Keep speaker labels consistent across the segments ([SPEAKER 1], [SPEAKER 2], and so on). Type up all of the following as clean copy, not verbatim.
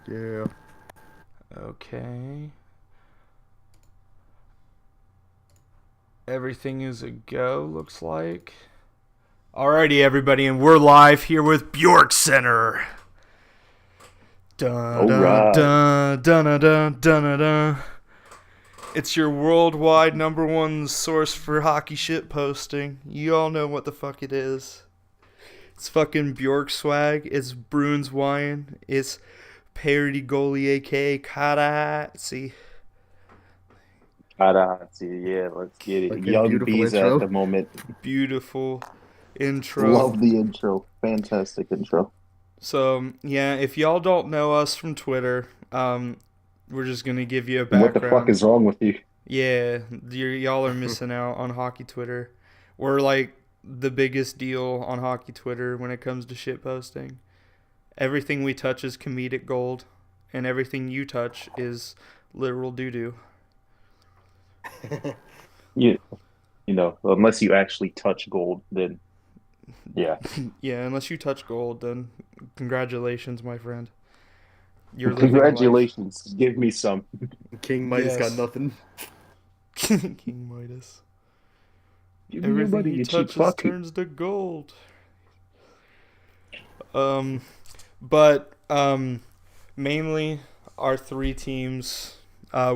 [SPEAKER 1] Yeah.
[SPEAKER 2] Okay. Everything is a go, looks like. Alrighty, everybody, and we're live here with BJORKcENTER. Dun
[SPEAKER 3] All
[SPEAKER 2] dun
[SPEAKER 3] right.
[SPEAKER 2] dun dun dun dun dun dun. It's your worldwide #1 source for hockey shit posting. You all know what the fuck it is. It's fucking BJORKswag. It's Bruins wine. It's parody goalie, aka Karatzi.
[SPEAKER 3] Yeah, let's get it.
[SPEAKER 1] Fucking
[SPEAKER 3] Young
[SPEAKER 1] beautiful
[SPEAKER 3] Bees at
[SPEAKER 1] intro.
[SPEAKER 3] the moment.
[SPEAKER 2] Beautiful intro.
[SPEAKER 3] Love the intro. Fantastic intro.
[SPEAKER 2] So yeah, if y'all don't know us from Twitter, we're just gonna give you a
[SPEAKER 3] What the fuck
[SPEAKER 2] background.
[SPEAKER 3] is wrong with you?
[SPEAKER 2] Yeah, y'all are missing out on hockey Twitter. We're like the biggest deal on hockey Twitter when it comes to shit posting. Everything we touch is comedic gold, and everything you touch is literal doo doo.
[SPEAKER 3] You, unless you actually touch gold, then yeah.
[SPEAKER 2] Yeah, unless you touch gold, then congratulations, my friend. You're living life.
[SPEAKER 3] Congratulations. Give me some.
[SPEAKER 1] King Midas got
[SPEAKER 2] Yes.
[SPEAKER 1] nothing.
[SPEAKER 2] King Midas.
[SPEAKER 3] Give me your
[SPEAKER 2] Everything
[SPEAKER 3] money,
[SPEAKER 2] he
[SPEAKER 3] you cheap
[SPEAKER 2] touches
[SPEAKER 3] fuck.
[SPEAKER 2] turns to gold. Um, but mainly our three teams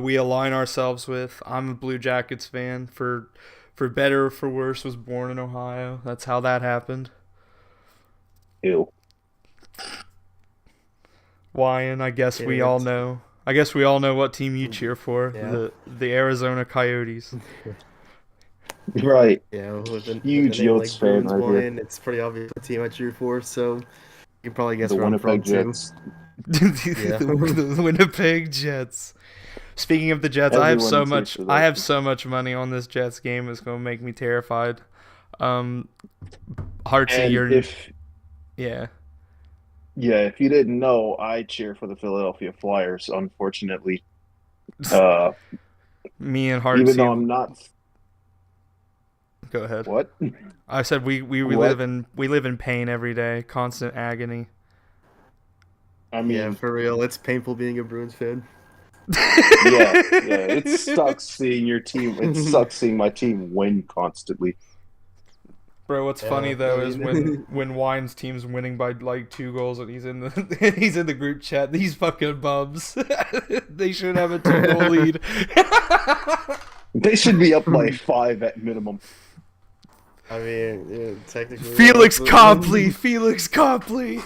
[SPEAKER 2] we align ourselves with. I'm a Blue Jackets fan. For better or for worse, was born in Ohio. That's how that happened.
[SPEAKER 3] Ew.
[SPEAKER 2] Wyan, I guess
[SPEAKER 1] Yeah,
[SPEAKER 2] we all
[SPEAKER 1] that's
[SPEAKER 2] know. I guess we all know what team you cheer for.
[SPEAKER 1] yeah.
[SPEAKER 2] The Arizona Coyotes.
[SPEAKER 3] Right.
[SPEAKER 1] Yeah, with a
[SPEAKER 3] Huge
[SPEAKER 1] name
[SPEAKER 3] Yotes
[SPEAKER 1] like
[SPEAKER 3] fan
[SPEAKER 1] Bruins
[SPEAKER 3] right here.
[SPEAKER 1] wine, it's pretty obvious what team I cheer for, so you can probably guess
[SPEAKER 3] The
[SPEAKER 1] where I'm from
[SPEAKER 3] Winnipeg
[SPEAKER 1] too.
[SPEAKER 3] Jets.
[SPEAKER 1] Yeah.
[SPEAKER 2] The Winnipeg Jets. Speaking of the Jets,
[SPEAKER 3] Everyone cheers for
[SPEAKER 2] I
[SPEAKER 3] that.
[SPEAKER 2] have so much money on this Jets game. It's gonna make me terrified. Um, Heartsy,
[SPEAKER 3] And
[SPEAKER 2] you're yeah.
[SPEAKER 3] if you didn't know, I cheer for the Philadelphia Flyers, unfortunately. Uh,
[SPEAKER 2] Me and
[SPEAKER 3] even though
[SPEAKER 2] Heartsy,
[SPEAKER 3] I'm not.
[SPEAKER 2] go ahead.
[SPEAKER 3] What?
[SPEAKER 2] I said we
[SPEAKER 3] What?
[SPEAKER 2] live in pain every day, constant agony.
[SPEAKER 3] I
[SPEAKER 1] Yeah,
[SPEAKER 3] mean,
[SPEAKER 1] for real. It's painful being a Bruins fan.
[SPEAKER 3] yeah. It sucks seeing your team. It sucks seeing my team win constantly.
[SPEAKER 2] Bro, what's funny
[SPEAKER 1] Yeah, I
[SPEAKER 2] though is
[SPEAKER 1] mean,
[SPEAKER 2] when Wine's team's winning by like 2 goals and he's in the he's in the group chat. These fucking bums. They should have a 2 goal lead.
[SPEAKER 3] They should be up by 5 at minimum.
[SPEAKER 1] I mean, yeah, technically,
[SPEAKER 2] Felix
[SPEAKER 1] but
[SPEAKER 2] Copley, Felix Copley.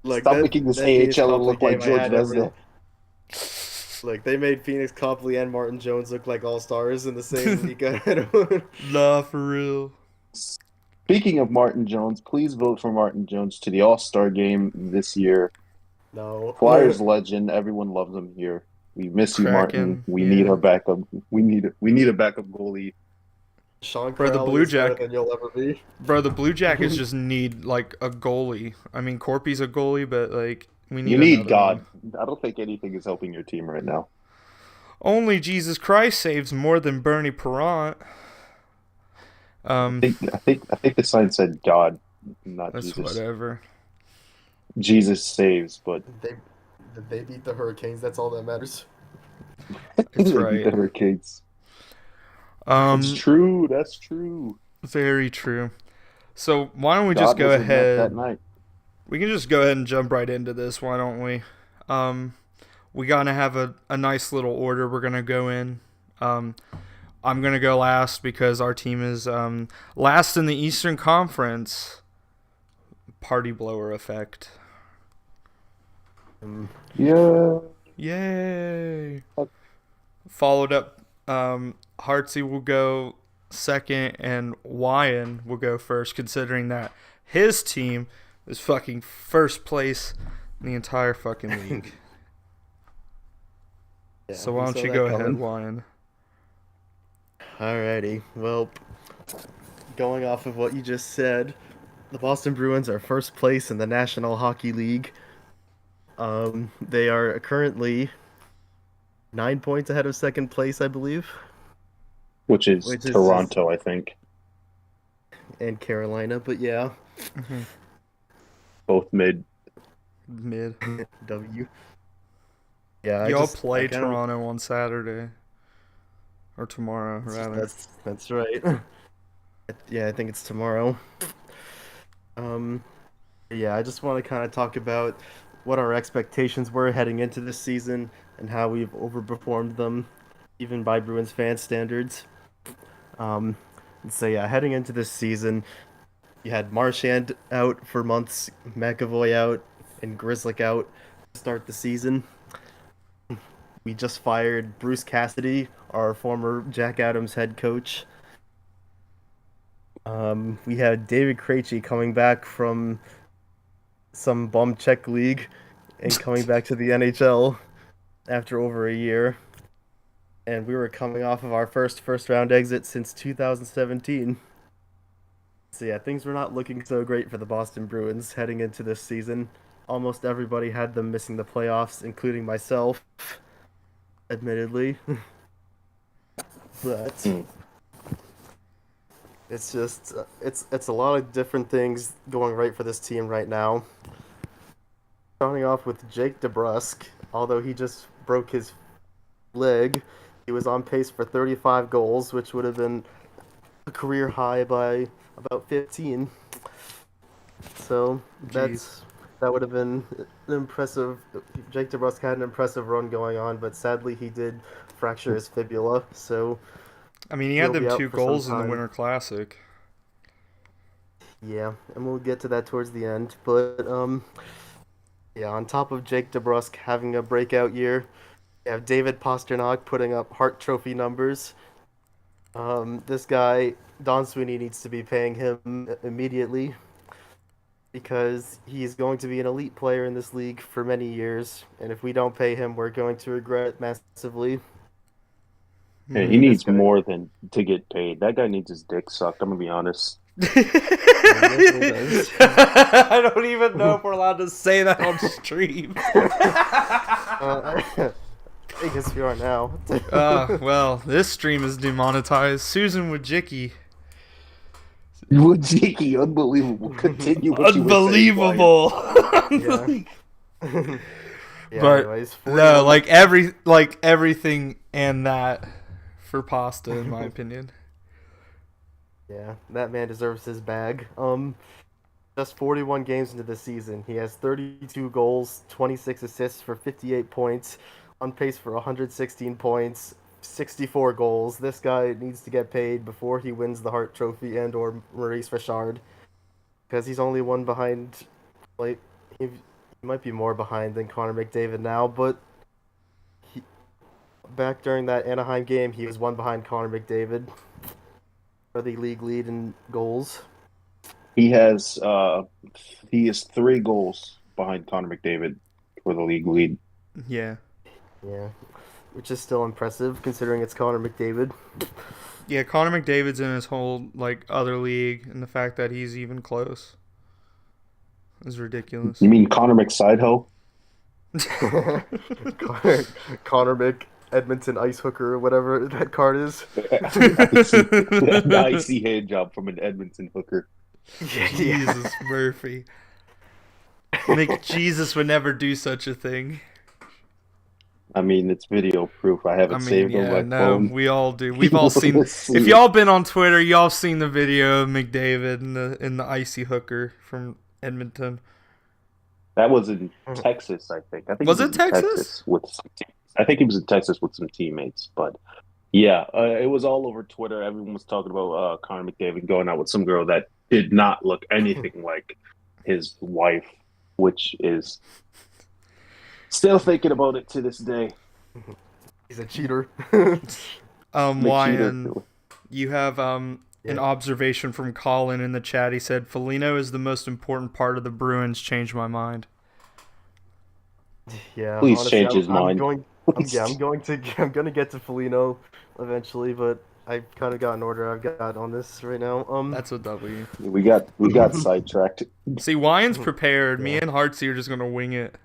[SPEAKER 1] like
[SPEAKER 3] Stop making this
[SPEAKER 1] that Phoenix
[SPEAKER 3] AHL
[SPEAKER 1] Copley
[SPEAKER 3] look like
[SPEAKER 1] game I
[SPEAKER 3] George
[SPEAKER 1] had every
[SPEAKER 3] Vesda.
[SPEAKER 1] like they made Phoenix Copley and Martin Jones look like all stars in the same week. I don't.
[SPEAKER 2] Nah, for real.
[SPEAKER 3] Speaking of Martin Jones, please vote for Martin Jones to the All-Star game this year.
[SPEAKER 1] No.
[SPEAKER 3] Flyers legend, everyone loves him here. We miss you, Martin.
[SPEAKER 2] Kraken,
[SPEAKER 3] We need
[SPEAKER 2] yeah.
[SPEAKER 3] our backup. We need a backup goalie.
[SPEAKER 1] Sean
[SPEAKER 2] Bro, the
[SPEAKER 1] Crowley
[SPEAKER 2] Blue
[SPEAKER 1] is better
[SPEAKER 2] Jack,
[SPEAKER 1] than you'll ever be.
[SPEAKER 2] bro, the Blue Jackets just need like a goalie. I mean, Corpy's a goalie, but like we
[SPEAKER 3] You
[SPEAKER 2] need
[SPEAKER 3] need
[SPEAKER 2] another one.
[SPEAKER 3] God. I don't think anything is helping your team right now.
[SPEAKER 2] Only Jesus Christ saves more than Bernie Perrant. Um,
[SPEAKER 3] I think the sign said God, not
[SPEAKER 2] that's
[SPEAKER 3] Jesus.
[SPEAKER 2] whatever.
[SPEAKER 3] Jesus saves, but
[SPEAKER 1] They they beat the Hurricanes. That's all that matters.
[SPEAKER 2] It's
[SPEAKER 3] they beat
[SPEAKER 2] right.
[SPEAKER 3] the Hurricanes. It's
[SPEAKER 2] Um,
[SPEAKER 3] true. That's true.
[SPEAKER 2] very true. So why don't we just
[SPEAKER 3] God
[SPEAKER 2] go
[SPEAKER 3] was in that
[SPEAKER 2] ahead?
[SPEAKER 3] night.
[SPEAKER 2] We can just go ahead and jump right into this. Why don't we? Um, we gotta have a nice little order we're gonna go in. Um, I'm gonna go last because our team is last in the Eastern Conference. Party blower effect.
[SPEAKER 3] Yeah.
[SPEAKER 2] Yay! Followed up, Heartsy will go second, and Wyan will go first, considering that his team is fucking first place in the entire fucking league.
[SPEAKER 1] Yeah,
[SPEAKER 2] So why
[SPEAKER 1] we
[SPEAKER 2] don't
[SPEAKER 1] saw
[SPEAKER 2] you
[SPEAKER 1] that
[SPEAKER 2] go ahead,
[SPEAKER 1] coming.
[SPEAKER 2] Wyan?
[SPEAKER 1] Alrighty. Well, going off of what you just said, the Boston Bruins are first place in the National Hockey League. They are currently 9 points ahead of second place, I believe,
[SPEAKER 3] Which is
[SPEAKER 1] which is just
[SPEAKER 3] Toronto, I think.
[SPEAKER 1] and Carolina. But yeah,
[SPEAKER 2] Mm-hmm.
[SPEAKER 3] Both mid.
[SPEAKER 2] Mid.
[SPEAKER 1] W. Yeah,
[SPEAKER 2] Y'all play Toronto on Saturday. Or tomorrow, rather.
[SPEAKER 1] That's right. Yeah, I think it's tomorrow. Um, yeah, I just want to kind of talk about what our expectations were heading into this season and how we've overperformed them, even by Bruins fan standards. Um, so yeah, heading into this season, you had Marchand out for months, McAvoy out, and Grizzlick out to start the season. We just fired Bruce Cassidy, our former Jack Adams head coach. We had David Krejci coming back from some bum Czech league and coming back to the NHL after over a year. And we were coming off of our first round exit since 2017. So yeah, things were not looking so great for the Boston Bruins heading into this season. Almost everybody had them missing the playoffs, including myself, admittedly. But it's just it's a lot of different things going right for this team right now. Starting off with Jake DeBrusk, although he just broke his leg, he was on pace for 35 goals, which would have been a career high by about 15. So that would have been an impressive. Jake DeBrusk had an impressive run going on, but sadly he did fracture his fibula. So
[SPEAKER 2] I mean, he
[SPEAKER 1] he'll
[SPEAKER 2] had them
[SPEAKER 1] be out
[SPEAKER 2] 2
[SPEAKER 1] for some
[SPEAKER 2] goals in the
[SPEAKER 1] time.
[SPEAKER 2] Winter Classic.
[SPEAKER 1] Yeah, and we'll get to that towards the end. But yeah, on top of Jake DeBrusk having a breakout year, you have David Pastrnak putting up Hart Trophy numbers. This guy, Don Sweeney, needs to be paying him immediately because he's going to be an elite player in this league for many years, and if we don't pay him, we're going to regret it massively.
[SPEAKER 3] Yeah, he
[SPEAKER 2] Mhm.
[SPEAKER 3] needs
[SPEAKER 1] guy-
[SPEAKER 3] more than to get paid. That guy needs his dick sucked. I'm gonna be honest.
[SPEAKER 1] definitely does.
[SPEAKER 2] I don't even know if we're allowed to say that on stream.
[SPEAKER 1] I guess we are now.
[SPEAKER 2] Well, this stream is demonetized. Susan Wojcicki.
[SPEAKER 3] Wojcicki, unbelievable. Continue what you were saying, Brian.
[SPEAKER 2] Unbelievable.
[SPEAKER 1] Yeah. Yeah,
[SPEAKER 2] But
[SPEAKER 1] anyways,
[SPEAKER 2] no,
[SPEAKER 1] 41
[SPEAKER 2] like everything and that for pasta, in my opinion.
[SPEAKER 1] Yeah, that man deserves his bag. Just 41 games into the season, he has 32 goals, 26 assists for 58 points, on pace for 116 points, 64 goals. This guy needs to get paid before he wins the Hart Trophy and or Maurice Richard, because he's only one behind. Like he might be more behind than Connor McDavid now, but he, back during that Anaheim game, he was one behind Connor McDavid for the league lead in goals.
[SPEAKER 3] He has 3 goals behind Connor McDavid for the league lead.
[SPEAKER 2] Yeah.
[SPEAKER 1] Yeah, which is still impressive considering it's Connor McDavid.
[SPEAKER 2] Yeah, Connor McDavid's in his whole other league, and the fact that he's even close is ridiculous.
[SPEAKER 3] You mean Connor McSideho?
[SPEAKER 1] Connor Mc Edmonton ice hooker or whatever that card is.
[SPEAKER 3] The icy hand job from an Edmonton hooker.
[SPEAKER 2] Jesus Murphy. McJesus would never do such a thing.
[SPEAKER 3] I mean, it's video proof. I have it saved on my phone.
[SPEAKER 2] We all do. We've all seen. If y'all been on Twitter, y'all seen the video of McDavid and the icy hooker from Edmonton.
[SPEAKER 3] That was in Texas, I think.
[SPEAKER 2] Was
[SPEAKER 3] he
[SPEAKER 2] it
[SPEAKER 3] in
[SPEAKER 2] Texas?
[SPEAKER 3] I think he was in Texas with some teammates. But yeah, it was all over Twitter. Everyone was talking about Connor McDavid going out with some girl that did not look anything like his wife, which is still thinking about it to this day.
[SPEAKER 1] He's a cheater.
[SPEAKER 2] Wyan, you have an observation from Colin in the chat. He said, Foligno is the most important part of the Bruins. Changed my mind.
[SPEAKER 1] Yeah,
[SPEAKER 3] Please
[SPEAKER 1] honestly,
[SPEAKER 3] change his mind.
[SPEAKER 1] I'm going to get to Foligno eventually, but I've kind of got an order I've got on this right now.
[SPEAKER 2] That's a W.
[SPEAKER 3] We got sidetracked.
[SPEAKER 2] See, Wyan's prepared. Me and Hartsey are just gonna wing it.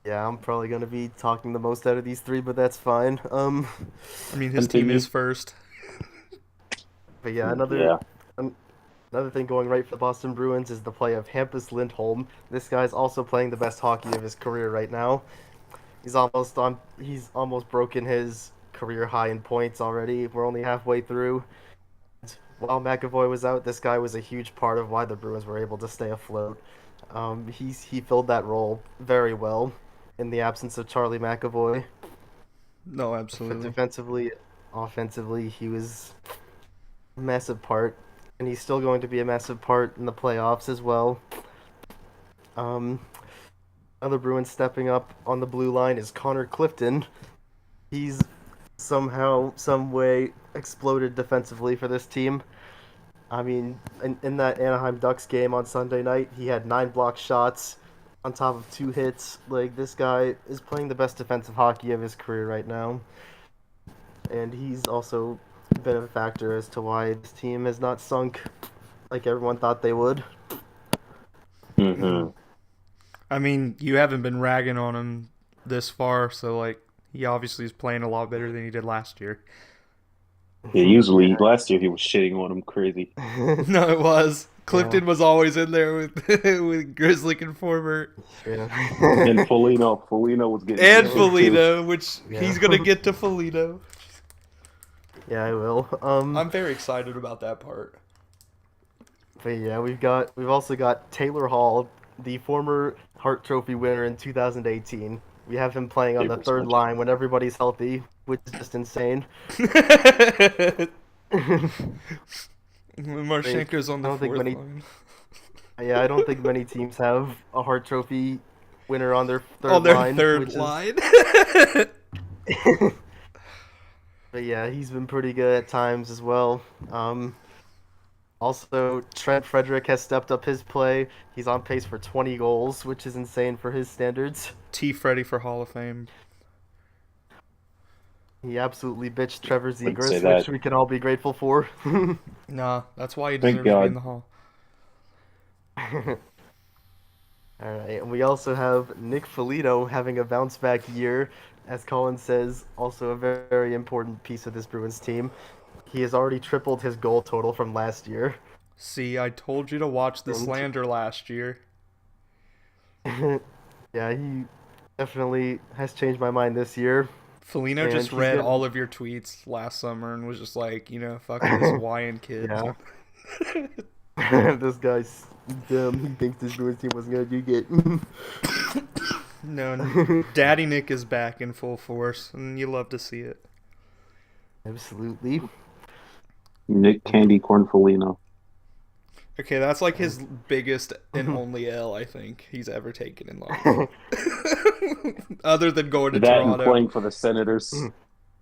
[SPEAKER 1] Yeah, I'm probably gonna be talking the most out of these three, but that's fine.
[SPEAKER 2] I mean, his team is first.
[SPEAKER 1] But yeah, Another thing going right for the Boston Bruins is the play of Hampus Lindholm. This guy's also playing the best hockey of his career right now. He's almost broken his career high in points already. We're only halfway through. While McAvoy was out, this guy was a huge part of why the Bruins were able to stay afloat. He filled that role very well in the absence of Charlie McAvoy.
[SPEAKER 2] No,
[SPEAKER 1] But
[SPEAKER 2] absolutely.
[SPEAKER 1] defensively, offensively, he was a massive part, and he's still going to be a massive part in the playoffs as well. Um, Other Bruins stepping up on the blue line is Connor Clifton. He's somehow, some way, exploded defensively for this team. I mean, in that Anaheim Ducks game on Sunday night, he had 9 blocked shots on top of 2 hits. Like, this guy is playing the best defensive hockey of his career right now. And he's also been a factor as to why this team has not sunk like everyone thought they would.
[SPEAKER 3] Mm-hmm.
[SPEAKER 2] I mean, you haven't been ragging on him this far, so like he obviously is playing a lot better than he did last year.
[SPEAKER 3] Yeah, usually last year he was shitting on him crazy.
[SPEAKER 1] Yeah.
[SPEAKER 2] No, it was.
[SPEAKER 1] Yeah.
[SPEAKER 2] Clifton was always in there with with Grizzly Conformer
[SPEAKER 3] And
[SPEAKER 1] Yeah.
[SPEAKER 3] Foligno was getting
[SPEAKER 2] and
[SPEAKER 3] some shit too.
[SPEAKER 2] Felino, which
[SPEAKER 1] Yeah.
[SPEAKER 2] he's gonna get to Felino.
[SPEAKER 1] Yeah, I will.
[SPEAKER 2] I'm very excited about that part.
[SPEAKER 1] But yeah, we've also got Taylor Hall, the former Hart Trophy winner in 2018. We have him playing on the
[SPEAKER 3] Favorite
[SPEAKER 1] third
[SPEAKER 3] switch.
[SPEAKER 1] line when everybody's healthy, which is just insane. Like,
[SPEAKER 2] Marchenko's on
[SPEAKER 1] I
[SPEAKER 2] the
[SPEAKER 1] don't think
[SPEAKER 2] fourth
[SPEAKER 1] many
[SPEAKER 2] line.
[SPEAKER 1] yeah, I don't think many teams have a Hart Trophy winner on their
[SPEAKER 2] On
[SPEAKER 1] third
[SPEAKER 2] their
[SPEAKER 1] line,
[SPEAKER 2] third
[SPEAKER 1] which is
[SPEAKER 2] line.
[SPEAKER 1] but yeah, he's been pretty good at times as well. Also, Trent Frederick has stepped up his play. He's on pace for 20 goals, which is insane for his standards.
[SPEAKER 2] T. Freddy for Hall of Fame.
[SPEAKER 1] He absolutely bitched Trevor
[SPEAKER 3] Wouldn't say
[SPEAKER 1] Zegras, which
[SPEAKER 3] that.
[SPEAKER 1] we can all be grateful for.
[SPEAKER 2] Nah, that's why he
[SPEAKER 3] Thank
[SPEAKER 2] deserves to be in
[SPEAKER 3] God.
[SPEAKER 2] the Hall.
[SPEAKER 1] All right, and we also have Nick Foligno having a bounce back year, as Colin says, also a very important piece of this Bruins team. He has already tripled his goal total from last year.
[SPEAKER 2] See, I told you to watch the
[SPEAKER 1] And
[SPEAKER 2] slander last year.
[SPEAKER 1] yeah, he definitely has changed my mind this year,
[SPEAKER 2] Felino
[SPEAKER 1] and
[SPEAKER 2] just
[SPEAKER 1] he's
[SPEAKER 2] read
[SPEAKER 1] gonna
[SPEAKER 2] all of your tweets last summer and was just like, fuck this Hawaiian kid.
[SPEAKER 1] yeah. This guy's dumb. He thinks this Bruins team wasn't gonna do
[SPEAKER 2] No,
[SPEAKER 1] good.
[SPEAKER 2] Daddy Nick is back in full force, and you love to see it.
[SPEAKER 1] Absolutely.
[SPEAKER 3] Nick Candy Corn Foligno.
[SPEAKER 2] Okay, that's like his biggest and only L I think he's ever taken in life. Other than going to
[SPEAKER 3] That and
[SPEAKER 2] Toronto.
[SPEAKER 3] playing for the Senators.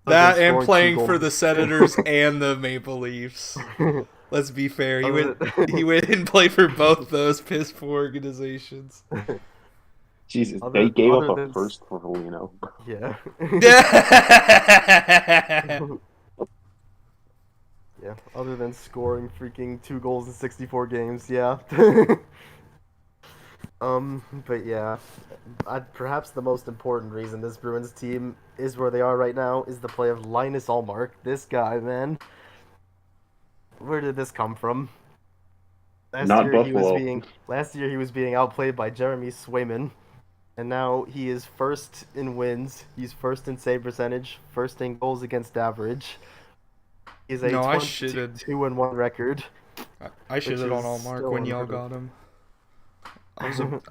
[SPEAKER 2] That and
[SPEAKER 1] Scoring 2
[SPEAKER 2] playing for
[SPEAKER 1] goals.
[SPEAKER 2] the Senators and the Maple Leafs. Let's be fair. He
[SPEAKER 1] Other
[SPEAKER 2] went he went and played for both those piss poor organizations.
[SPEAKER 3] Jesus, they
[SPEAKER 1] other
[SPEAKER 3] gave up
[SPEAKER 1] other
[SPEAKER 3] a
[SPEAKER 1] than
[SPEAKER 3] first for Foligno.
[SPEAKER 1] yeah. Yeah, other than scoring freaking 2 goals in 64 games, yeah. But yeah, perhaps the most important reason this Bruins team is where they are right now is the play of Linus Ullmark. This guy, man, where did this come from? Last
[SPEAKER 3] Not
[SPEAKER 1] year he was
[SPEAKER 3] Buffalo.
[SPEAKER 1] being last year he was being outplayed by Jeremy Swayman, and now he is first in wins. He's first in save percentage, first in goals against average. He's a
[SPEAKER 2] No, I
[SPEAKER 1] 22
[SPEAKER 2] shitted.
[SPEAKER 1] 2-1 record,
[SPEAKER 2] I
[SPEAKER 1] which
[SPEAKER 2] shitted on
[SPEAKER 1] is
[SPEAKER 2] Allmark
[SPEAKER 1] still
[SPEAKER 2] when y'all
[SPEAKER 1] unheard of.
[SPEAKER 2] got him.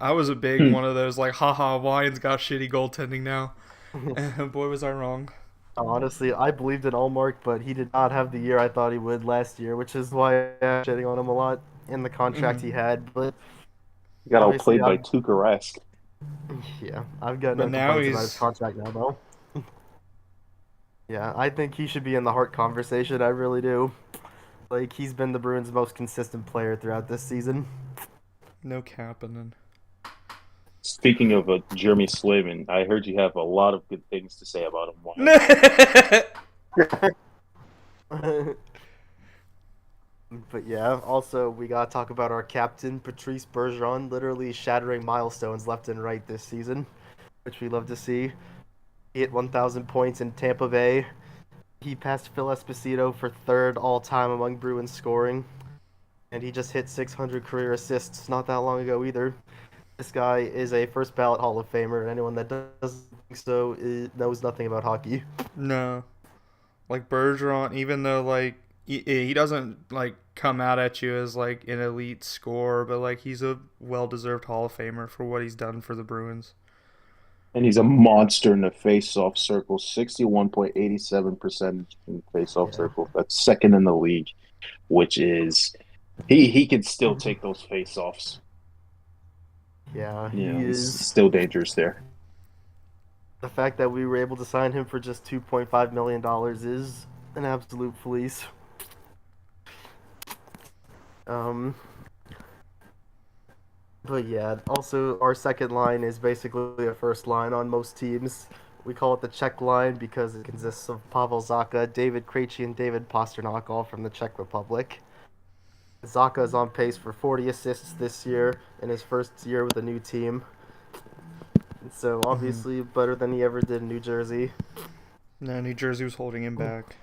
[SPEAKER 2] I was a big one of those like haha Hawaiians got shitty goaltending now. And boy was I wrong.
[SPEAKER 1] Honestly, I believed in Allmark, but he did not have the year I thought he would last year, which is why I'm shitting on him a lot in the contract he
[SPEAKER 2] Mhm.
[SPEAKER 1] had. But
[SPEAKER 3] Got
[SPEAKER 1] obviously,
[SPEAKER 3] outplayed by Tuukka Rask.
[SPEAKER 1] I've got
[SPEAKER 2] But
[SPEAKER 1] no
[SPEAKER 2] now
[SPEAKER 1] complaints about his
[SPEAKER 2] he's
[SPEAKER 1] contract now, though. Yeah, I think he should be in the Hart conversation. I really do. Like, he's been the Bruins' most consistent player throughout this season.
[SPEAKER 2] no capping.
[SPEAKER 3] Speaking of Jeremy Slavin, I heard you have a lot of good things to say about him. Why?
[SPEAKER 1] But yeah, also we gotta talk about our captain Patrice Bergeron, literally shattering milestones left and right this season, which we love to see. He hit 1,000 points in Tampa Bay. He passed Phil Esposito for third all time among Bruins scoring. and he just hit 600 career assists not that long ago either. This guy is a first ballot Hall of Famer, and anyone that doesn't think so knows nothing about hockey.
[SPEAKER 2] No, like Bergeron, even though like he doesn't like come out at you as like an elite scorer, but like he's a well-deserved Hall of Famer for what he's done for the Bruins.
[SPEAKER 3] And he's a monster in the face-off circle, 61.87 percentage in face-off
[SPEAKER 1] Yeah,
[SPEAKER 3] circle. That's second in the league, which is he can still take those face-offs.
[SPEAKER 1] yeah,
[SPEAKER 3] You
[SPEAKER 1] he
[SPEAKER 3] know, he's
[SPEAKER 1] is.
[SPEAKER 3] still dangerous there.
[SPEAKER 1] The fact that we were able to sign him for just $2.5 million is an absolute fleece. Um, but yeah, also our second line is basically a first line on most teams. We call it the Czech line because it consists of Pavel Zacha, David Krejci, and David Pastrnak, all from the Czech Republic. Zacha is on pace for 40 assists this year in his first year with a new team. So
[SPEAKER 2] Mm-hmm.
[SPEAKER 1] obviously better than he ever did in New Jersey.
[SPEAKER 2] No, New Jersey was holding him back.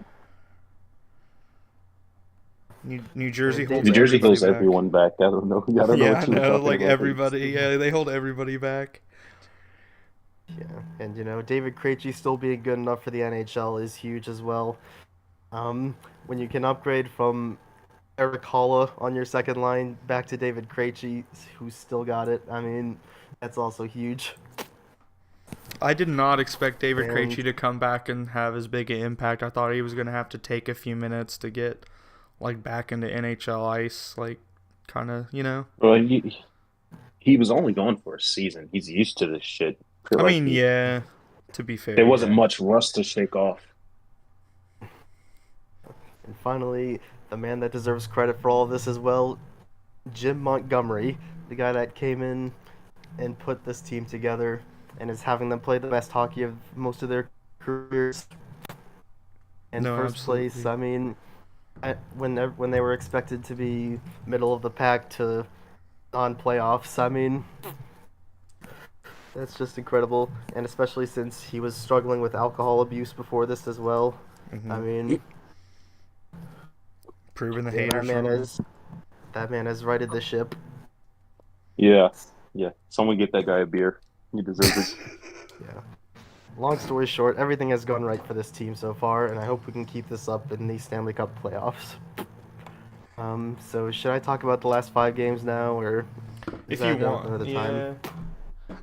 [SPEAKER 2] New Jersey
[SPEAKER 1] And
[SPEAKER 2] holds
[SPEAKER 3] New
[SPEAKER 1] David
[SPEAKER 3] Jersey
[SPEAKER 2] everybody
[SPEAKER 3] holds
[SPEAKER 2] back.
[SPEAKER 3] everyone back. I don't know. I don't know
[SPEAKER 2] Yeah, I
[SPEAKER 3] what you were
[SPEAKER 2] know.
[SPEAKER 3] talking
[SPEAKER 2] Like
[SPEAKER 3] about.
[SPEAKER 2] everybody, yeah, they hold everybody back.
[SPEAKER 1] Yeah, and David Krejci still being good enough for the NHL is huge as well. When you can upgrade from Eric Holla on your second line back to David Krejci, who's still got it, I mean, that's also huge.
[SPEAKER 2] I did not expect David
[SPEAKER 1] And
[SPEAKER 2] Krejci to come back and have as big an impact. I thought he was gonna have to take a few minutes to get like back into NHL ice, like kind of, you know.
[SPEAKER 3] Well, he was only gone for a season. He's used to this shit. I feel
[SPEAKER 2] I
[SPEAKER 3] like
[SPEAKER 2] mean, yeah. To be fair,
[SPEAKER 3] there wasn't
[SPEAKER 2] yeah.
[SPEAKER 3] much rust to shake off.
[SPEAKER 1] finally, the man that deserves credit for all of this as well, Jim Montgomery, the guy that came in and put this team together and is having them play the best hockey of most of their careers. In
[SPEAKER 2] No,
[SPEAKER 1] first place,
[SPEAKER 2] absolutely.
[SPEAKER 1] I mean, when they were expected to be middle of the pack to on playoffs, I mean, that's just incredible. And especially since he was struggling with alcohol abuse before this as well. I
[SPEAKER 2] Mm-hmm.
[SPEAKER 1] mean,
[SPEAKER 2] Proving the
[SPEAKER 1] yeah,
[SPEAKER 2] haters wrong.
[SPEAKER 1] that man has righted the ship.
[SPEAKER 3] Yeah, yeah. Someone get that guy a beer. He deserves it.
[SPEAKER 1] Yeah. Long story short, everything has gone right for this team so far, and I hope we can keep this up in the Stanley Cup playoffs. So should I talk about the last 5 games now, or is
[SPEAKER 2] If you
[SPEAKER 1] that
[SPEAKER 2] want,
[SPEAKER 1] another time?
[SPEAKER 2] yeah.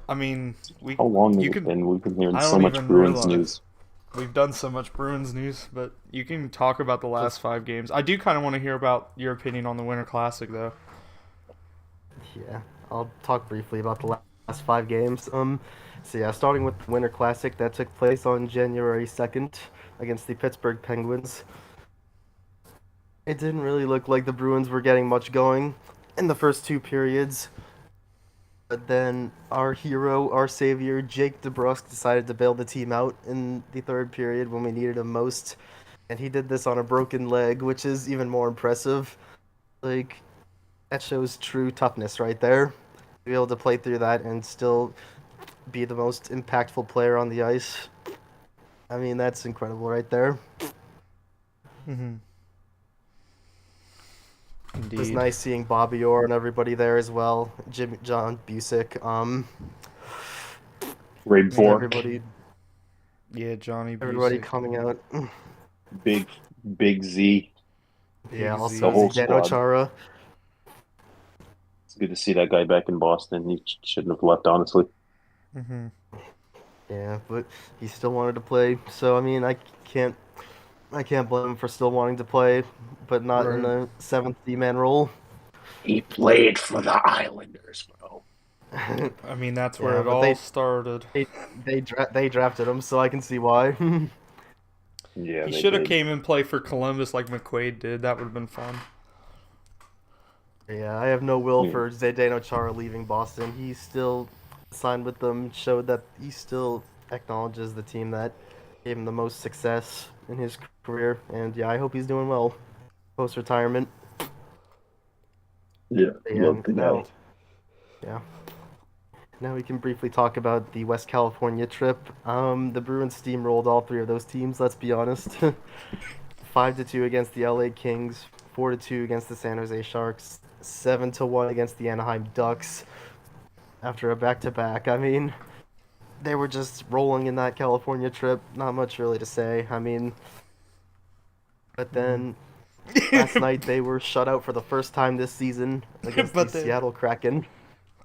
[SPEAKER 2] I mean,
[SPEAKER 3] How long has
[SPEAKER 2] you
[SPEAKER 3] it
[SPEAKER 2] can.
[SPEAKER 3] been? We've been hearing
[SPEAKER 2] I
[SPEAKER 3] so
[SPEAKER 2] don't
[SPEAKER 3] much
[SPEAKER 2] even
[SPEAKER 3] Bruins
[SPEAKER 2] realize
[SPEAKER 3] news.
[SPEAKER 2] we've done so much Bruins news, but you can talk about the last
[SPEAKER 1] Just
[SPEAKER 2] 5 games. I do kind of want to hear about your opinion on the Winter Classic, though.
[SPEAKER 1] yeah, I'll talk briefly about the last 5 games. So yeah, starting with the Winter Classic that took place on January 2nd against the Pittsburgh Penguins. It didn't really look like the Bruins were getting much going in the first 2 periods. But then our hero, our savior, Jake DeBrusk decided to bail the team out in the third period when we needed him most. And he did this on a broken leg, which is even more impressive. Like, that shows true toughness right there. To be able to play through that and still be the most impactful player on the ice. I mean, that's incredible right there.
[SPEAKER 2] Mm-hmm.
[SPEAKER 1] It was
[SPEAKER 2] Indeed.
[SPEAKER 1] nice seeing Bobby Orr and everybody there as well. John Busick.
[SPEAKER 3] Ray
[SPEAKER 2] I mean,
[SPEAKER 3] Bork,
[SPEAKER 2] yeah, Johnny
[SPEAKER 1] Everybody
[SPEAKER 2] Busick,
[SPEAKER 1] coming out.
[SPEAKER 3] big Big Z,
[SPEAKER 1] Yeah,
[SPEAKER 2] Big
[SPEAKER 3] the
[SPEAKER 1] also
[SPEAKER 3] whole
[SPEAKER 2] Z.
[SPEAKER 1] Zdeno
[SPEAKER 3] squad.
[SPEAKER 1] Chara.
[SPEAKER 3] It's good to see that guy back in Boston. He shouldn't have left, honestly.
[SPEAKER 2] Mm-hmm.
[SPEAKER 1] Yeah, but he still wanted to play. So I mean, can't I can't blame him for still wanting to play, but not in
[SPEAKER 2] Right.
[SPEAKER 1] a seventh D-man role.
[SPEAKER 3] He played for the Islanders, bro.
[SPEAKER 2] I mean, that's where
[SPEAKER 1] Yeah,
[SPEAKER 2] it
[SPEAKER 1] but
[SPEAKER 2] all started.
[SPEAKER 1] they drafted him, so I can see why.
[SPEAKER 3] Yeah,
[SPEAKER 2] He
[SPEAKER 3] they
[SPEAKER 2] should have
[SPEAKER 3] did.
[SPEAKER 2] came and played for Columbus like McQuaid did. That would have been fun.
[SPEAKER 1] Yeah, I have no will
[SPEAKER 3] Yeah,
[SPEAKER 1] for Zdeno Chara leaving Boston. He still signed with them, showed that he still acknowledges the team that gave him the most success in his career, and yeah, I hope he's doing well post retirement.
[SPEAKER 3] yeah,
[SPEAKER 1] Yeah,
[SPEAKER 3] love the guy.
[SPEAKER 1] now yeah. Now we can briefly talk about the West California trip. The Bruins steamrolled all 3 of those teams. Let's be honest. 5-2 against the LA Kings, 4-2 against the San Jose Sharks, 7-1 against the Anaheim Ducks after a back-to-back. I mean, they were just rolling in that California trip. Not much really to say. I mean, but then last night they were shut out for the first time this season against the
[SPEAKER 2] But then
[SPEAKER 1] Seattle Kraken.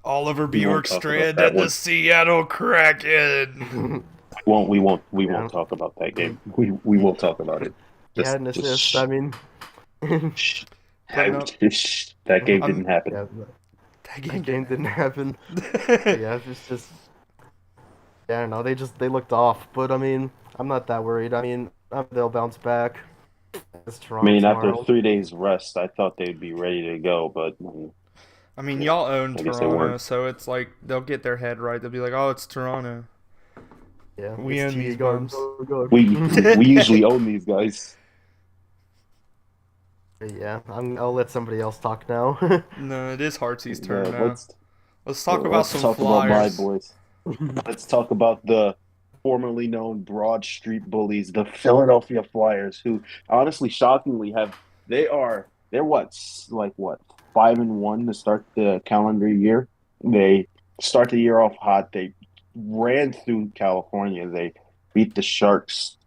[SPEAKER 2] Oliver
[SPEAKER 3] We won't talk about
[SPEAKER 2] Bjorkstrand
[SPEAKER 3] that
[SPEAKER 2] and the
[SPEAKER 3] one.
[SPEAKER 2] Seattle Kraken.
[SPEAKER 3] We
[SPEAKER 1] Yeah.
[SPEAKER 3] won't talk about that game. We will talk about it.
[SPEAKER 1] He had an assist. I mean,
[SPEAKER 3] shh.
[SPEAKER 2] But no,
[SPEAKER 3] That game
[SPEAKER 2] I'm-
[SPEAKER 3] didn't happen.
[SPEAKER 1] yeah,
[SPEAKER 2] that
[SPEAKER 1] that game didn't happen. Yeah, it's just yeah, I don't know. They looked off, but I mean, I'm not that worried. I mean, they'll bounce back. It's
[SPEAKER 3] I
[SPEAKER 1] Toronto
[SPEAKER 3] mean, after
[SPEAKER 1] tomorrow.
[SPEAKER 3] 3 days rest, I thought they'd be ready to go, but
[SPEAKER 2] I mean,
[SPEAKER 3] yeah,
[SPEAKER 2] y'all own
[SPEAKER 3] I guess they
[SPEAKER 2] Toronto,
[SPEAKER 3] weren't.
[SPEAKER 2] so it's like they'll get their head right. They'll be like, "Oh, it's Toronto.
[SPEAKER 1] Yeah,
[SPEAKER 2] We
[SPEAKER 1] it's
[SPEAKER 2] own
[SPEAKER 1] TD
[SPEAKER 2] these
[SPEAKER 1] going
[SPEAKER 2] bums."
[SPEAKER 1] so good.
[SPEAKER 3] We usually own these guys.
[SPEAKER 1] Yeah, I'll let somebody else talk now.
[SPEAKER 2] No, it is Heartsy's turn now.
[SPEAKER 3] Let's
[SPEAKER 2] Let's talk about
[SPEAKER 3] let's
[SPEAKER 2] some
[SPEAKER 3] talk about my
[SPEAKER 2] Flyers.
[SPEAKER 3] boys. Let's talk about the formerly known Broad Street Bullies, the Philadelphia Flyers, who honestly, shockingly, they're what 5-1 to start the calendar year. They start the year off hot. They ran through California. They beat the Sharks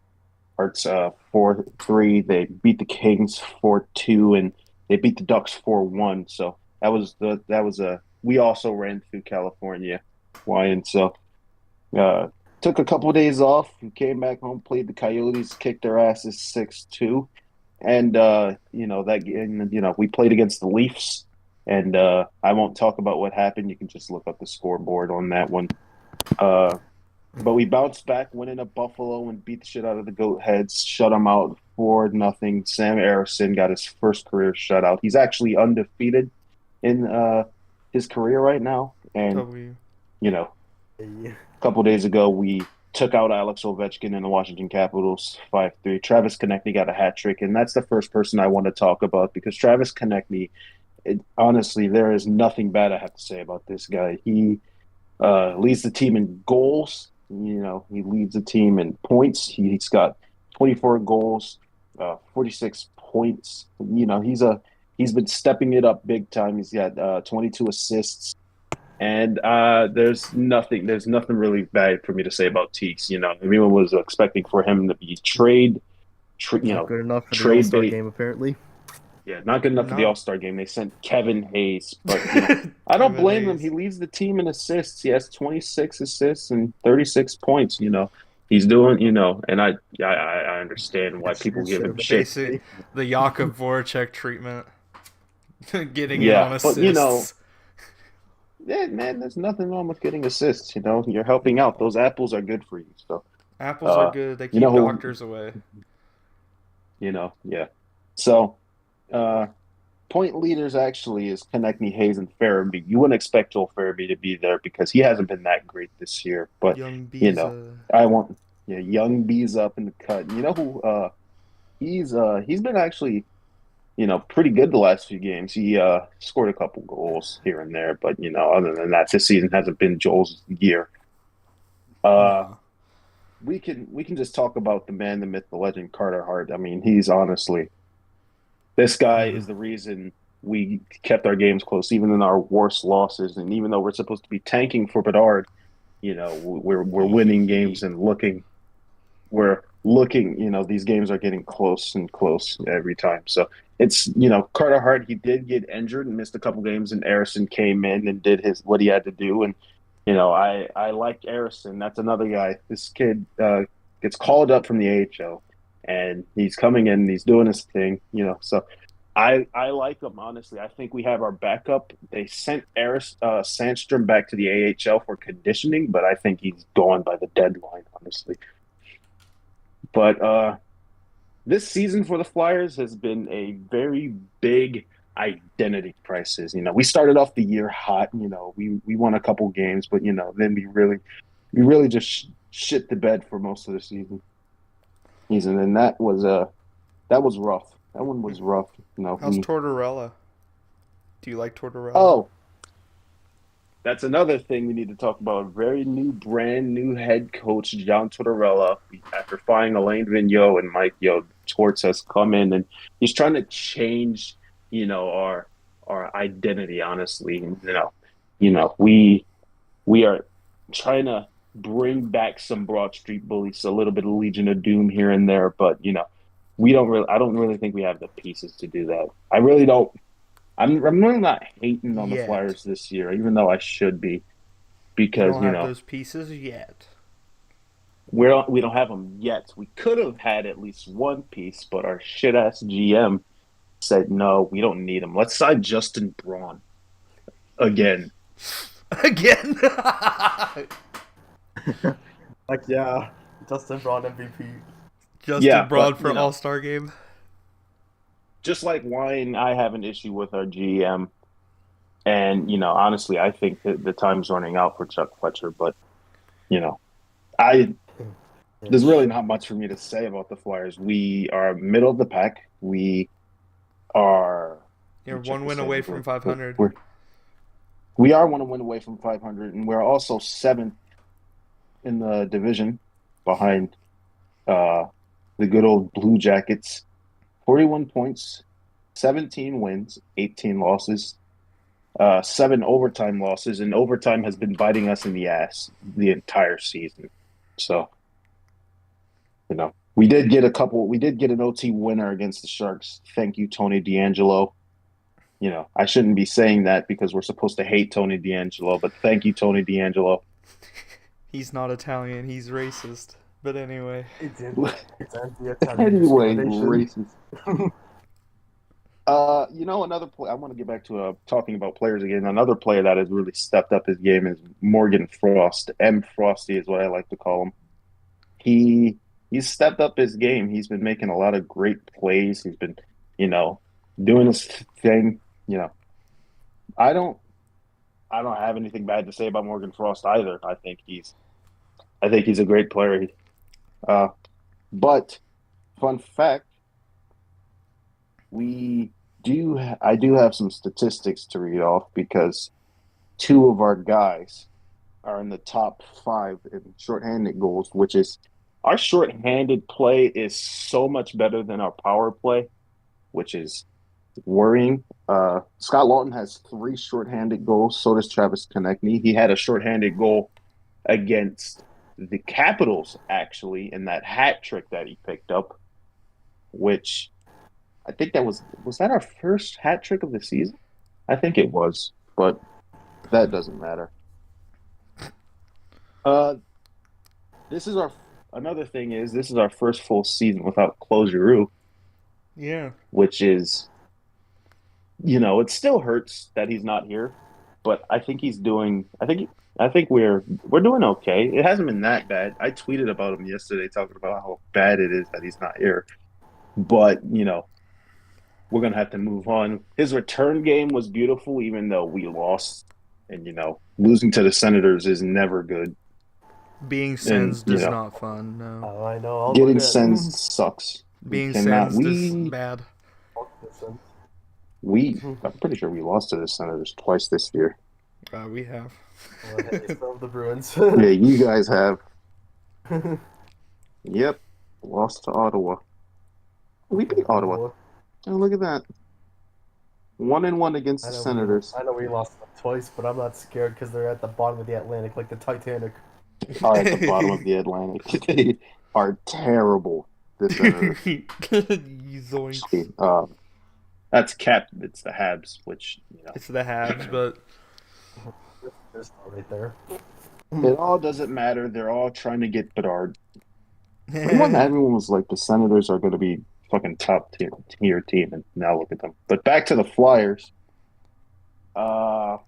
[SPEAKER 3] 4-3. They beat the Kings 4-2, and they beat the Ducks 4-1. So that was a we also ran through California, Wyan. So uh, took a couple of days off. We came back home, played the Coyotes, kicked their asses 6-2, and we played against the Leafs. And I won't talk about what happened. You can just look up the scoreboard on that one. Uh, but we bounced back, went into Buffalo and beat the shit out of the Goat Heads, shut them out 4-0. Sam Erikson got his first career shutout. He's actually undefeated in his career right now. And,
[SPEAKER 2] W.
[SPEAKER 3] you know,
[SPEAKER 1] Yeah.
[SPEAKER 3] a couple days ago, we took out Alex Ovechkin in the Washington Capitals 5-3. Travis Konechny got a hat trick, and that's the first person I want to talk about because Travis Konechny, honestly, there is nothing bad I have to say about this guy. He leads the team in goals. He leads the team in points. He's got 24 goals, 46 points. He's been stepping it up big time. He's got 22 assists, and there's nothing really bad for me to say about Teeks. Everyone was expecting for him to be
[SPEAKER 1] Not good enough for the All
[SPEAKER 3] trade
[SPEAKER 1] Star
[SPEAKER 3] bait.
[SPEAKER 1] game, apparently.
[SPEAKER 3] Yeah, not good enough for the
[SPEAKER 2] No.
[SPEAKER 3] All-Star game. They sent Kevin Hayes, but I don't blame him. He leads the team in assists. He has 26 assists and 36 points. He's doing. And I understand why people give him shit.
[SPEAKER 2] Basic, the Jakub Voracek treatment. Getting in
[SPEAKER 3] Yeah,
[SPEAKER 2] on
[SPEAKER 3] but
[SPEAKER 2] assists.
[SPEAKER 3] yeah, man, there's nothing wrong with getting assists. You're helping out. Those apples are good for you. So,
[SPEAKER 2] Apples are good. They keep
[SPEAKER 3] who-
[SPEAKER 2] doctors away.
[SPEAKER 3] yeah. So, point leaders actually is Konechny, Hayes, and Farabee. You wouldn't expect Joel Farabee to be there because he hasn't been that great this year. But
[SPEAKER 2] Young Biza.
[SPEAKER 3] I want young bees up in the cut. You know who? He's been actually pretty good the last few games. He scored a couple goals here and there, but other than that, this season hasn't been Joel's year.
[SPEAKER 2] Nah.
[SPEAKER 3] We can just talk about the man, the myth, the legend, Carter Hart. I mean, he's honestly. This guy is the reason we kept our games close, even in our worst losses. And even though we're supposed to be tanking for Bedard, we're winning games and we're looking. These games are getting close and close every time. So it's Carter Hart. He did get injured and missed a couple games, and Harrison came in and did what he had to do. And I like Harrison. That's another guy. This kid gets called up from the AHL. And he's coming in and he's doing his thing, So I like him, honestly. I think we have our backup. They sent Sandstrom back to the AHL for conditioning, but I think he's gone by the deadline, honestly. But this season for the Flyers has been a very big identity crisis. We started off the year hot. We won a couple games, but then we really just shit the bed for most of the season. And that was rough. That one was rough.
[SPEAKER 2] How's Tortorella? Do you like Tortorella?
[SPEAKER 3] Oh, That's another thing we need to talk about. Very new, brand new head coach, John Tortorella. After firing Elaine Vigneault and Mike Torts has come in and he's trying to change, our identity. Honestly, we are trying to bring back some Broad Street bullies, a little bit of Legion of Doom here and there, but we don't really. I don't really think we have the pieces to do that. I really don't. I'm really not hating on the
[SPEAKER 2] Yet.
[SPEAKER 3] Flyers this year, even though I should be,
[SPEAKER 2] You
[SPEAKER 3] because
[SPEAKER 2] don't have those pieces yet.
[SPEAKER 3] we don't have them yet. We could have had at least one piece, but our shit ass GM said no, we don't need him. Let's sign Justin Braun again.
[SPEAKER 2] Again.
[SPEAKER 1] Like, yeah, Justin Braun MVP.
[SPEAKER 2] Justin
[SPEAKER 3] Yeah,
[SPEAKER 2] Braun
[SPEAKER 3] but
[SPEAKER 2] for All-Star game.
[SPEAKER 3] just like Wine, I have an issue with our GM, and honestly, I think that the time's running out for Chuck Fletcher. But I there's really not much for me to say about the Flyers. We are middle of the pack. We are.
[SPEAKER 2] You're one win away from 500.
[SPEAKER 3] We are one win away from 500, and we're also seventh in the division behind the good old Blue Jackets. 41 points, 17 wins, 18 losses, 7 overtime losses, and overtime has been biting us in the ass the entire season. So, we did get an OT winner against the Sharks. Thank you, Tony DeAngelo. I shouldn't be saying that because we're supposed to hate Tony DeAngelo, but thank you, Tony DeAngelo.
[SPEAKER 2] He's not Italian. He's racist. But anyway.
[SPEAKER 1] It's anti-Italian
[SPEAKER 3] Anyway,
[SPEAKER 1] discrimination.
[SPEAKER 3] racist. Another play. I want to get back to talking about players again. Another player that has really stepped up his game is Morgan Frost. M. Frosty is what I like to call him. He's stepped up his game. He's been making a lot of great plays. He's been, doing his thing. I don't have anything bad to say about Morgan Frost either. I think he's a great player. But fun fact, I do have some statistics to read off because 2 of our guys are in the top 5 in shorthanded goals, which is our shorthanded play is so much better than our power play, which is worrying. Scott Lawton has 3 shorthanded goals. So does Travis Konechny. He had a shorthanded goal against the Capitals, actually, in that hat trick that he picked up, which I think was that our first hat trick of the season? I think it was, but that doesn't matter. This is our first full season without Claude Giroux.
[SPEAKER 2] Yeah.
[SPEAKER 3] Which is, it still hurts that he's not here, but I think he's doing. I think we're doing okay. It hasn't been that bad. I tweeted about him yesterday, talking about how bad it is that he's not here. But we're gonna have to move on. His return game was beautiful, even though we lost, and losing to the Senators is never good.
[SPEAKER 2] Being Sens is not fun. No.
[SPEAKER 1] Oh, I know.
[SPEAKER 3] Getting Sens sucks.
[SPEAKER 2] Being Sens is bad.
[SPEAKER 3] I'm pretty sure we lost to the Senators twice this year.
[SPEAKER 2] We have.
[SPEAKER 1] Well, the Bruins.
[SPEAKER 3] Yeah, you guys have. Yep, lost to Ottawa. We beat Ottawa. Oh, look at that. 1-1 against the Senators.
[SPEAKER 1] I know we lost them twice, but I'm not scared because they're at the bottom of the Atlantic, like the Titanic.
[SPEAKER 3] Are at the bottom of the Atlantic. They are terrible. The Senators.
[SPEAKER 2] Zoinks.
[SPEAKER 3] That's Cap. It's the Habs, which
[SPEAKER 2] It's the Habs, but
[SPEAKER 1] there's no right there.
[SPEAKER 3] It all doesn't matter. They're all trying to get Bedard. Everyone was like, the Senators are going to be fucking top tier team, and now look at them. But back to the Flyers. I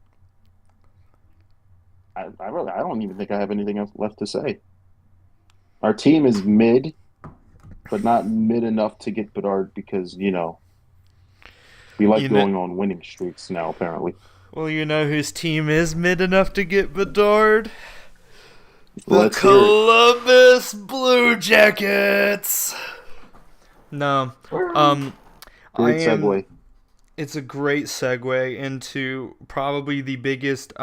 [SPEAKER 3] don't even think I have anything else left to say. Our team is mid, but not mid enough to get Bedard because we like going on winning streaks now. Apparently.
[SPEAKER 2] Well, whose team is mid enough to get Bedard? The
[SPEAKER 3] Let's hear it.
[SPEAKER 2] Columbus Blue Jackets. No.
[SPEAKER 3] Great segue.
[SPEAKER 2] it's a great segue into probably the biggest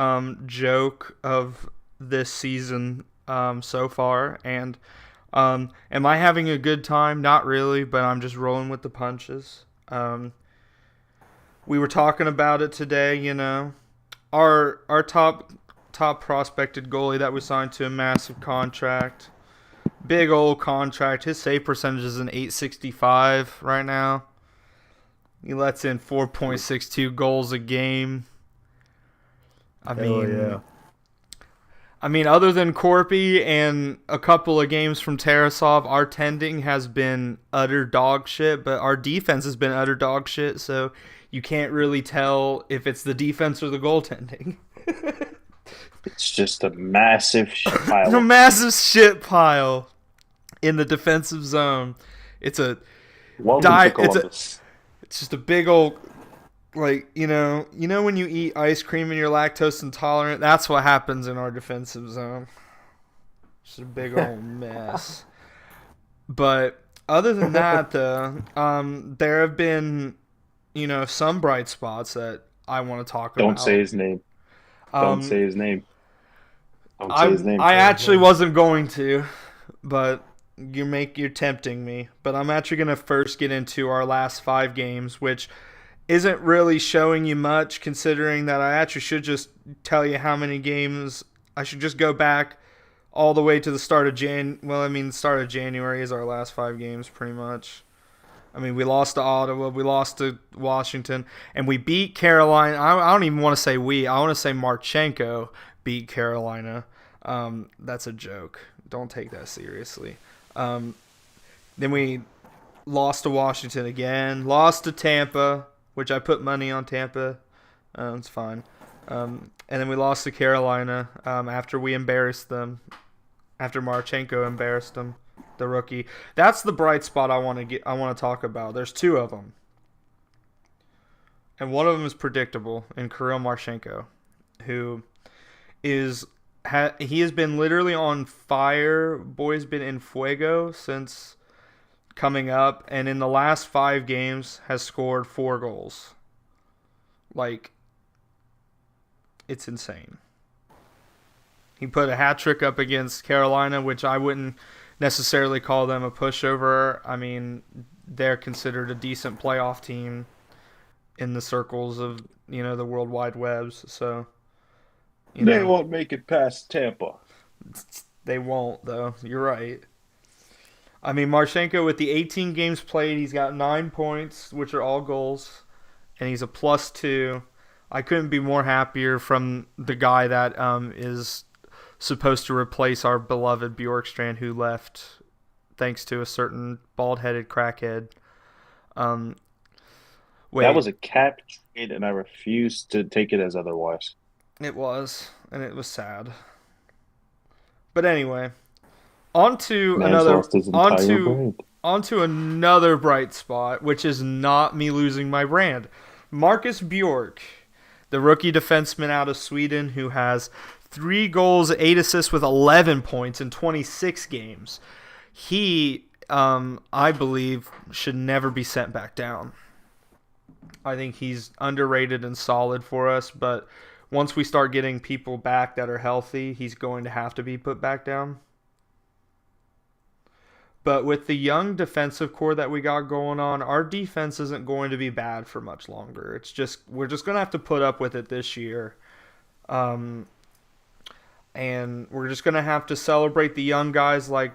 [SPEAKER 2] joke of this season so far. And am I having a good time? Not really, but I'm just rolling with the punches. We were talking about it today. Our top prospected goalie that we signed to a massive contract, big old contract. His save percentage is an 865 right now. He lets in 4.62 goals a game. I
[SPEAKER 1] Hell
[SPEAKER 2] mean,
[SPEAKER 1] yeah.
[SPEAKER 2] other than Corpy and a couple of games from Tarasov, our tending has been utter dog shit, but our defense has been utter dog shit, so you can't really tell if it's the defense or the goaltending.
[SPEAKER 3] It's just a massive pile.
[SPEAKER 2] A massive shit pile in the defensive zone. It's a
[SPEAKER 3] Welcome to Columbus.
[SPEAKER 2] It's just a big old, like, when you eat ice cream and you're lactose intolerant, that's what happens in our defensive zone. Just a big old mess. But other than that, though, there have been, some bright spots that I want to talk about.
[SPEAKER 3] Don't say his name. Don't say his name. Don't say his name.
[SPEAKER 2] I actually wasn't going to, but you're tempting me. But I'm actually going to first get into our last 5 games, which isn't really showing you much, considering that I actually should just tell you how many games. I should just go back all the way to the start of start of January is our last 5 games, pretty much. We lost to Ottawa, we lost to Washington, and we beat Carolina. I don't even want to say we. I want to say Marchenko beat Carolina. That's a joke. Don't take that seriously. Then we lost to Washington again. Lost to Tampa, which I put money on Tampa. It's fine. And then we lost to Carolina after we embarrassed them. After Marchenko embarrassed them, the rookie. That's the bright spot I want to talk about. There's 2 of them, and one of them is predictable. In Kirill Marchenko, who he has been literally on fire. Boy's been in fuego since coming up, and in the last 5 games has scored 4 goals. Like, it's insane. He put a hat trick up against Carolina, which I wouldn't necessarily call them a pushover. They're considered a decent playoff team in the circles of, the World Wide Webs. So,
[SPEAKER 3] they won't make it past Tampa.
[SPEAKER 2] They won't, though. You're right. Marchenko, with the 18 games played, he's got 9 points, which are all goals, and he's a +2. I couldn't be more happier from the guy that is supposed to replace our beloved Bjorkstrand, who left thanks to a certain bald-headed crackhead.
[SPEAKER 3] That was a cap trade, and I refuse to take it as otherwise.
[SPEAKER 2] It was, and it was sad. But anyway, onto another bright spot, which is not me losing my brand. Marcus Bjork, the rookie defenseman out of Sweden, who has 3 goals, 8 assists with 11 points in 26 games. He, I believe, should never be sent back down. I think he's underrated and solid for us, but once we start getting people back that are healthy, he's going to have to be put back down. But with the young defensive core that we got going on, our defense isn't going to be bad for much longer. We're just going to have to put up with it this year. And we're just going to have to celebrate the young guys like,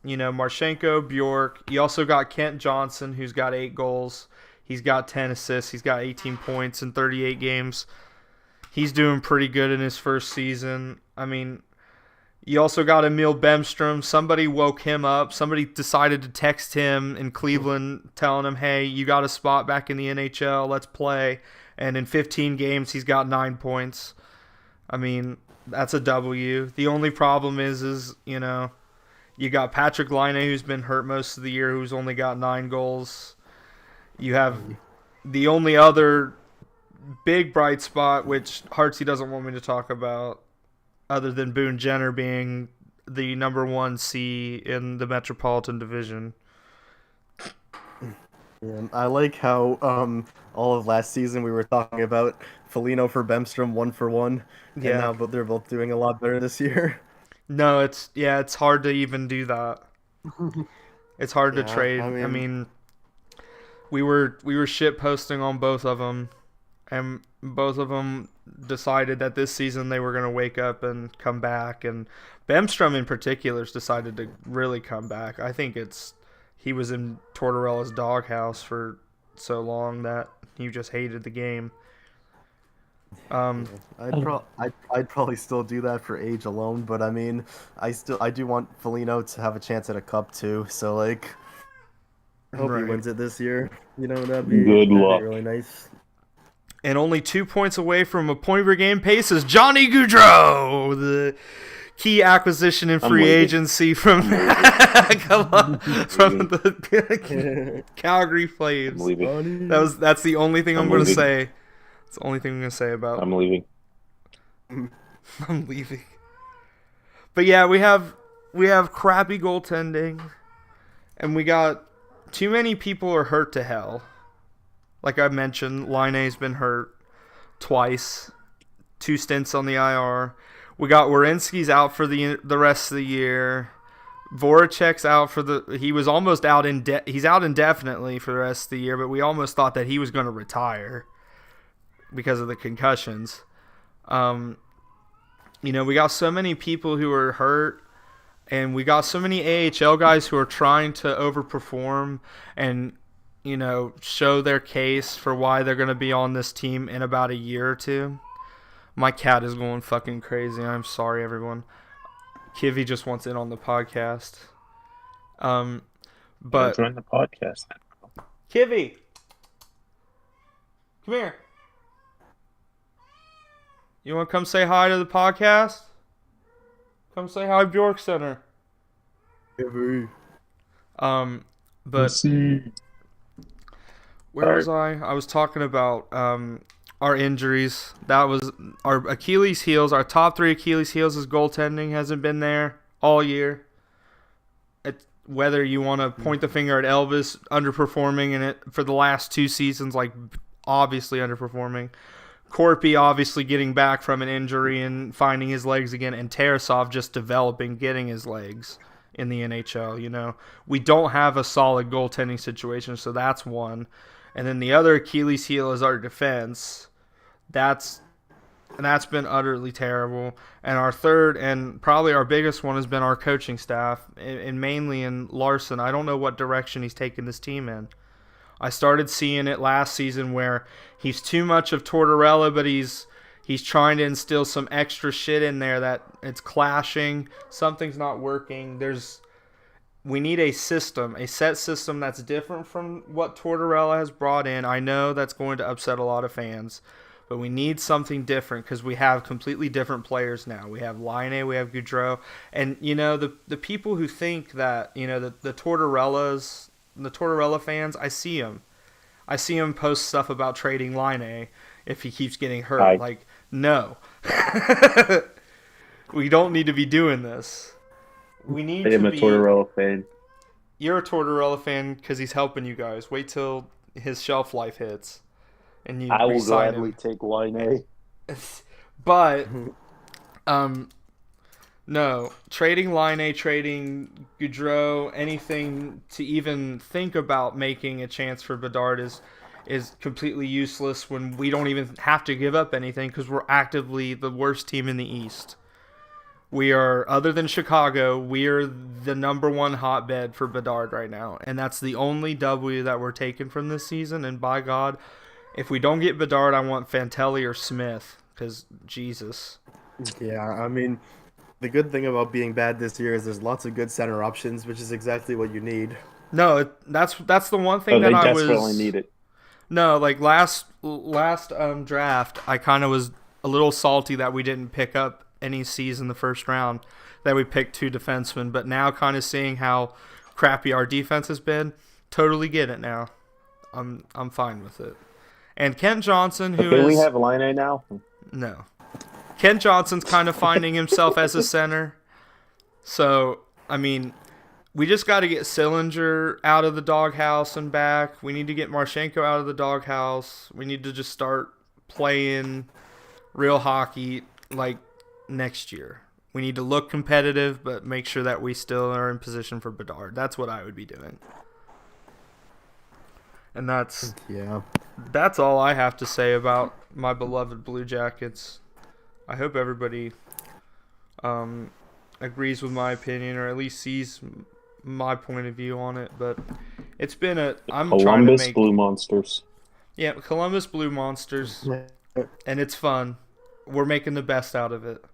[SPEAKER 2] Marchenko, Bjork. You also got Kent Johnson, who's got 8 goals. He's got 10 assists. He's got 18 points in 38 games. He's doing pretty good in his first season. You also got Emil Bemstrom. Somebody woke him up. Somebody decided to text him in Cleveland telling him, hey, you got a spot back in the NHL. Let's play. And in 15 games, he's got 9 points. That's a W. The only problem is you got Patrick Laine, who's been hurt most of the year, who's only got 9 goals. You have the only other big bright spot, which Hartsey doesn't want me to talk about, other than Boone Jenner being the number 1 C in the Metropolitan Division.
[SPEAKER 1] And I like how all of last season we were talking about Foligno for Bemstrom 1-for-1, and
[SPEAKER 2] Yeah.
[SPEAKER 1] now but they're both doing a lot better this year.
[SPEAKER 2] No, it's hard to even do that. It's hard to
[SPEAKER 1] Yeah, I
[SPEAKER 2] trade. I
[SPEAKER 1] mean,
[SPEAKER 2] mean, we were shit posting on both of them, and both of them decided that this season they were gonna wake up and come back. And Bemstrom in particular's decided to really come back. I think it's he was in Tortorella's doghouse for so long that he just hated the game. Um,
[SPEAKER 1] I'd probably still do that for age alone, but I mean, I do want Foligno to have a chance at a cup too. So like, I hope he
[SPEAKER 2] right.
[SPEAKER 1] wins it this year. You know,
[SPEAKER 3] Good
[SPEAKER 1] that'd be
[SPEAKER 3] luck.
[SPEAKER 1] really nice.
[SPEAKER 2] And only 2 points away from a point per game pace is Johnny Gaudreau, the key acquisition in free
[SPEAKER 3] leaving.
[SPEAKER 2] agency from from the Calgary
[SPEAKER 3] I'm
[SPEAKER 2] Flames.
[SPEAKER 3] leaving.
[SPEAKER 2] That's the only thing I'm going to
[SPEAKER 3] leaving.
[SPEAKER 2] say. It's the only thing I'm going to say about
[SPEAKER 3] I'm leaving.
[SPEAKER 2] I'm leaving. But yeah, we have crappy goaltending, and we got too many people are hurt to hell. Like I mentioned, Laine's been hurt twice, 2 stints on the IR. We got Werenski's out for the rest of the year. Voracek's out he was almost out he's out indefinitely for the rest of the year, but we almost thought that he was going to retire because of the concussions. We got so many people who are hurt, and we got so many AHL guys who are trying to overperform and show their case for why they're going to be on this team in about a year or two. My cat is going fucking crazy. I'm sorry, everyone. Kivy just wants in on the podcast. But
[SPEAKER 3] Join the podcast.
[SPEAKER 2] Kivy, come here. You want to come say hi to the podcast? Come say hi, Bjork Center. But where was I? I was talking about our injuries. That was our Achilles heels. Our top 3 Achilles heels is goaltending hasn't been there all year. Whether you want to point the finger at Elvis underperforming in it for the last 2 seasons, like obviously underperforming. Corpy obviously getting back from an injury and finding his legs again, and Tarasov just developing, getting his legs in the NHL. We don't have a solid goaltending situation, so that's one. And then the other Achilles heel is our defense. That's been utterly terrible. And our third and probably our biggest one has been our coaching staff, and mainly in Larson. I don't know what direction he's taking this team in. I started seeing it last season where he's too much of Tortorella, but he's trying to instill some extra shit in there that it's clashing. Something's not working. We need a set system that's different from what Tortorella has brought in. I know that's going to upset a lot of fans, but we need something different because we have completely different players now. We have Laine, we have Gaudreau, and the people who think that the Tortorella fans, I see them post stuff about trading Laine if he keeps getting hurt.
[SPEAKER 3] Hi.
[SPEAKER 2] Like, no. We don't need to be doing this. We need
[SPEAKER 3] I am
[SPEAKER 2] to
[SPEAKER 3] a
[SPEAKER 2] be...
[SPEAKER 3] Tortorella fan.
[SPEAKER 2] You're a Tortorella fan because he's helping you guys. Wait till his shelf life hits, and you
[SPEAKER 3] I will
[SPEAKER 2] re-sign
[SPEAKER 3] gladly
[SPEAKER 2] him.
[SPEAKER 3] take Line A.
[SPEAKER 2] But, no, trading Laine, trading Gaudreau, anything to even think about making a chance for Bedard is completely useless when we don't even have to give up anything because we're actively the worst team in the East. We are, other than Chicago, we are the number 1 hotbed for Bedard right now. And that's the only W that we're taking from this season. And by God, if we don't get Bedard, I want Fantelli or Smith. Because, Jesus.
[SPEAKER 1] Yeah, I mean, the good thing about being bad this year is there's lots of good center options, which is exactly what you need.
[SPEAKER 2] No, that's the one thing
[SPEAKER 3] They
[SPEAKER 2] that I
[SPEAKER 3] desperately
[SPEAKER 2] was...
[SPEAKER 3] need it.
[SPEAKER 2] No, like last draft, I kind of was a little salty that we didn't pick up any C's in the first round, that we picked 2 defensemen. But now, kind of seeing how crappy our defense has been, totally get it now. I'm fine with it. And Kent Johnson, who
[SPEAKER 3] Can we
[SPEAKER 2] is
[SPEAKER 3] have Line A now?
[SPEAKER 2] no, Kent Johnson's kind of finding himself as a center. So I mean, we just got to get Sillinger out of the doghouse and back. We need to get Marchenko out of the doghouse. We need to just start playing real hockey like next year. We need to look competitive, but make sure that we still are in position for Bedard. That's what I would be doing. And that's all I have to say about my beloved Blue Jackets. I hope everybody agrees with my opinion, or at least sees my point of view on it. But it's been
[SPEAKER 3] Columbus Blue Monsters.
[SPEAKER 2] Yeah, Columbus Blue Monsters, and it's fun. We're making the best out of it.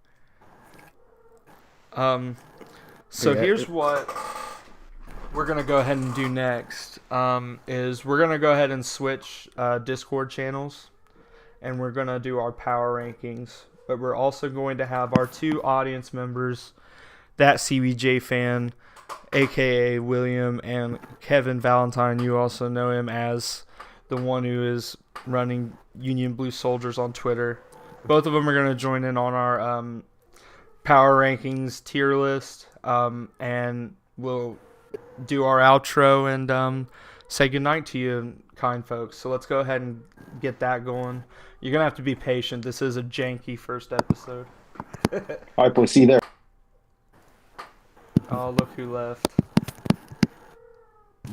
[SPEAKER 2] Here's what we're gonna go ahead and do next. Is we're gonna go ahead and switch Discord channels, and we're gonna do our power rankings. But we're also going to have our 2 audience members, that CBJ fan, aka William, and Kevin Valentine. You also know him as the one who is running Union Blue Soldiers on Twitter. Both of them are going to join in on our power rankings tier list, and we'll do our outro and say goodnight to you, kind folks. So let's go ahead and get that going. You're going to have to be patient. This is a janky first episode.
[SPEAKER 3] All right, boys, see you there.
[SPEAKER 2] Oh, look who left.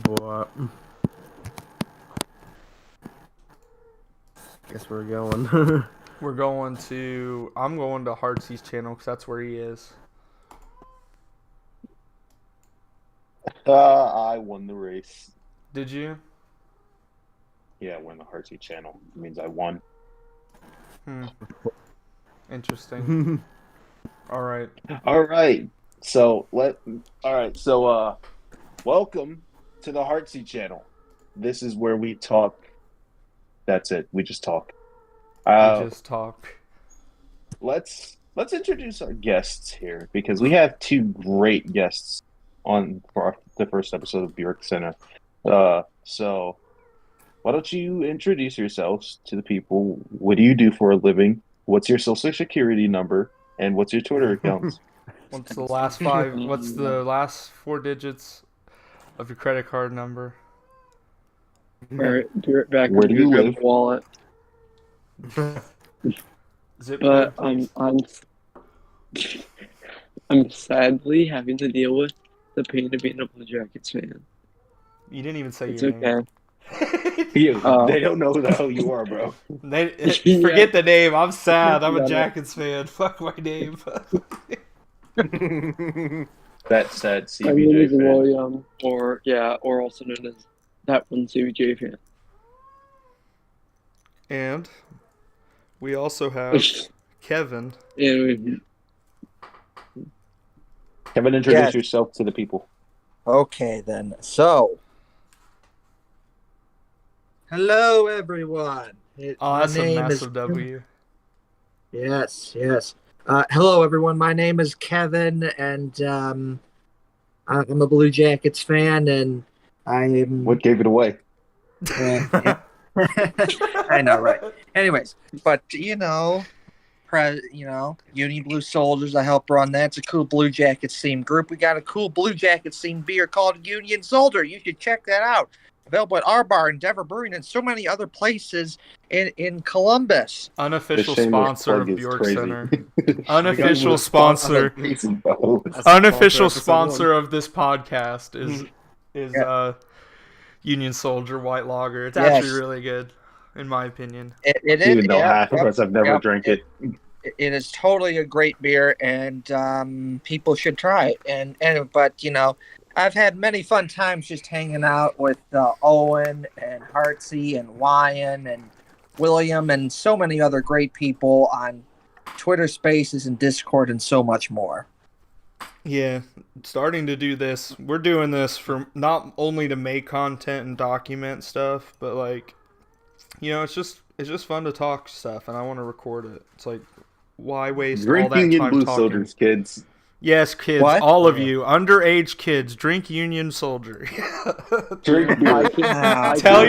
[SPEAKER 1] What? Guess we're going.
[SPEAKER 2] I'm going to Heartsy's channel because that's where he is.
[SPEAKER 3] I won the race.
[SPEAKER 2] Did you?
[SPEAKER 3] Yeah, I won the Heartsy channel. It means I won.
[SPEAKER 2] Interesting. All right.
[SPEAKER 3] So welcome to the Heartsy channel. This is where we talk. That's it. We just talk. Let's introduce our guests here, because we have 2 great guests on for the first episode of BJORKcenter. So why don't you introduce yourselves to the people? What do you do for a living? What's your social security number? And what's your Twitter account?
[SPEAKER 2] What's the last 4 digits of your credit card number?
[SPEAKER 4] All right, be right back.
[SPEAKER 3] Where do you live?
[SPEAKER 4] Wallet.
[SPEAKER 2] Zip
[SPEAKER 4] But
[SPEAKER 2] code,
[SPEAKER 4] I'm sadly having to deal with the pain of being a Blue Jackets fan.
[SPEAKER 2] You didn't even say
[SPEAKER 4] It's
[SPEAKER 2] your
[SPEAKER 4] okay.
[SPEAKER 2] name.
[SPEAKER 3] They don't know who the hell you are, bro.
[SPEAKER 2] Forget the name. I'm sad. I'm a
[SPEAKER 4] Yeah.
[SPEAKER 2] Jackets fan. Fuck my name.
[SPEAKER 3] That sad
[SPEAKER 4] My name
[SPEAKER 3] CBJ
[SPEAKER 4] is
[SPEAKER 3] fan.
[SPEAKER 4] William, or also known as that one CBJ fan.
[SPEAKER 2] And we also have Kevin.
[SPEAKER 4] Anyway,
[SPEAKER 3] Kevin, introduce
[SPEAKER 5] Yes.
[SPEAKER 3] yourself to the people.
[SPEAKER 5] Okay, then. So, hello, everyone.
[SPEAKER 2] Oh, that's a
[SPEAKER 5] My name
[SPEAKER 2] massive
[SPEAKER 5] is-
[SPEAKER 2] W.
[SPEAKER 5] Yes. Hello, everyone. My name is Kevin, and I'm a Blue Jackets fan, and I'm.
[SPEAKER 3] What gave it away?
[SPEAKER 5] Yeah. I know, right? Anyways, but Union Blue Soldiers. I help run that. It's a cool Blue Jackets themed group. We got a cool Blue Jackets themed beer called Union Soldier. You should check that out. Available at our bar, Endeavor Brewing, and so many other places in Columbus.
[SPEAKER 2] Unofficial
[SPEAKER 3] The shameless
[SPEAKER 2] sponsor of
[SPEAKER 3] plug is
[SPEAKER 2] BJORKcenter. Unofficial
[SPEAKER 1] We got
[SPEAKER 2] sponsor.
[SPEAKER 3] Crazy, bro.
[SPEAKER 2] Unofficial
[SPEAKER 1] Episode
[SPEAKER 2] sponsor
[SPEAKER 1] one.
[SPEAKER 2] of this podcast is Union Soldier White Lager. It's
[SPEAKER 5] Yes.
[SPEAKER 2] actually really good, in my opinion.
[SPEAKER 5] It is.
[SPEAKER 3] Even though
[SPEAKER 5] yeah,
[SPEAKER 3] half of us have never
[SPEAKER 5] yep.
[SPEAKER 3] drank it.
[SPEAKER 5] It is totally a great beer, and people should try it. But I've had many fun times just hanging out with Owen and Heartsy and Wyan and William and so many other great people on Twitter Spaces and Discord and so much more.
[SPEAKER 2] Yeah, starting to do this. We're doing this for not only to make content and document stuff, but it's just fun to talk stuff, and I want to record it. It's like, why waste all that
[SPEAKER 3] Drinking in
[SPEAKER 2] time
[SPEAKER 3] Blue
[SPEAKER 2] talking?
[SPEAKER 3] Soldiers, kids.
[SPEAKER 2] Yes, kids,
[SPEAKER 5] What?
[SPEAKER 2] all of you, underage kids, drink Union Soldier.
[SPEAKER 3] Drink beer.
[SPEAKER 2] Tell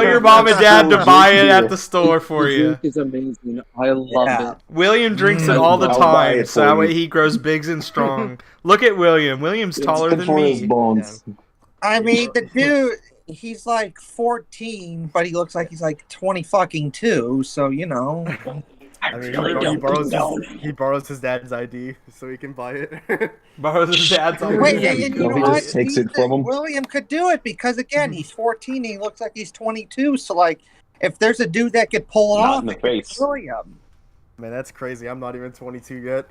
[SPEAKER 2] your mom and dad to buy it at the store for
[SPEAKER 4] The
[SPEAKER 2] you.
[SPEAKER 4] drink is amazing. I love
[SPEAKER 5] Yeah.
[SPEAKER 4] it.
[SPEAKER 2] William drinks it
[SPEAKER 5] Mm.
[SPEAKER 2] all the
[SPEAKER 3] I'll buy
[SPEAKER 2] time,
[SPEAKER 3] it
[SPEAKER 2] so
[SPEAKER 3] for
[SPEAKER 2] that
[SPEAKER 3] you.
[SPEAKER 2] way he grows big and strong. Look at William. William's taller
[SPEAKER 3] Good
[SPEAKER 2] than
[SPEAKER 3] for his
[SPEAKER 2] me.
[SPEAKER 3] bones.
[SPEAKER 5] I mean, the dude, he's like 14, but he looks like he's like 20 fucking 2. So you know.
[SPEAKER 1] I mean, he borrows his dad's ID so he can buy it.
[SPEAKER 2] Borrows his dad's
[SPEAKER 5] Wait,
[SPEAKER 2] ID.
[SPEAKER 5] and you know
[SPEAKER 3] He
[SPEAKER 5] what?
[SPEAKER 3] just takes it from him.
[SPEAKER 5] William could do it because again, he's 14 and he looks like he's 22. So like, if there's a dude that could pull it
[SPEAKER 3] Not
[SPEAKER 5] off,
[SPEAKER 3] in the
[SPEAKER 5] it could be
[SPEAKER 3] face.
[SPEAKER 5] William.
[SPEAKER 1] Man, that's crazy. I'm not even 22 yet.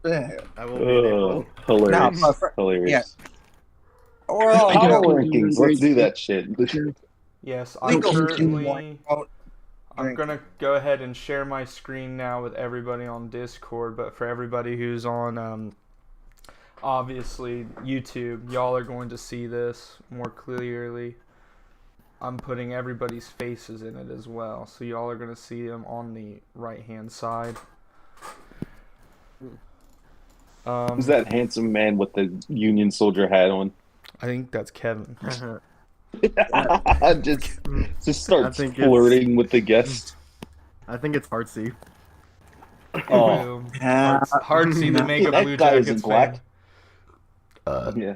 [SPEAKER 5] Yeah.
[SPEAKER 1] I will be in April.
[SPEAKER 3] Hilarious.
[SPEAKER 5] No, but
[SPEAKER 3] Hilarious.
[SPEAKER 5] yeah. Well,
[SPEAKER 4] I
[SPEAKER 3] Power
[SPEAKER 4] got
[SPEAKER 3] rankings. Let's do that shit.
[SPEAKER 2] Yes, I'm
[SPEAKER 5] legal
[SPEAKER 2] currently.
[SPEAKER 5] won't
[SPEAKER 2] I'm
[SPEAKER 5] drink.
[SPEAKER 2] gonna go ahead and share my screen now with everybody on Discord, but for everybody who's on, obviously YouTube, y'all are going to see this more clearly. I'm putting everybody's faces in it as well, so y'all are gonna see them on the right-hand side.
[SPEAKER 3] Who's that handsome man with the Union Soldier hat on?
[SPEAKER 2] I think that's Kevin.
[SPEAKER 3] just start
[SPEAKER 1] I think
[SPEAKER 3] flirting with the guest.
[SPEAKER 1] I think it's Heartsy.
[SPEAKER 3] Oh,
[SPEAKER 2] Heartsy, the Mega
[SPEAKER 3] that
[SPEAKER 2] Blue
[SPEAKER 3] guy
[SPEAKER 2] Jackets
[SPEAKER 3] isn't black.
[SPEAKER 2] fan.
[SPEAKER 3] Yeah.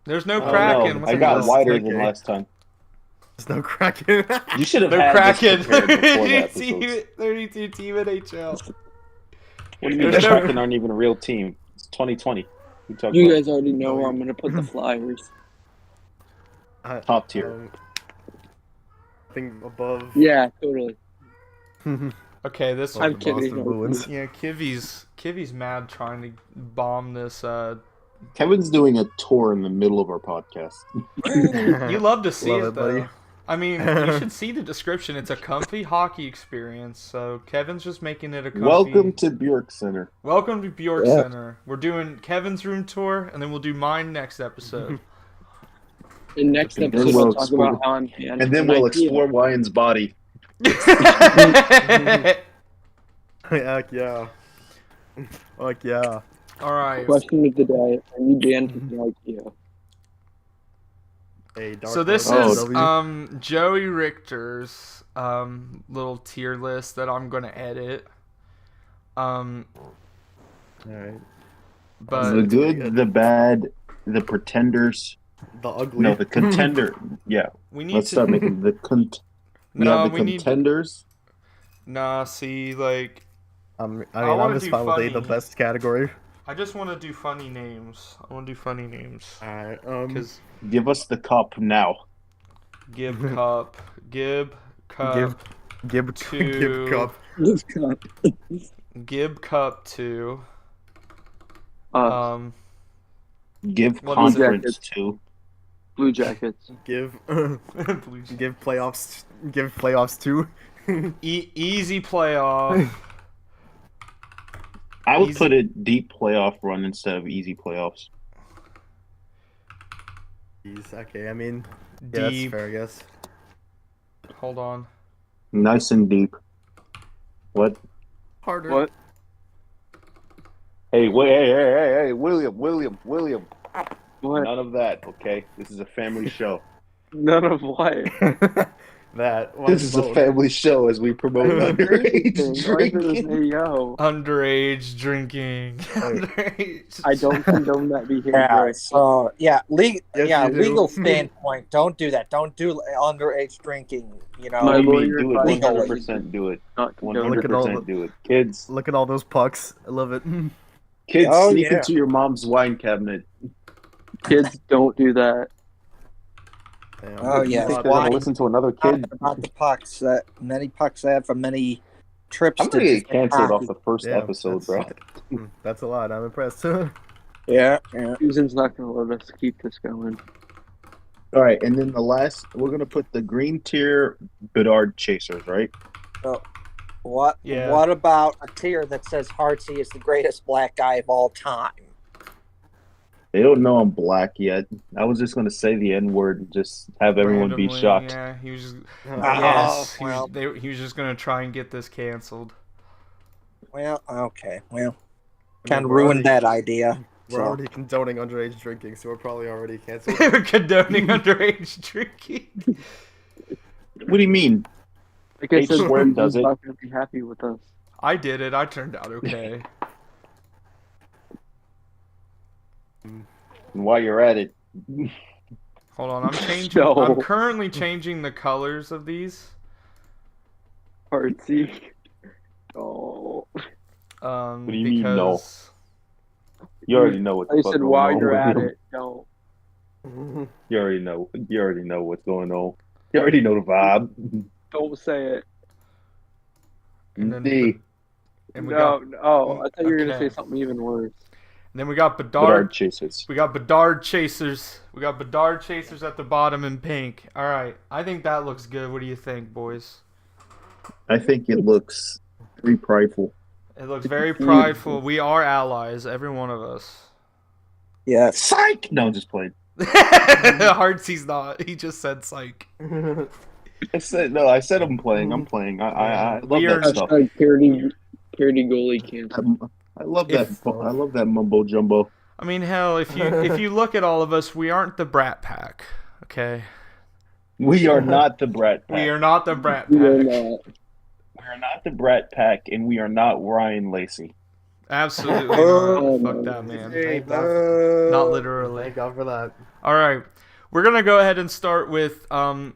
[SPEAKER 2] There's no
[SPEAKER 3] Oh,
[SPEAKER 2] Kraken.
[SPEAKER 3] no,
[SPEAKER 2] What's
[SPEAKER 3] I
[SPEAKER 2] up
[SPEAKER 3] got
[SPEAKER 2] with this?
[SPEAKER 3] wider
[SPEAKER 1] Okay.
[SPEAKER 3] than last time.
[SPEAKER 1] There's no Kraken.
[SPEAKER 3] You should have
[SPEAKER 2] No
[SPEAKER 3] had
[SPEAKER 2] Kraken.
[SPEAKER 3] this prepared before the episodes.
[SPEAKER 2] 32 team NHL.
[SPEAKER 3] What do you mean
[SPEAKER 2] There's
[SPEAKER 3] the
[SPEAKER 2] no-
[SPEAKER 3] Kraken aren't even a real team? It's 2020. We talk
[SPEAKER 4] You
[SPEAKER 3] about
[SPEAKER 4] guys already know where I'm gonna put the flyers.
[SPEAKER 3] top tier.
[SPEAKER 1] I think above.
[SPEAKER 4] Yeah, totally.
[SPEAKER 2] Okay, this
[SPEAKER 1] above
[SPEAKER 4] I'm
[SPEAKER 1] the
[SPEAKER 4] kidding.
[SPEAKER 1] Boston Bruins.
[SPEAKER 2] yeah, Kivi's mad trying to bomb this.
[SPEAKER 3] Kevin's doing a tour in the middle of our podcast.
[SPEAKER 2] You love to see
[SPEAKER 1] Love
[SPEAKER 2] it,
[SPEAKER 1] it,
[SPEAKER 2] though.
[SPEAKER 1] buddy.
[SPEAKER 2] I mean, you should see the description. It's a comfy hockey experience. So Kevin's just making it a comfy.
[SPEAKER 3] Welcome to BJORKcenter.
[SPEAKER 2] Welcome to Bjork
[SPEAKER 3] Yeah.
[SPEAKER 2] Center. We're doing Kevin's room tour, and then we'll do mine next episode.
[SPEAKER 4] In next
[SPEAKER 3] And then
[SPEAKER 4] episode,
[SPEAKER 3] we'll
[SPEAKER 4] we'll talk
[SPEAKER 3] explore-
[SPEAKER 4] about how I'm fan.
[SPEAKER 3] And then
[SPEAKER 4] an
[SPEAKER 3] we'll
[SPEAKER 4] idea.
[SPEAKER 3] explore Ryan's body.
[SPEAKER 1] Heck yeah. Heck yeah.
[SPEAKER 2] All right.
[SPEAKER 4] Question of the day: are you banned from IKEA?
[SPEAKER 1] Hey, Dark
[SPEAKER 2] So this
[SPEAKER 1] Lord
[SPEAKER 2] is
[SPEAKER 1] W.
[SPEAKER 2] Joey Richter's little tier list that I'm gonna edit.
[SPEAKER 1] Alright.
[SPEAKER 2] But
[SPEAKER 3] The good, the bad, the pretenders.
[SPEAKER 1] The ugly.
[SPEAKER 3] No, the contender. Yeah,
[SPEAKER 2] we need
[SPEAKER 3] let's
[SPEAKER 2] to.
[SPEAKER 3] start making the
[SPEAKER 2] No,
[SPEAKER 3] the
[SPEAKER 2] we need.
[SPEAKER 3] contenders.
[SPEAKER 2] Nah, see, like
[SPEAKER 1] I mean,
[SPEAKER 2] wanna
[SPEAKER 1] I'm just
[SPEAKER 2] do
[SPEAKER 1] fine with
[SPEAKER 2] funny.
[SPEAKER 1] the best category.
[SPEAKER 2] I just want to do funny names. I want to do funny names
[SPEAKER 1] Alright.
[SPEAKER 2] because
[SPEAKER 3] Give us the cup now.
[SPEAKER 2] Gib Cup, Gib Cup,
[SPEAKER 1] Gib
[SPEAKER 2] Two.
[SPEAKER 1] Cup.
[SPEAKER 2] Gib Cup 2.
[SPEAKER 3] Give
[SPEAKER 2] What is it?
[SPEAKER 3] conference to.
[SPEAKER 4] Blue Jackets.
[SPEAKER 1] Give
[SPEAKER 2] Blue-
[SPEAKER 1] give playoffs too.
[SPEAKER 2] Easy playoff.
[SPEAKER 3] I would
[SPEAKER 2] Easy.
[SPEAKER 3] put it deep playoff run instead of easy playoffs.
[SPEAKER 1] Jeez, okay, I mean, yeah, that's
[SPEAKER 2] Deep.
[SPEAKER 1] fair, I guess.
[SPEAKER 2] Hold on.
[SPEAKER 3] Nice and deep. What?
[SPEAKER 1] Harder.
[SPEAKER 4] What?
[SPEAKER 3] Hey, hey, William.
[SPEAKER 4] What?
[SPEAKER 3] None of that, okay? This is a family show.
[SPEAKER 4] None of what?
[SPEAKER 1] That.
[SPEAKER 3] This is a family show as we promote underage
[SPEAKER 4] Why does it
[SPEAKER 3] drinking.
[SPEAKER 4] say yo?
[SPEAKER 2] Underage drinking. Underage.
[SPEAKER 4] I don't condone that behavior.
[SPEAKER 5] Yeah. So
[SPEAKER 1] Yes, you do.
[SPEAKER 5] legal standpoint, don't do that. Don't do underage drinking. You know.
[SPEAKER 4] My
[SPEAKER 3] What do you mean?
[SPEAKER 4] lawyer
[SPEAKER 3] Do it.
[SPEAKER 4] advised
[SPEAKER 3] 100% do it.
[SPEAKER 4] Not condone
[SPEAKER 1] Look
[SPEAKER 4] it.
[SPEAKER 1] at all
[SPEAKER 3] 100% do it. Kids,
[SPEAKER 1] Look at all those pucks. I love it.
[SPEAKER 3] kids,
[SPEAKER 5] Oh,
[SPEAKER 3] sneak
[SPEAKER 5] yeah.
[SPEAKER 3] into your mom's wine cabinet.
[SPEAKER 4] Kids don't do that.
[SPEAKER 1] Damn.
[SPEAKER 5] Oh,
[SPEAKER 3] You
[SPEAKER 5] yes.
[SPEAKER 3] think they're gonna listen to another kid?
[SPEAKER 5] About the pucks that many pucks I had from many trips.
[SPEAKER 3] I'm gonna
[SPEAKER 5] to
[SPEAKER 3] get canceled off
[SPEAKER 5] hockey.
[SPEAKER 3] the first
[SPEAKER 1] Damn,
[SPEAKER 3] episode, bro.
[SPEAKER 1] That's a lot. I'm impressed.
[SPEAKER 5] Yeah.
[SPEAKER 4] Susan's not going to let us keep this going.
[SPEAKER 3] All right, and then the last, we're gonna put the green tier Bedard chasers, right?
[SPEAKER 5] What?
[SPEAKER 2] Yeah.
[SPEAKER 5] What about a tier that says Heartsy is the greatest black guy of all time?
[SPEAKER 3] They don't know I'm black yet. I was just gonna say the N word and just have everyone be
[SPEAKER 2] Randomly,
[SPEAKER 3] shocked.
[SPEAKER 2] Yeah, he was just.
[SPEAKER 5] Oh,
[SPEAKER 2] Yes,
[SPEAKER 5] well.
[SPEAKER 2] he was just gonna try and get this canceled.
[SPEAKER 5] Well, okay. Well,
[SPEAKER 1] I
[SPEAKER 5] kind
[SPEAKER 1] mean,
[SPEAKER 5] of
[SPEAKER 1] we're
[SPEAKER 5] ruined
[SPEAKER 1] already-
[SPEAKER 5] that idea.
[SPEAKER 1] We're
[SPEAKER 5] So.
[SPEAKER 1] already condoning underage drinking, so we're probably already canceled.
[SPEAKER 2] They were condoning underage drinking.
[SPEAKER 3] What do you mean?
[SPEAKER 4] Like I
[SPEAKER 3] H
[SPEAKER 4] said,
[SPEAKER 3] squared
[SPEAKER 4] Steve's
[SPEAKER 3] does it.
[SPEAKER 4] not going to be happy with us.
[SPEAKER 2] I did it. I turned out okay.
[SPEAKER 3] And while you're at it,
[SPEAKER 2] Hold on, I'm changing.
[SPEAKER 4] No.
[SPEAKER 2] I'm currently changing the colors of these.
[SPEAKER 4] Artsy. Oh.
[SPEAKER 3] What do you mean, no?
[SPEAKER 2] Because
[SPEAKER 3] you already know what the
[SPEAKER 4] I
[SPEAKER 3] fuck
[SPEAKER 4] said
[SPEAKER 3] going
[SPEAKER 4] while
[SPEAKER 3] on
[SPEAKER 4] you're
[SPEAKER 3] with
[SPEAKER 4] at
[SPEAKER 3] him.
[SPEAKER 4] it, don't.
[SPEAKER 3] You already know. You already know what's going on. You already know the vibe.
[SPEAKER 4] Don't say it.
[SPEAKER 2] and then
[SPEAKER 3] D.
[SPEAKER 2] and we
[SPEAKER 4] No,
[SPEAKER 2] got
[SPEAKER 4] oh, I thought you were going to
[SPEAKER 2] okay.
[SPEAKER 4] say something even worse.
[SPEAKER 2] and then we got
[SPEAKER 3] Bedard
[SPEAKER 2] Bedard.
[SPEAKER 3] chasers.
[SPEAKER 2] We got Bedard chasers. We got Bedard chasers at the bottom in pink. All right, I think that looks good. What do you think, boys?
[SPEAKER 3] I think it looks pretty prideful.
[SPEAKER 2] It looks very prideful. We are allies, every one of us.
[SPEAKER 5] Yes.
[SPEAKER 3] Psych! No, just playing.
[SPEAKER 2] Heartsy's not. He just said psych.
[SPEAKER 3] I said I'm playing. I'm playing. I love
[SPEAKER 2] We are-
[SPEAKER 3] that stuff.
[SPEAKER 4] Hashtag parody goalie cancel.
[SPEAKER 3] I love that.
[SPEAKER 2] If-
[SPEAKER 3] I love that mumbo jumbo.
[SPEAKER 2] I mean, hell, if you look at all of us, we aren't the Brat Pack. Okay,
[SPEAKER 3] We are not the Brat Pack.
[SPEAKER 2] we are not the Brat
[SPEAKER 4] We are
[SPEAKER 2] Pack.
[SPEAKER 4] not.
[SPEAKER 3] We are not the Brat Pack, and we are not Ryan Lacey.
[SPEAKER 2] Absolutely not.
[SPEAKER 4] Oh,
[SPEAKER 2] Fuck
[SPEAKER 4] no.
[SPEAKER 2] that, man.
[SPEAKER 1] Thank God.
[SPEAKER 2] Not literally.
[SPEAKER 1] Thank God for that.
[SPEAKER 2] All right, we're gonna go ahead and start with in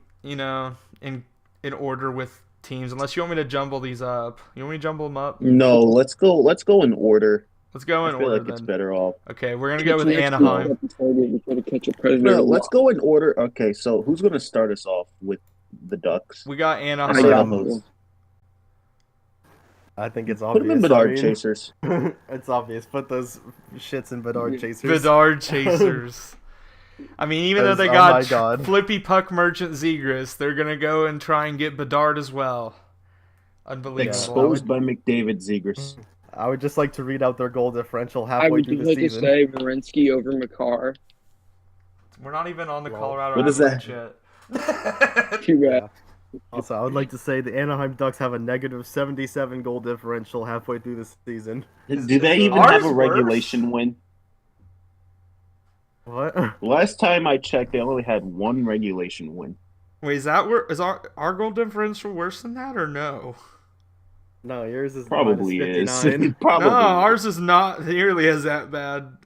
[SPEAKER 2] order with teams. Unless you want me to jumble these up. You want me to jumble them up?
[SPEAKER 3] No, let's go. Let's go in order.
[SPEAKER 2] Let's go in
[SPEAKER 3] I feel
[SPEAKER 2] order
[SPEAKER 3] like it's
[SPEAKER 2] then.
[SPEAKER 3] better off.
[SPEAKER 2] Okay, we're gonna go with
[SPEAKER 4] Next
[SPEAKER 2] Anaheim.
[SPEAKER 4] episode, we try to catch a predator.
[SPEAKER 3] No, let's go in order. Okay, so who's going to start us off with the Ducks?
[SPEAKER 2] We got
[SPEAKER 3] I
[SPEAKER 2] Anaheim.
[SPEAKER 3] got
[SPEAKER 1] I think it's
[SPEAKER 3] Put
[SPEAKER 1] obvious.
[SPEAKER 3] them in Bedard
[SPEAKER 1] I mean,
[SPEAKER 3] chasers.
[SPEAKER 1] it's obvious. Put those shits in Bedard chasers.
[SPEAKER 2] Bedard chasers. I mean, even though they
[SPEAKER 1] Oh
[SPEAKER 2] got
[SPEAKER 1] my God.
[SPEAKER 2] Flippy Puck Merchant Zegras, they're gonna go and try and get Bedard as well. Unbelievable.
[SPEAKER 3] Exposed by McDavid Zegras.
[SPEAKER 1] I would just like to read out their goal differential
[SPEAKER 4] I
[SPEAKER 1] halfway
[SPEAKER 4] would
[SPEAKER 1] through
[SPEAKER 4] just
[SPEAKER 1] the
[SPEAKER 4] like to
[SPEAKER 1] season.
[SPEAKER 4] say Marinsky over Makar.
[SPEAKER 2] We're not even on the
[SPEAKER 1] Well,
[SPEAKER 2] Colorado
[SPEAKER 3] what is
[SPEAKER 2] Avalanche
[SPEAKER 3] that?
[SPEAKER 2] yet.
[SPEAKER 4] Too bad.
[SPEAKER 1] Also, I would like to say the Anaheim Ducks have a negative 77 goal differential halfway through the season.
[SPEAKER 3] Do they even
[SPEAKER 2] Ours
[SPEAKER 3] have a
[SPEAKER 2] worse.
[SPEAKER 3] regulation win?
[SPEAKER 1] What?
[SPEAKER 3] Last time I checked, they only had one regulation win.
[SPEAKER 2] Wait, is our goal differential worse than that or no?
[SPEAKER 1] No, yours is
[SPEAKER 3] Probably
[SPEAKER 1] minus
[SPEAKER 3] is.
[SPEAKER 1] 59.
[SPEAKER 3] Probably.
[SPEAKER 2] No, ours is not nearly as that bad.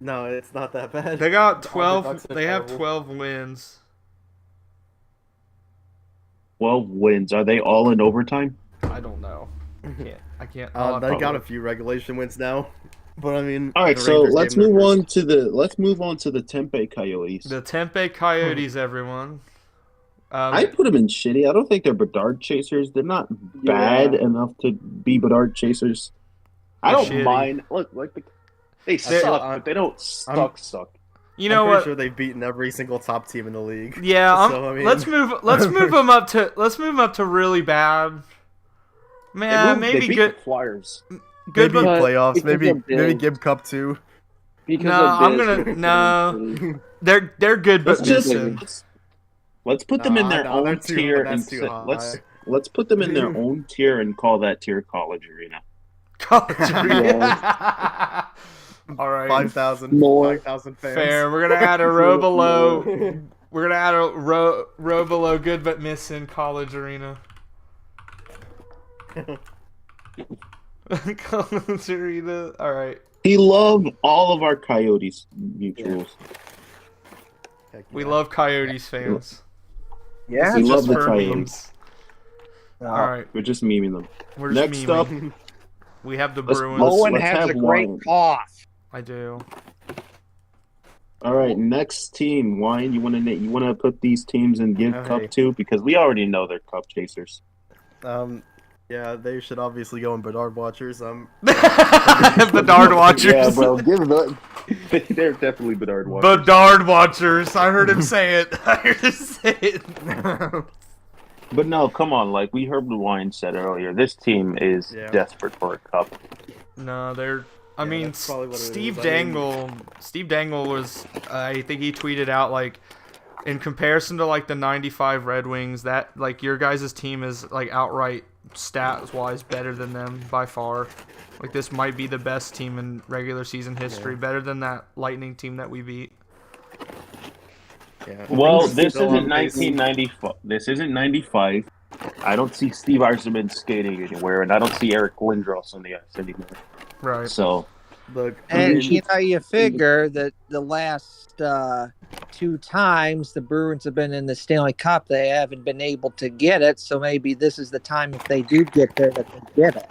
[SPEAKER 1] No, it's not that bad.
[SPEAKER 2] They got
[SPEAKER 1] The
[SPEAKER 2] 12.
[SPEAKER 1] Ducks are
[SPEAKER 2] They have
[SPEAKER 1] terrible.
[SPEAKER 2] 12 wins.
[SPEAKER 3] 12 wins. Are they all in overtime?
[SPEAKER 2] I don't know. I can't. I'll have
[SPEAKER 1] They
[SPEAKER 2] to
[SPEAKER 1] got a
[SPEAKER 2] look.
[SPEAKER 1] few regulation wins now, but I mean.
[SPEAKER 3] All right,
[SPEAKER 1] the
[SPEAKER 3] so
[SPEAKER 1] Rangers
[SPEAKER 3] let's
[SPEAKER 1] gave them
[SPEAKER 3] move
[SPEAKER 1] their
[SPEAKER 3] on to the Tempe Coyotes.
[SPEAKER 2] The Tempe Coyotes, everyone.
[SPEAKER 3] I put them in shitty. I don't think they're Bedard chasers. They're not bad enough to be Bedard chasers. I
[SPEAKER 2] They're
[SPEAKER 3] don't
[SPEAKER 2] shitty.
[SPEAKER 3] mind. Look, like they
[SPEAKER 2] They're-
[SPEAKER 3] suck, but they don't suck.
[SPEAKER 2] You know
[SPEAKER 1] I'm
[SPEAKER 2] what?
[SPEAKER 1] pretty sure they've beaten every single top team in the league.
[SPEAKER 2] Yeah,
[SPEAKER 1] So, I mean-
[SPEAKER 2] let's move them up to really bad. Man,
[SPEAKER 3] They
[SPEAKER 2] maybe
[SPEAKER 3] beat
[SPEAKER 2] good,
[SPEAKER 3] the Flyers.
[SPEAKER 2] good,
[SPEAKER 1] Maybe
[SPEAKER 2] but
[SPEAKER 1] playoffs.
[SPEAKER 4] because
[SPEAKER 1] Maybe
[SPEAKER 4] of Bill.
[SPEAKER 1] Gib Cup 2.
[SPEAKER 4] Because
[SPEAKER 2] No,
[SPEAKER 4] of
[SPEAKER 2] I'm
[SPEAKER 4] this,
[SPEAKER 2] gonna- no. they're good, but
[SPEAKER 3] Let's just
[SPEAKER 2] missing.
[SPEAKER 3] let's put them in their
[SPEAKER 1] No, they're
[SPEAKER 3] own
[SPEAKER 1] too-
[SPEAKER 3] tier
[SPEAKER 1] that's
[SPEAKER 3] and
[SPEAKER 1] too
[SPEAKER 3] say-
[SPEAKER 1] high.
[SPEAKER 3] let's put them in their own tier and call that tier College Arena.
[SPEAKER 2] College arena. All right,
[SPEAKER 1] 5,000
[SPEAKER 4] More.
[SPEAKER 1] 5,000 fans.
[SPEAKER 2] fair. We're gonna add a row below. We're gonna add a row below good but missing College Arena. College Arena. All right.
[SPEAKER 3] We love all of our Coyotes mutuals.
[SPEAKER 1] Heck
[SPEAKER 2] We
[SPEAKER 1] yeah.
[SPEAKER 2] love Coyotes fans.
[SPEAKER 5] Yeah.
[SPEAKER 3] We
[SPEAKER 2] Just
[SPEAKER 3] love the
[SPEAKER 2] for
[SPEAKER 3] Coyotes.
[SPEAKER 2] memes. All
[SPEAKER 5] Uh,
[SPEAKER 2] right.
[SPEAKER 3] We're just memeing them.
[SPEAKER 2] We're just
[SPEAKER 3] Next
[SPEAKER 2] memeing.
[SPEAKER 3] up,
[SPEAKER 2] We have the
[SPEAKER 3] let's-
[SPEAKER 2] Bruins.
[SPEAKER 3] let's-
[SPEAKER 5] Owen has
[SPEAKER 3] have
[SPEAKER 5] a great
[SPEAKER 3] wine.
[SPEAKER 5] cough.
[SPEAKER 2] I do.
[SPEAKER 3] all right, next team. Wine, you want to put these teams in Give
[SPEAKER 1] Okay.
[SPEAKER 3] Cup 2 because we already know they're Cup chasers.
[SPEAKER 1] Yeah, they should obviously go in Bedard Watchers.
[SPEAKER 2] Bedard watchers.
[SPEAKER 3] Yeah, bro, give them. They're definitely Bedard watchers.
[SPEAKER 2] Bedard watchers. I heard him say it. I heard him say it.
[SPEAKER 3] But no, come on. Like we heard what Wine said earlier, this team is
[SPEAKER 1] Yeah.
[SPEAKER 3] desperate for a cup.
[SPEAKER 2] No, they're. I
[SPEAKER 1] Yeah,
[SPEAKER 2] mean,
[SPEAKER 1] that's probably what it
[SPEAKER 2] Steve
[SPEAKER 1] is. I mean-
[SPEAKER 2] Dangle. Steve Dangle was. I think he tweeted out like, in comparison to like the '95 Red Wings, that like your guys' team is like outright stats-wise better than them by far. Like, this might be the best team in regular season history, better than that Lightning team that we beat.
[SPEAKER 1] Yeah.
[SPEAKER 3] Well,
[SPEAKER 1] Things
[SPEAKER 3] this
[SPEAKER 1] still
[SPEAKER 3] isn't
[SPEAKER 1] on pace.
[SPEAKER 3] 1995. This isn't 95. I don't see Steve Yzerman skating anywhere, and I don't see Eric Lindros on the ice anymore.
[SPEAKER 2] Right.
[SPEAKER 3] So,
[SPEAKER 1] Look,
[SPEAKER 5] And you figure that the last 2 times the Bruins have been in the Stanley Cup, they haven't been able to get it. So maybe this is the time, if they do get there, that they get it.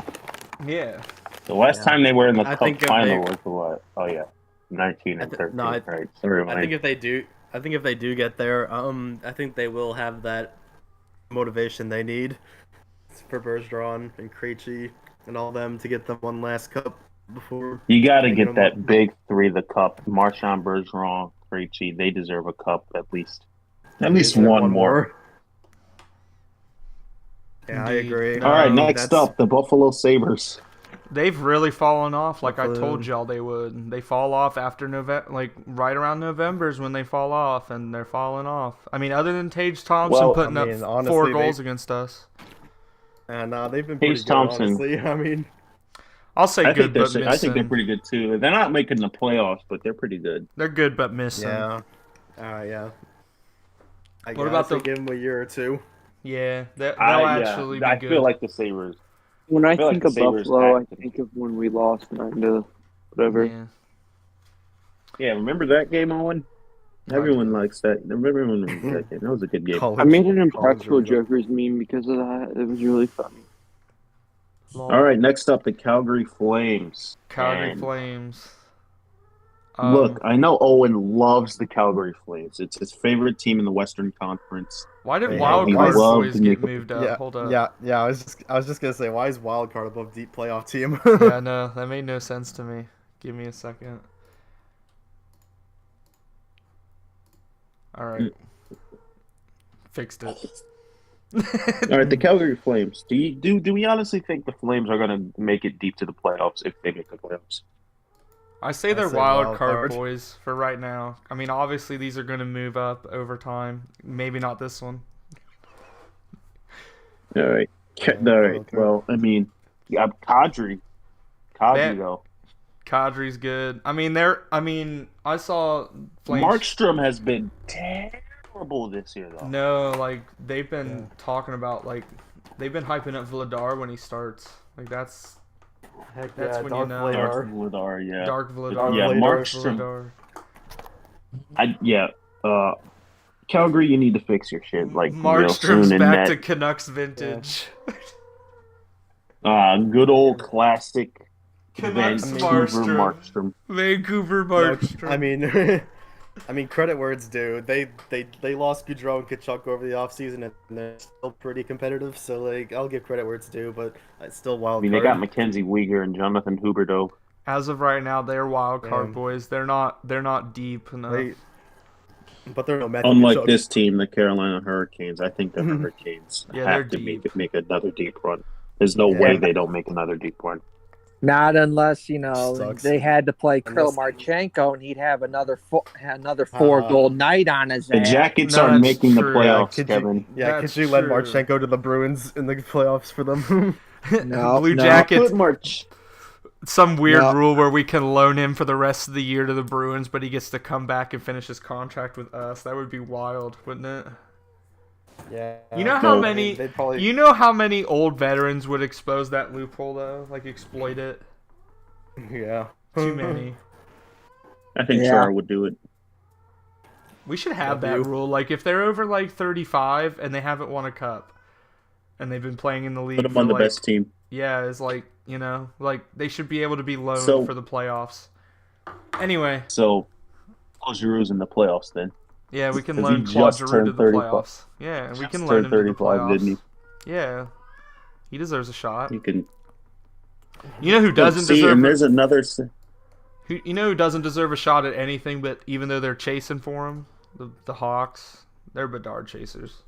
[SPEAKER 2] Yeah.
[SPEAKER 3] the last time they were in the
[SPEAKER 1] I
[SPEAKER 3] Cup
[SPEAKER 1] think if
[SPEAKER 3] final
[SPEAKER 1] they-
[SPEAKER 3] was what? Oh yeah, 19 and 13.
[SPEAKER 1] no,
[SPEAKER 3] right? Sorry,
[SPEAKER 1] I think if they do get there, I think they will have that motivation they need for Bergeron and Krejci and all them to get them one last cup before.
[SPEAKER 3] you got to
[SPEAKER 1] hanging
[SPEAKER 3] get
[SPEAKER 1] them
[SPEAKER 3] that
[SPEAKER 1] up.
[SPEAKER 3] big three, the Cup. Marchand, Bergeron, Krejci. They deserve a cup at least. At least
[SPEAKER 1] Deserve
[SPEAKER 3] one more.
[SPEAKER 1] Yeah, I
[SPEAKER 2] Indeed.
[SPEAKER 1] agree.
[SPEAKER 3] All right,
[SPEAKER 2] No,
[SPEAKER 3] next up, the Buffalo Sabres.
[SPEAKER 2] They've really fallen off, like I
[SPEAKER 1] Buffalo.
[SPEAKER 2] told y'all they would. They fall off after November, like right around November is when they fall off, and they're falling off. I mean, other than Tage Thompson
[SPEAKER 3] Well,
[SPEAKER 2] putting
[SPEAKER 1] I mean,
[SPEAKER 2] up
[SPEAKER 1] honestly,
[SPEAKER 2] 4
[SPEAKER 1] they-
[SPEAKER 2] goals against us.
[SPEAKER 1] And they've been pretty
[SPEAKER 3] Tage
[SPEAKER 1] good,
[SPEAKER 3] Thompson.
[SPEAKER 1] honestly. I mean,
[SPEAKER 2] I'll say
[SPEAKER 3] I
[SPEAKER 2] good,
[SPEAKER 3] think they're.
[SPEAKER 2] but missing.
[SPEAKER 3] I think they're pretty good too. They're not making the playoffs, but they're pretty good.
[SPEAKER 2] They're good, but missing.
[SPEAKER 1] yeah. Yeah. I
[SPEAKER 2] What about
[SPEAKER 1] guess
[SPEAKER 2] the-
[SPEAKER 1] give them a year or two?
[SPEAKER 2] Yeah, they'll
[SPEAKER 3] I
[SPEAKER 2] actually be
[SPEAKER 3] I
[SPEAKER 2] good.
[SPEAKER 3] feel like the Sabres.
[SPEAKER 4] When I
[SPEAKER 3] I feel like
[SPEAKER 4] think
[SPEAKER 3] the
[SPEAKER 4] of
[SPEAKER 3] Sabres
[SPEAKER 4] Buffalo, I
[SPEAKER 3] acted.
[SPEAKER 4] think of when we lost 9-0, whatever.
[SPEAKER 2] Yeah.
[SPEAKER 3] Yeah, remember that game, Owen? Everyone likes that. Everyone remembers that game. That was a good game.
[SPEAKER 4] I made an
[SPEAKER 1] College
[SPEAKER 4] Impractical
[SPEAKER 1] arena.
[SPEAKER 4] Jokers meme because of that. It was really funny.
[SPEAKER 3] All right, next up, the Calgary Flames.
[SPEAKER 2] Calgary
[SPEAKER 3] And
[SPEAKER 2] Flames.
[SPEAKER 3] Look, I know Owen loves the Calgary Flames. It's his favorite team in the Western Conference.
[SPEAKER 2] why did
[SPEAKER 1] Yeah,
[SPEAKER 2] Wild
[SPEAKER 1] he
[SPEAKER 2] Card
[SPEAKER 3] loved
[SPEAKER 2] Boys
[SPEAKER 3] to
[SPEAKER 2] get
[SPEAKER 3] make-
[SPEAKER 2] moved up?
[SPEAKER 1] Yeah,
[SPEAKER 2] Hold up.
[SPEAKER 1] yeah. I was just gonna say, why is Wildcard above deep playoff team?
[SPEAKER 2] Yeah, no, that made no sense to me. Give me a second. All right. Fixed it.
[SPEAKER 3] All right, the Calgary Flames. Do we honestly think the Flames are going to make it deep to the playoffs if they make the playoffs?
[SPEAKER 2] I say they're
[SPEAKER 1] say
[SPEAKER 2] wild
[SPEAKER 1] wild
[SPEAKER 2] card
[SPEAKER 1] card.
[SPEAKER 2] boys for right now. I mean, obviously these are going to move up over time. Maybe not this one.
[SPEAKER 3] All right. All right.
[SPEAKER 1] okay.
[SPEAKER 3] Well, I mean, Kadri.
[SPEAKER 2] Man.
[SPEAKER 3] Though.
[SPEAKER 2] Kadri's good. I mean, I saw Flames.
[SPEAKER 3] Markstrom has been terrible this year, though.
[SPEAKER 2] No, like they've been talking about they've been hyping up Vladar when he starts. Like that's
[SPEAKER 1] Heck
[SPEAKER 2] That's
[SPEAKER 1] yeah,
[SPEAKER 2] when you
[SPEAKER 1] Dark
[SPEAKER 2] know.
[SPEAKER 3] Dark
[SPEAKER 1] Vladar.
[SPEAKER 3] Vladar, yeah.
[SPEAKER 2] Dark Vladar.
[SPEAKER 3] Yeah,
[SPEAKER 2] Dark
[SPEAKER 3] Markstrom.
[SPEAKER 2] Vladar.
[SPEAKER 3] Calgary, you need to fix your shit like real
[SPEAKER 2] Markstrom's
[SPEAKER 3] soon. And
[SPEAKER 2] back
[SPEAKER 3] that,
[SPEAKER 2] to Canucks vintage.
[SPEAKER 3] good old classic
[SPEAKER 2] Canucks
[SPEAKER 3] Vancouver Markstrom.
[SPEAKER 2] Vancouver
[SPEAKER 1] Look,
[SPEAKER 2] Markstrom.
[SPEAKER 1] I mean, credit where it's due. They lost Gaudreau and Kachuk over the offseason, and they're still pretty competitive. So like, I'll give credit where it's due, but it's still wild.
[SPEAKER 3] I mean, they got Mackenzie Weegar and Jonathan Huberdeau.
[SPEAKER 2] As of right now, they're wild card
[SPEAKER 1] Yeah.
[SPEAKER 2] boys. They're not deep enough.
[SPEAKER 1] But they're no Matthew
[SPEAKER 3] Unlike
[SPEAKER 1] Tkachuk.
[SPEAKER 3] this team, the Carolina Hurricanes, I think the Hurricanes
[SPEAKER 2] Yeah, they're
[SPEAKER 3] have to
[SPEAKER 2] deep.
[SPEAKER 3] make another deep run. There's no
[SPEAKER 1] Yeah.
[SPEAKER 3] way they don't make another deep run.
[SPEAKER 5] Not unless
[SPEAKER 1] Sucks.
[SPEAKER 5] they had to play
[SPEAKER 1] Unless-
[SPEAKER 5] Kirill Marchenko and he'd have another 4-goal night on his
[SPEAKER 3] The
[SPEAKER 5] ass.
[SPEAKER 3] Jackets
[SPEAKER 2] No,
[SPEAKER 3] are
[SPEAKER 2] that's
[SPEAKER 3] making the
[SPEAKER 2] true.
[SPEAKER 3] playoffs,
[SPEAKER 1] could
[SPEAKER 3] Kevin.
[SPEAKER 2] That's
[SPEAKER 1] could you let
[SPEAKER 2] true.
[SPEAKER 1] Marchenko to the Bruins in the playoffs for them?
[SPEAKER 5] No,
[SPEAKER 2] Blue
[SPEAKER 5] no.
[SPEAKER 2] Jackets.
[SPEAKER 3] Put March.
[SPEAKER 2] Some weird
[SPEAKER 5] No.
[SPEAKER 2] rule where we can loan him for the rest of the year to the Bruins, but he gets to come back and finish his contract with us. That would be wild, wouldn't it?
[SPEAKER 1] Yeah.
[SPEAKER 2] You know how
[SPEAKER 3] So-
[SPEAKER 2] many?
[SPEAKER 1] They'd probably.
[SPEAKER 2] You know how many old veterans would expose that loophole though? Like exploit it.
[SPEAKER 1] Yeah.
[SPEAKER 2] Too many.
[SPEAKER 3] I think
[SPEAKER 5] Yeah.
[SPEAKER 3] Char would do it.
[SPEAKER 2] We should have that
[SPEAKER 1] W.
[SPEAKER 2] rule. Like if they're over like 35 and they haven't won a cup, and they've been playing in the league
[SPEAKER 3] Put them
[SPEAKER 2] for
[SPEAKER 3] on the
[SPEAKER 2] like,
[SPEAKER 3] best team.
[SPEAKER 2] yeah, it's like like they should be able to be loaned
[SPEAKER 3] So-
[SPEAKER 2] for the playoffs. Anyway,
[SPEAKER 3] So, Claude Giroux's in the playoffs then.
[SPEAKER 2] yeah, we can
[SPEAKER 3] 'Cause he
[SPEAKER 2] loan Claude
[SPEAKER 3] just
[SPEAKER 2] Giroux
[SPEAKER 3] turned
[SPEAKER 2] to the
[SPEAKER 3] 35.
[SPEAKER 2] playoffs. Yeah, we
[SPEAKER 3] Just
[SPEAKER 2] can
[SPEAKER 3] turned
[SPEAKER 2] loan him to the
[SPEAKER 3] 35,
[SPEAKER 2] playoffs.
[SPEAKER 3] didn't
[SPEAKER 2] Yeah, he deserves a shot.
[SPEAKER 3] You can
[SPEAKER 2] You know who doesn't
[SPEAKER 3] see,
[SPEAKER 2] deserve?
[SPEAKER 3] and there's another.
[SPEAKER 2] You know who doesn't deserve a shot at anything? But even though they're chasing for him, the Hawks, they're Bedard chasers.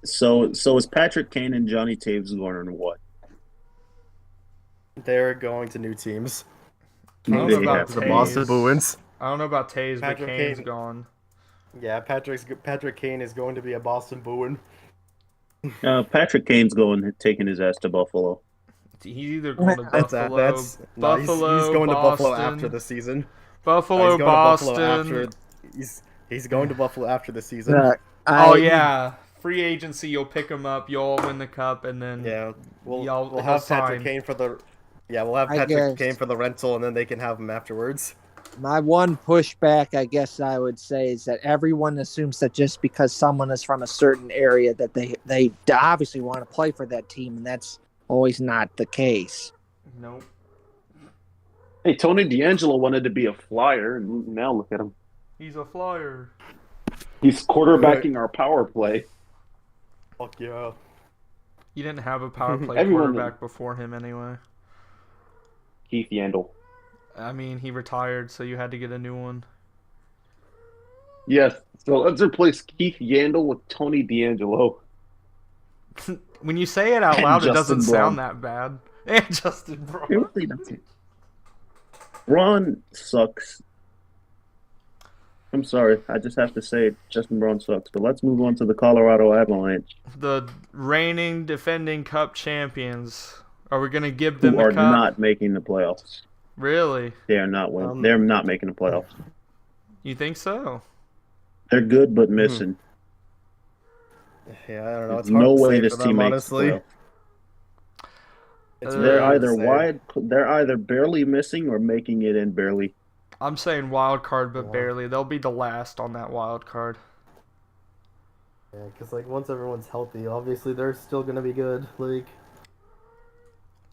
[SPEAKER 3] So is Patrick Kane and Johnny Taves going on what?
[SPEAKER 1] They're going to new teams.
[SPEAKER 2] I don't
[SPEAKER 3] They
[SPEAKER 2] know about
[SPEAKER 3] have
[SPEAKER 1] The
[SPEAKER 3] to.
[SPEAKER 2] Taves.
[SPEAKER 1] Boston Bruins.
[SPEAKER 2] I don't know about Taves, but
[SPEAKER 1] Patrick
[SPEAKER 2] Kane's
[SPEAKER 1] Kane.
[SPEAKER 2] gone.
[SPEAKER 1] Yeah, Patrick Kane is going to be a Boston Bruin.
[SPEAKER 3] Patrick Kane's taking his ass to Buffalo.
[SPEAKER 2] He's either going to
[SPEAKER 1] That's
[SPEAKER 2] Buffalo,
[SPEAKER 1] no. He's going to Buffalo after the season.
[SPEAKER 2] Buffalo,
[SPEAKER 1] He's going to Buffalo
[SPEAKER 2] Boston.
[SPEAKER 1] after. He's going to Buffalo after the season.
[SPEAKER 2] Oh yeah, free agency. You'll pick him up. You'll win the cup, and then
[SPEAKER 1] Yeah, we'll
[SPEAKER 2] he'll
[SPEAKER 1] have Patrick
[SPEAKER 2] sign.
[SPEAKER 1] Kane for the. Yeah, we'll have
[SPEAKER 5] I
[SPEAKER 1] Patrick
[SPEAKER 5] guess.
[SPEAKER 1] Kane for the rental, and then they can have him afterwards.
[SPEAKER 5] My one pushback, I guess I would say, is that everyone assumes that just because someone is from a certain area that they obviously want to play for that team, and that's always not the case.
[SPEAKER 2] Nope.
[SPEAKER 3] Hey, Tony D'Angelo wanted to be a Flyer, and now look at him.
[SPEAKER 2] He's a Flyer.
[SPEAKER 3] He's quarterbacking our power play.
[SPEAKER 1] Fuck yeah.
[SPEAKER 2] You didn't have a power play
[SPEAKER 3] Everyone
[SPEAKER 2] quarterback before him anyway.
[SPEAKER 3] Keith Yandel.
[SPEAKER 2] I mean, he retired, so you had to get a new one.
[SPEAKER 3] Yes. So let's replace Keith Yandel with Tony D'Angelo.
[SPEAKER 2] When you say it out
[SPEAKER 3] And
[SPEAKER 2] loud, it
[SPEAKER 3] Justin
[SPEAKER 2] doesn't
[SPEAKER 3] Braun.
[SPEAKER 2] sound that bad. And Justin Braun.
[SPEAKER 3] It really doesn't. Braun sucks. I'm sorry. I just have to say it. Justin Braun sucks. But let's move on to the Colorado Avalanche,
[SPEAKER 2] The reigning, defending Cup champions. Are we gonna give them
[SPEAKER 3] who
[SPEAKER 2] the
[SPEAKER 3] are
[SPEAKER 2] cup?
[SPEAKER 3] not making the playoffs.
[SPEAKER 2] Really?
[SPEAKER 3] They are not winning. They're not making the playoffs.
[SPEAKER 2] You think so?
[SPEAKER 3] They're good, but missing.
[SPEAKER 1] Yeah, I don't know. It's
[SPEAKER 3] There's
[SPEAKER 1] hard
[SPEAKER 3] no
[SPEAKER 1] to
[SPEAKER 3] way
[SPEAKER 1] say
[SPEAKER 3] this
[SPEAKER 1] for them,
[SPEAKER 3] team makes the
[SPEAKER 1] honestly.
[SPEAKER 3] playoffs.
[SPEAKER 1] It's
[SPEAKER 3] They're
[SPEAKER 1] hard to
[SPEAKER 3] either
[SPEAKER 1] say.
[SPEAKER 3] they're either barely missing or making it in barely.
[SPEAKER 2] I'm saying wild card, but
[SPEAKER 1] Yeah.
[SPEAKER 2] barely. They'll be the last on that wild card.
[SPEAKER 1] Yeah, because like once everyone's healthy, obviously they're still gonna be good. Like, but, like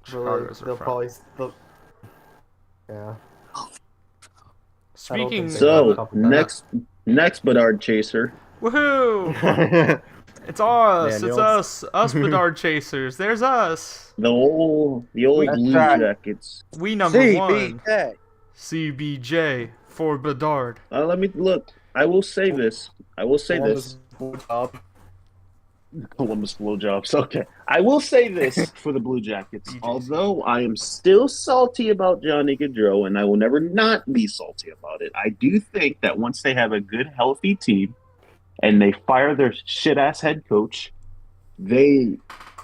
[SPEAKER 2] Chicago's
[SPEAKER 1] they'll
[SPEAKER 2] are
[SPEAKER 1] probably still. Yeah.
[SPEAKER 2] Speaking,
[SPEAKER 1] think
[SPEAKER 3] So
[SPEAKER 1] Cup with that.
[SPEAKER 3] next Bedard chaser.
[SPEAKER 2] woohoo! It's us.
[SPEAKER 1] Man,
[SPEAKER 2] It's us Bedard chasers. There's us.
[SPEAKER 3] The old
[SPEAKER 5] That's
[SPEAKER 3] Blue
[SPEAKER 5] right.
[SPEAKER 3] Jackets.
[SPEAKER 2] We number one.
[SPEAKER 5] CBJ.
[SPEAKER 2] CBJ for Bedard.
[SPEAKER 3] Let me look. I will say this. Columbus blowjobs. Okay. I will say this for the Blue Jackets.
[SPEAKER 2] BJC.
[SPEAKER 3] Although I am still salty about Johnny Gaudreau, and I will never not be salty about it, I do think that once they have a good, healthy team and they fire their shit-ass head coach, they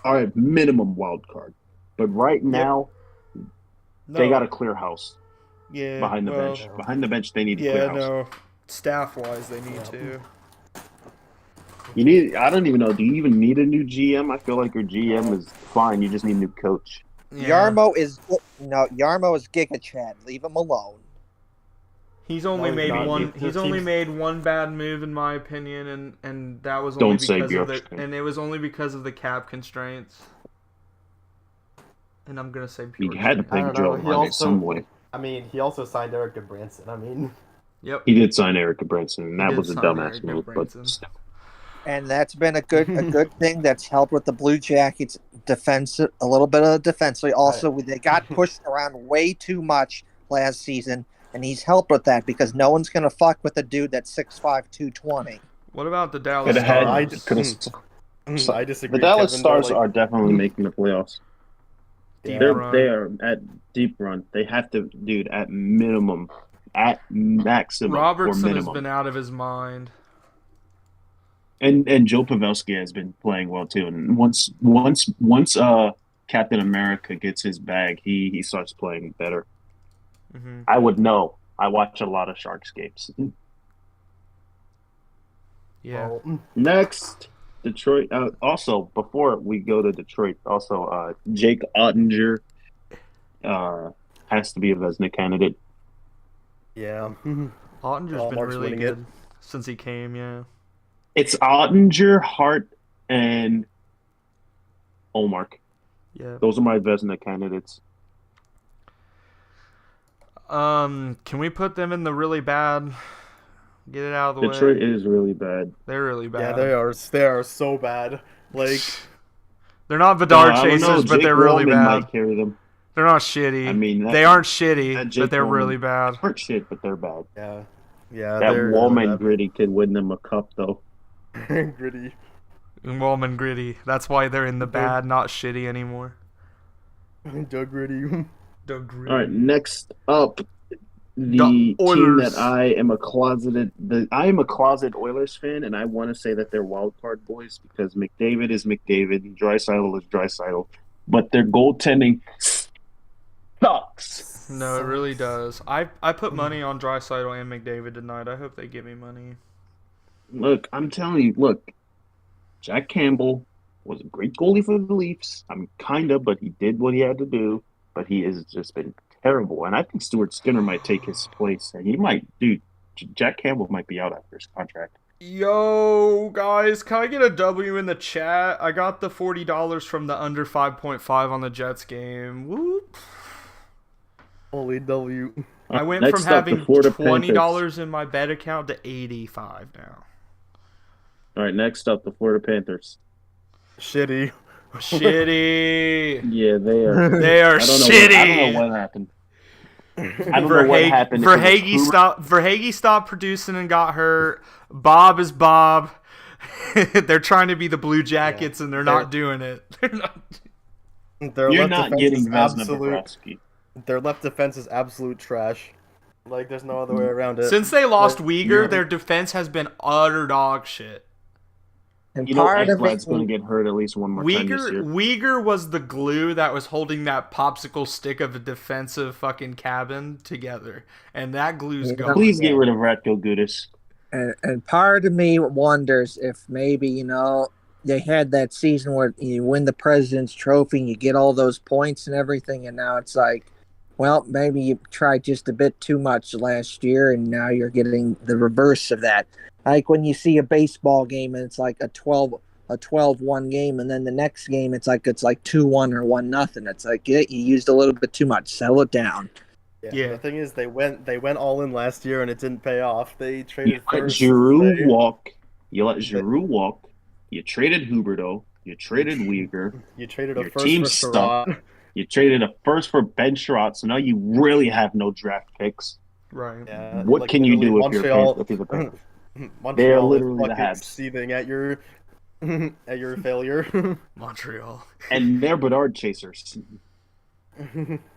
[SPEAKER 3] are at minimum wild card. But right now, they got to clear house
[SPEAKER 2] Yeah,
[SPEAKER 3] behind the bench. Behind the bench, they need to clear house.
[SPEAKER 2] Staff-wise, they need to.
[SPEAKER 3] I don't even know. Do you even need a new GM? I feel like your GM is fine. You just need a new coach.
[SPEAKER 2] Yeah.
[SPEAKER 5] Yarmo is Giga Chad. Leave him alone.
[SPEAKER 2] He's only
[SPEAKER 1] No,
[SPEAKER 2] made
[SPEAKER 1] he's not.
[SPEAKER 2] one.
[SPEAKER 1] The
[SPEAKER 2] He's only
[SPEAKER 1] team's-
[SPEAKER 2] made one bad move, in my opinion, and that was
[SPEAKER 3] Don't
[SPEAKER 2] only
[SPEAKER 3] say
[SPEAKER 2] because of the
[SPEAKER 3] Bjorkstrand.
[SPEAKER 2] and it was only because of the cap constraints. And I'm gonna say
[SPEAKER 3] He
[SPEAKER 2] Bjorkstrand.
[SPEAKER 3] had to play
[SPEAKER 1] I don't know.
[SPEAKER 3] Joe
[SPEAKER 1] He
[SPEAKER 3] Monday
[SPEAKER 1] also-
[SPEAKER 3] some way.
[SPEAKER 1] I mean, he also signed Eric Branson. I mean,
[SPEAKER 2] Yep.
[SPEAKER 3] He did sign Erica Branson, and
[SPEAKER 2] He
[SPEAKER 3] that
[SPEAKER 2] did
[SPEAKER 3] was a
[SPEAKER 2] sign
[SPEAKER 3] dumbass
[SPEAKER 2] Eric
[SPEAKER 3] move.
[SPEAKER 2] Branson.
[SPEAKER 3] But
[SPEAKER 5] And that's been a good thing that's helped with the Blue Jackets defense, a little bit of defensively. Also, they got pushed around way too much last season, and he's helped with that because no one's going to fuck with a dude that's 6'5", 220.
[SPEAKER 2] What about the Dallas
[SPEAKER 3] Coulda had-
[SPEAKER 2] Stars?
[SPEAKER 1] I disagree.
[SPEAKER 3] the Dallas
[SPEAKER 1] Kevin,
[SPEAKER 3] Stars
[SPEAKER 1] though,
[SPEAKER 3] are definitely making the playoffs.
[SPEAKER 2] Deep
[SPEAKER 3] They
[SPEAKER 2] run.
[SPEAKER 3] are at deep run. They have to, dude, at minimum, at maximum, or
[SPEAKER 2] Robertson has
[SPEAKER 3] minimum.
[SPEAKER 2] been out of his mind.
[SPEAKER 3] And Joe Pavelski has been playing well too. And once Captain America gets his bag, he starts playing better.
[SPEAKER 2] Hmm.
[SPEAKER 3] I would know. I watch a lot of Sharks games.
[SPEAKER 2] Yeah.
[SPEAKER 1] well,
[SPEAKER 3] Next, Detroit. Also, before we go to Detroit, Jake Ottinger has to be a Vezina candidate.
[SPEAKER 1] yeah.
[SPEAKER 2] Ottinger's
[SPEAKER 1] Oh,
[SPEAKER 2] been
[SPEAKER 1] Mark's
[SPEAKER 2] really
[SPEAKER 1] winning it.
[SPEAKER 2] good since he came. Yeah.
[SPEAKER 3] It's Ottinger, Hart, and Olmark.
[SPEAKER 2] Yeah.
[SPEAKER 3] Those are my Vezina candidates.
[SPEAKER 2] Can we put them in the really bad? Get it out of the
[SPEAKER 3] Detroit
[SPEAKER 2] way.
[SPEAKER 3] is really bad.
[SPEAKER 2] They're really bad.
[SPEAKER 1] Yeah, they are. They are so bad. Like,
[SPEAKER 2] They're not Bedard
[SPEAKER 3] I don't know.
[SPEAKER 2] chasers, but
[SPEAKER 3] Jake
[SPEAKER 2] they're really
[SPEAKER 3] Wallman
[SPEAKER 2] bad.
[SPEAKER 3] might carry them.
[SPEAKER 2] They're not shitty.
[SPEAKER 3] I mean,
[SPEAKER 2] they aren't shitty,
[SPEAKER 3] that Jake
[SPEAKER 2] but they're
[SPEAKER 3] Wallman-
[SPEAKER 2] really bad.
[SPEAKER 3] Aren't shit, but they're bad.
[SPEAKER 1] yeah,
[SPEAKER 3] That
[SPEAKER 1] they're
[SPEAKER 3] Wallman
[SPEAKER 1] really
[SPEAKER 3] gritty could win them a cup, though.
[SPEAKER 1] bad. Gritty.
[SPEAKER 2] Wallman gritty. That's why they're in the bad, not shitty anymore.
[SPEAKER 1] Doug Gritty.
[SPEAKER 2] Doug Gritty.
[SPEAKER 3] All right, next up, the team
[SPEAKER 2] Oilers.
[SPEAKER 3] that I am a closet Oilers fan, and I want to say that they're wild card boys because McDavid is McDavid, and Draisaitl is Draisaitl, but their goaltending sucks.
[SPEAKER 2] No, it really does. I put money on Draisaitl and McDavid tonight. I hope they give me money.
[SPEAKER 3] Look, I'm telling you, Jack Campbell was a great goalie for the Leafs. But he did what he had to do, but he has just been terrible. And I think Stuart Skinner might take his place, and Jack Campbell might be out after his contract.
[SPEAKER 2] Yo, guys, can I get a W in the chat? I got the $40 from the under 5.5 on the Jets game. Whoop.
[SPEAKER 1] Holy W.
[SPEAKER 2] I went
[SPEAKER 3] Next
[SPEAKER 2] from
[SPEAKER 3] up, the
[SPEAKER 2] having
[SPEAKER 3] Florida
[SPEAKER 2] $20
[SPEAKER 3] Panthers.
[SPEAKER 2] in my bet account to 85 now.
[SPEAKER 3] All right, next up, the Florida Panthers.
[SPEAKER 1] Shitty.
[SPEAKER 2] Shitty.
[SPEAKER 3] Yeah, they are.
[SPEAKER 2] They are shitty.
[SPEAKER 3] I don't know what happened. I don't know what happened.
[SPEAKER 2] Verhaeghe stopped producing and got hurt. Bob is Bob. They're trying to be the Blue Jackets, and they're not doing it. They're not.
[SPEAKER 3] You're not getting Vezina Bobrovsky.
[SPEAKER 1] Their left defense is absolute trash. Like, there's no other way around it.
[SPEAKER 2] Since they lost Uyghur, their defense has been utter dog shit.
[SPEAKER 5] And
[SPEAKER 3] You know,
[SPEAKER 5] part of
[SPEAKER 3] Ekblad's
[SPEAKER 5] it,
[SPEAKER 3] going to get hurt at least one more time this year.
[SPEAKER 2] Uyghur was the glue that was holding that popsicle stick of a defensive fucking cabin together, and that glue's gone.
[SPEAKER 3] Please get rid of Ratko Gudas.
[SPEAKER 5] and part of me wonders if maybe they had that season where you win the President's Trophy and you get all those points and everything, and now it's like, well, maybe you tried just a bit too much last year, and now you're getting the reverse of that. Like when you see a baseball game and it's like a 12-1 game, and then the next game it's like 2-1 or 1-0. It's like, yeah, you used a little bit too much. Settle it down.
[SPEAKER 2] Yeah.
[SPEAKER 1] The thing is, they went all in last year and it didn't pay off. They traded
[SPEAKER 3] You let
[SPEAKER 1] first.
[SPEAKER 3] Giroux walk. You traded Huberto. You traded Uyghur.
[SPEAKER 1] You traded
[SPEAKER 3] Your
[SPEAKER 1] a first
[SPEAKER 3] team
[SPEAKER 1] for
[SPEAKER 3] sucked.
[SPEAKER 1] Sherrod.
[SPEAKER 3] You traded a first for Ben Sherratt, so now you really have no draft picks.
[SPEAKER 2] Right.
[SPEAKER 1] Yeah,
[SPEAKER 3] What can you do if you're
[SPEAKER 1] Montreal?
[SPEAKER 3] the Panthers?
[SPEAKER 1] Montreal
[SPEAKER 3] They are
[SPEAKER 1] is
[SPEAKER 3] literally the
[SPEAKER 1] fucking
[SPEAKER 3] Habs.
[SPEAKER 1] seething at your failure.
[SPEAKER 2] Montreal.
[SPEAKER 3] And they're Bedard chasers.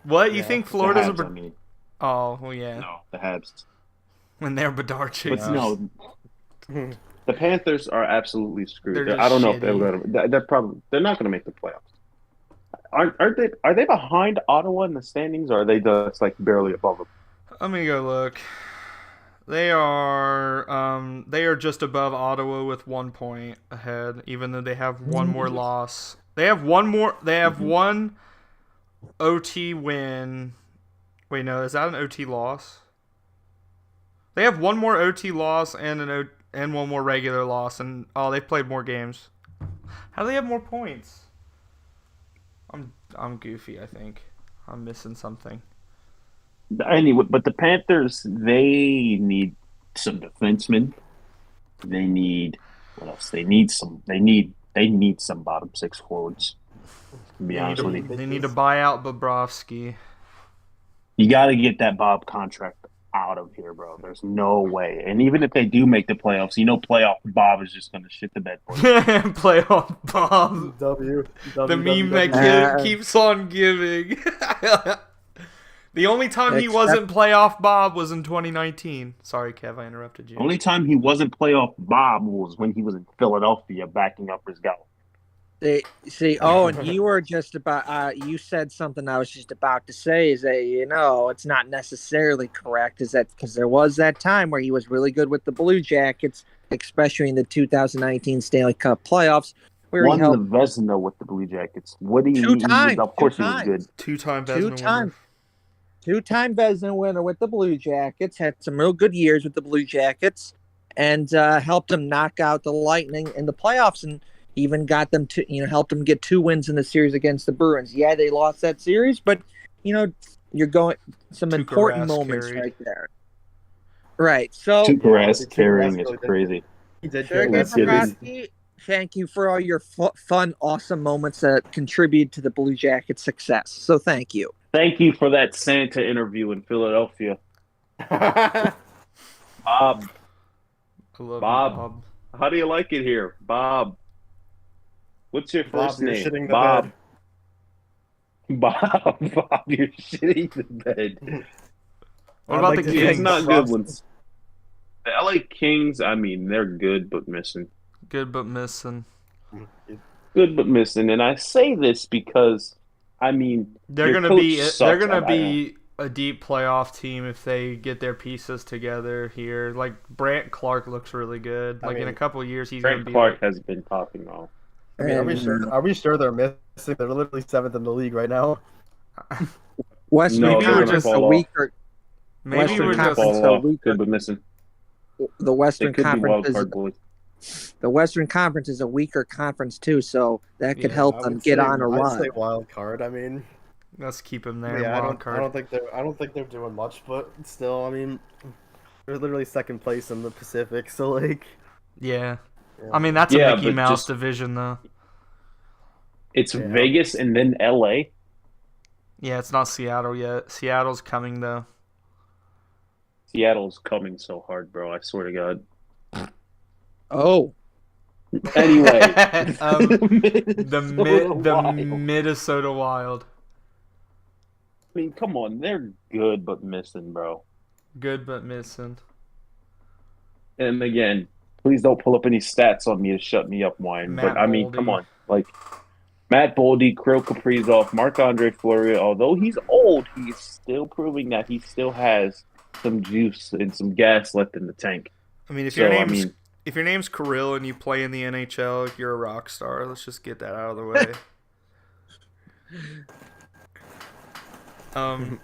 [SPEAKER 2] What? You
[SPEAKER 1] Yeah.
[SPEAKER 2] think Florida's
[SPEAKER 3] The Habs,
[SPEAKER 2] a...
[SPEAKER 3] I mean.
[SPEAKER 2] Oh, well, yeah.
[SPEAKER 3] No, the Habs.
[SPEAKER 2] When they're Bedard chasers.
[SPEAKER 3] But no, the Panthers are absolutely screwed.
[SPEAKER 2] They're just
[SPEAKER 3] I don't know if
[SPEAKER 2] shitty.
[SPEAKER 3] they're not going to make the playoffs. Are they behind Ottawa in the standings, or are they just like barely above them?
[SPEAKER 2] Let me go look. They are just above Ottawa with 1 point ahead, even though they have one more loss. They have one OT win. Wait, no, is that an OT loss? They have one more OT loss and one more regular loss, and they've played more games. How do they have more points? I'm goofy, I think. I'm missing something.
[SPEAKER 3] Anyway, but the Panthers, they need some defensemen. They need what else? They need some bottom six forwards. To be honest with you,
[SPEAKER 2] They need to buy out Bobrovsky.
[SPEAKER 3] you got to get that Bob contract out of here, bro. There's no way. And even if they do make the playoffs, playoff Bob is just going to shit the bed for you.
[SPEAKER 2] Playoff Bob. The meme that keeps on giving. The only time he wasn't playoff Bob was in 2019. Sorry, Kev, I interrupted you.
[SPEAKER 3] Only time he wasn't playoff Bob was when he was in Philadelphia backing up his guy.
[SPEAKER 5] See, and you were just about, you said something I was just about to say is that, it's not necessarily correct, is that because there was that time where he was really good with the Blue Jackets, especially in the 2019 Stanley Cup playoffs. Where
[SPEAKER 3] Won
[SPEAKER 5] he helped
[SPEAKER 3] the Vezina with the Blue Jackets. What do you?
[SPEAKER 5] Two times.
[SPEAKER 3] Of course, he was good.
[SPEAKER 2] Two-time Vezina winner.
[SPEAKER 5] Two-time Vezina winner with the Blue Jackets, had some real good years with the Blue Jackets, and helped them knock out the Lightning in the playoffs, and even got them to, helped them get 2 wins in the series against the Bruins. Yeah, they lost that series, but, you're going some important moments right there. Right, so...
[SPEAKER 3] Tuukka carrying is crazy.
[SPEAKER 1] He did
[SPEAKER 5] Sergei Bobrovsky, thank you for all your fun, awesome moments that contribute to the Blue Jackets' success. So thank you.
[SPEAKER 3] Thank you for that Santa interview in Philadelphia. Bob.
[SPEAKER 2] I love
[SPEAKER 3] Bob.
[SPEAKER 2] you, Bob.
[SPEAKER 3] How do you like it here? Bob. What's your first
[SPEAKER 1] Bob, you're
[SPEAKER 3] name?
[SPEAKER 1] shitting the
[SPEAKER 3] Bob.
[SPEAKER 1] bed.
[SPEAKER 3] Bob, you're shitting the bed.
[SPEAKER 2] What
[SPEAKER 1] I'd
[SPEAKER 2] about
[SPEAKER 1] like
[SPEAKER 2] the
[SPEAKER 1] to
[SPEAKER 3] Yeah,
[SPEAKER 2] Kings?
[SPEAKER 3] it's not good ones. The LA Kings, I mean, they're good but missing.
[SPEAKER 2] Good but missing.
[SPEAKER 3] Good but missing. And I say this because, I mean,
[SPEAKER 2] They're
[SPEAKER 3] their
[SPEAKER 2] gonna
[SPEAKER 3] coach
[SPEAKER 2] be they're
[SPEAKER 3] sucks.
[SPEAKER 2] gonna be a deep playoff team if they get their pieces together here. Like Brant Clark looks really good.
[SPEAKER 1] I
[SPEAKER 2] Like in a
[SPEAKER 1] mean,
[SPEAKER 2] couple of years, he's
[SPEAKER 3] Frank
[SPEAKER 2] gonna be
[SPEAKER 3] Clark
[SPEAKER 2] like,
[SPEAKER 3] has been popping off.
[SPEAKER 1] I mean,
[SPEAKER 5] And
[SPEAKER 1] are we sure they're missing? They're literally seventh in the league right now.
[SPEAKER 5] Western
[SPEAKER 3] No,
[SPEAKER 2] Maybe
[SPEAKER 3] they're
[SPEAKER 2] we're
[SPEAKER 3] gonna
[SPEAKER 5] Conference
[SPEAKER 2] just
[SPEAKER 5] a
[SPEAKER 3] fall off.
[SPEAKER 5] weaker.
[SPEAKER 2] maybe
[SPEAKER 3] They're
[SPEAKER 5] Western
[SPEAKER 2] we're
[SPEAKER 3] gonna
[SPEAKER 2] just
[SPEAKER 5] Conference
[SPEAKER 3] fall
[SPEAKER 5] a
[SPEAKER 3] off.
[SPEAKER 5] weaker.
[SPEAKER 3] Good but missing.
[SPEAKER 5] The
[SPEAKER 3] They
[SPEAKER 5] Western
[SPEAKER 3] could be
[SPEAKER 5] Conference
[SPEAKER 3] wild
[SPEAKER 5] is
[SPEAKER 3] card boys.
[SPEAKER 5] the Western Conference is a weaker conference too, so that could
[SPEAKER 2] Yeah,
[SPEAKER 5] help
[SPEAKER 1] I
[SPEAKER 5] them
[SPEAKER 1] would
[SPEAKER 5] get
[SPEAKER 1] say
[SPEAKER 5] on a
[SPEAKER 1] I'd
[SPEAKER 5] run.
[SPEAKER 1] say wild card. I mean,
[SPEAKER 2] let's keep him
[SPEAKER 1] but
[SPEAKER 2] there.
[SPEAKER 1] yeah,
[SPEAKER 2] Wild card.
[SPEAKER 1] I don't think they're doing much, but still, I mean, they're literally second place in the Pacific, so like,
[SPEAKER 2] Yeah.
[SPEAKER 1] yeah.
[SPEAKER 2] I mean that's a
[SPEAKER 3] Yeah,
[SPEAKER 2] Mickey
[SPEAKER 3] but
[SPEAKER 2] Mouse
[SPEAKER 3] just
[SPEAKER 2] division though.
[SPEAKER 3] it's
[SPEAKER 1] Yeah.
[SPEAKER 3] Vegas and then LA.
[SPEAKER 2] Yeah, it's not Seattle yet. Seattle's coming though.
[SPEAKER 3] Seattle's coming so hard, bro. I swear to God.
[SPEAKER 5] Oh,
[SPEAKER 3] Anyway,
[SPEAKER 2] The
[SPEAKER 3] Minnesota Wild.
[SPEAKER 2] Minnesota Wild.
[SPEAKER 3] I mean, come on, they're good but missing, bro.
[SPEAKER 2] Good but missing.
[SPEAKER 3] And again, please don't pull up any stats on me to shut me up, Wine.
[SPEAKER 2] Matt
[SPEAKER 3] But I mean,
[SPEAKER 2] Boldy.
[SPEAKER 3] come on, like Matt Boldy, Kirill Kaprizov, Marc-Andre Fleury. Although he's old, he's still proving that he still has some juice and some gas left in the tank.
[SPEAKER 2] I mean, if
[SPEAKER 3] So
[SPEAKER 2] your
[SPEAKER 3] I
[SPEAKER 2] name's
[SPEAKER 3] mean,
[SPEAKER 2] if your name's Kirill and you play in the NHL, you're a rock star. Let's just get that out of the way.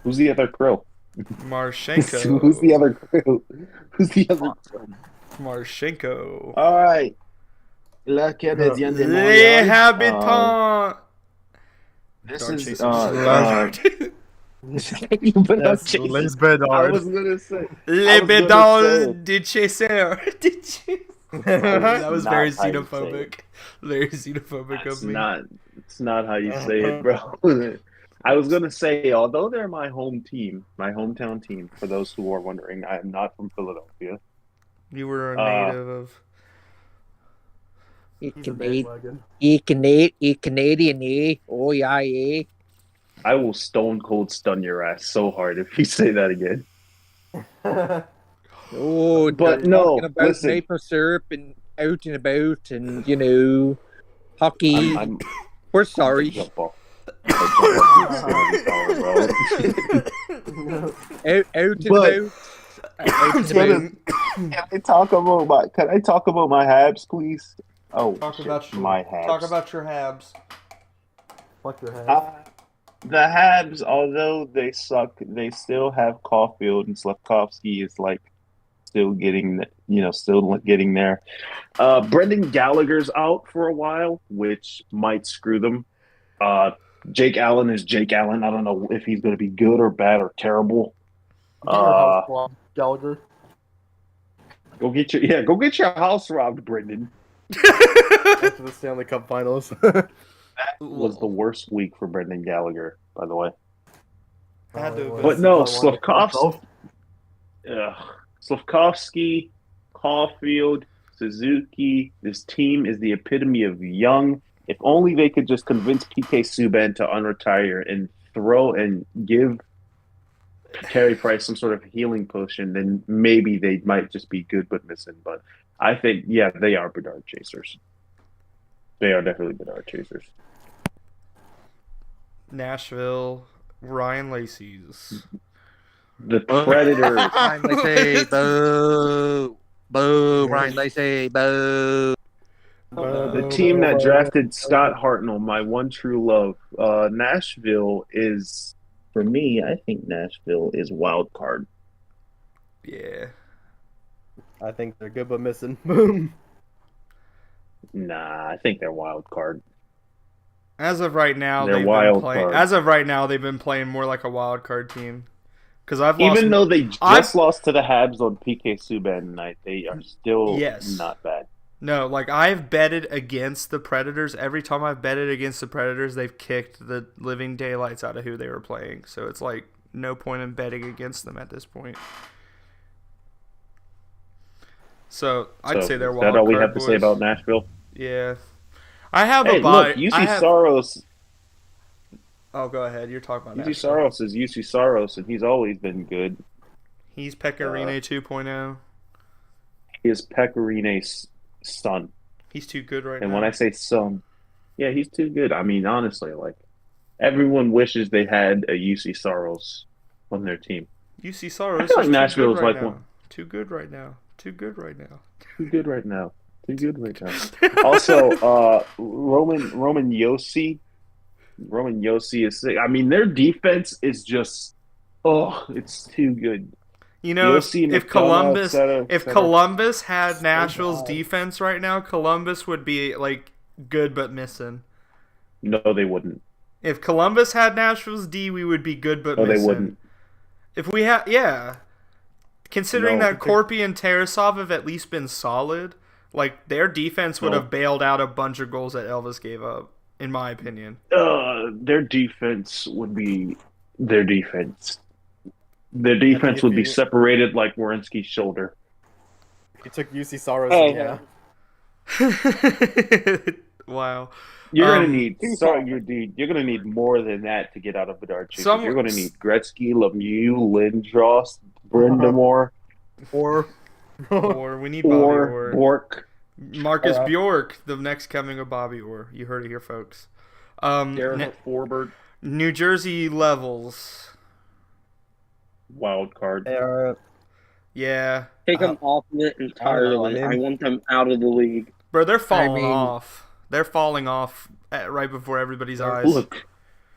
[SPEAKER 3] who's the other Kirill?
[SPEAKER 2] Marchenko.
[SPEAKER 3] Who's the other Kirill? Who's the other?
[SPEAKER 2] Marchenko.
[SPEAKER 3] All right. Le Canadien de
[SPEAKER 2] Les
[SPEAKER 3] Montréal.
[SPEAKER 2] habitants.
[SPEAKER 3] This
[SPEAKER 2] Dark
[SPEAKER 3] is
[SPEAKER 2] Chasers.
[SPEAKER 3] you put up
[SPEAKER 1] Yes,
[SPEAKER 3] Chasers.
[SPEAKER 1] Les
[SPEAKER 3] I
[SPEAKER 1] Bedard.
[SPEAKER 3] was gonna say
[SPEAKER 2] Les
[SPEAKER 3] I was gonna
[SPEAKER 2] Bedons de Chasseur. That was
[SPEAKER 3] Not
[SPEAKER 2] very
[SPEAKER 3] how you say
[SPEAKER 2] xenophobic. Very xenophobic
[SPEAKER 3] It's
[SPEAKER 2] of me.
[SPEAKER 3] it's not how you say it, bro. I was gonna say, although they're my home team, my hometown team, for those who are wondering, I am not from Philadelphia.
[SPEAKER 2] You were a
[SPEAKER 3] Uh,
[SPEAKER 2] native of.
[SPEAKER 5] you
[SPEAKER 1] He's a
[SPEAKER 5] Canadian,
[SPEAKER 1] bandwagon.
[SPEAKER 5] you Canadian, eh? Oh yeah, eh?
[SPEAKER 3] I will stone cold stun your ass so hard if you say that again.
[SPEAKER 5] Oh,
[SPEAKER 3] But
[SPEAKER 5] they're
[SPEAKER 3] no,
[SPEAKER 5] talking about
[SPEAKER 3] listen.
[SPEAKER 5] maple syrup and out and about, and you know, hockey.
[SPEAKER 3] I'm
[SPEAKER 5] We're sorry.
[SPEAKER 3] jump off. I'll jump off your skin, bro.
[SPEAKER 5] Out and
[SPEAKER 3] But-
[SPEAKER 5] about. Out and about.
[SPEAKER 3] Can I talk about my Habs, please? Oh,
[SPEAKER 2] Talk
[SPEAKER 3] shit,
[SPEAKER 2] about your
[SPEAKER 3] my Habs.
[SPEAKER 2] Talk about your Habs.
[SPEAKER 1] Fuck your head.
[SPEAKER 3] The Habs, although they suck, they still have Caulfield, and Slavkovsky is like still getting, still getting there. Brendan Gallagher's out for a while, which might screw them. Jake Allen is Jake Allen. I don't know if he's going to be good or bad or terrible.
[SPEAKER 1] Gallagher.
[SPEAKER 3] Go get your house robbed, Brendan.
[SPEAKER 1] After the Stanley Cup Finals.
[SPEAKER 3] Was the worst week for Brendan Gallagher, by the way.
[SPEAKER 2] Had to have been.
[SPEAKER 3] But no, Slavkovsky, Caulfield, Suzuki. This team is the epitome of young. If only they could just convince PK Subban to unretire and throw and give Carey Price some sort of healing potion, then maybe they might just be good but missing. But I think, yeah, they are Bedard chasers. They are definitely Bedard chasers.
[SPEAKER 2] Nashville, Ryan Lacey's.
[SPEAKER 3] The Predators.
[SPEAKER 5] Ryan Lacey, boo, boo. Ryan Lacey, boo.
[SPEAKER 3] The team that drafted Scott Hartnell, my one true love. Nashville is, for me, I think Nashville is wild card.
[SPEAKER 2] Yeah.
[SPEAKER 1] I think they're good but missing. Boom.
[SPEAKER 3] Nah, I think they're wild card.
[SPEAKER 2] As of right now,
[SPEAKER 3] They're
[SPEAKER 2] they've been
[SPEAKER 3] wild
[SPEAKER 2] playing.
[SPEAKER 3] card.
[SPEAKER 2] As of right now, they've been playing more like a wild card team. Because I've lost.
[SPEAKER 3] Even though they just
[SPEAKER 2] I've-
[SPEAKER 3] lost to the Habs on PK Subban tonight, they are still
[SPEAKER 2] Yes.
[SPEAKER 3] not bad.
[SPEAKER 2] No, like I've betted against the Predators. Every time I've betted against the Predators, they've kicked the living daylights out of who they were playing. So it's like no point in betting against them at this point. So I'd say they're
[SPEAKER 3] is
[SPEAKER 2] wild
[SPEAKER 3] that all we
[SPEAKER 2] card
[SPEAKER 3] have to say
[SPEAKER 2] boys.
[SPEAKER 3] about Nashville?
[SPEAKER 2] Yeah, I have
[SPEAKER 3] Hey,
[SPEAKER 2] a buy.
[SPEAKER 3] look, UC
[SPEAKER 2] I have...
[SPEAKER 3] Saros.
[SPEAKER 2] Oh, go ahead. You're talking about
[SPEAKER 3] UC
[SPEAKER 2] Nashville.
[SPEAKER 3] Saros is UC Saros, and he's always been good.
[SPEAKER 2] He's Pecorine 2.0.
[SPEAKER 3] He is Pecorine's son.
[SPEAKER 2] He's too good right
[SPEAKER 3] And
[SPEAKER 2] now.
[SPEAKER 3] when I say son, yeah, he's too good. I mean, honestly, like everyone wishes they had a UC Soros on their team.
[SPEAKER 2] UC
[SPEAKER 3] I
[SPEAKER 2] Soros
[SPEAKER 3] feel
[SPEAKER 2] is
[SPEAKER 3] like Nashville is
[SPEAKER 2] too good right
[SPEAKER 3] like
[SPEAKER 2] now.
[SPEAKER 3] one
[SPEAKER 2] Too good right now. Too good right now.
[SPEAKER 3] too good right now. Too good right now. Also, Roman Yossi. Roman Yossi is sick. I mean, their defense is just it's too good.
[SPEAKER 2] You know,
[SPEAKER 3] Yossi,
[SPEAKER 2] if
[SPEAKER 3] McDonough,
[SPEAKER 2] Columbus
[SPEAKER 3] center.
[SPEAKER 2] had Nashville's defense right now, Columbus would be like good but missing.
[SPEAKER 3] No, they wouldn't.
[SPEAKER 2] If Columbus had Nashville's D, we would be good but
[SPEAKER 3] No, they
[SPEAKER 2] missing.
[SPEAKER 3] wouldn't.
[SPEAKER 2] If we had, yeah. Considering
[SPEAKER 3] No.
[SPEAKER 2] that Korpi and Tarasov have at least been solid, like their defense would
[SPEAKER 3] No.
[SPEAKER 2] have bailed out a bunch of goals that Elvis gave up, in my opinion.
[SPEAKER 3] Their defense would be their defense. Their defense would be separated like Wierenski's shoulder.
[SPEAKER 1] He took UC Soros.
[SPEAKER 4] Oh,
[SPEAKER 1] Yeah.
[SPEAKER 2] Wow.
[SPEAKER 3] You're gonna need you're gonna need more than that to get out of Bedard. You're gonna need Gretzky, Lemieux, Lindros, Brindamore,
[SPEAKER 1] Or
[SPEAKER 2] we need Bobby
[SPEAKER 3] or
[SPEAKER 2] Orr.
[SPEAKER 3] Bork.
[SPEAKER 2] Marcus Bjork, the next coming of Bobby Orr. You heard it here, folks.
[SPEAKER 3] Darren Forbert,
[SPEAKER 2] New Jersey levels.
[SPEAKER 3] wild card.
[SPEAKER 1] they are.
[SPEAKER 2] Yeah.
[SPEAKER 4] Take them off it entirely. I want them out of the league.
[SPEAKER 2] Bro, they're falling
[SPEAKER 5] mean-
[SPEAKER 2] off. They're falling off right before everybody's eyes.
[SPEAKER 3] Look,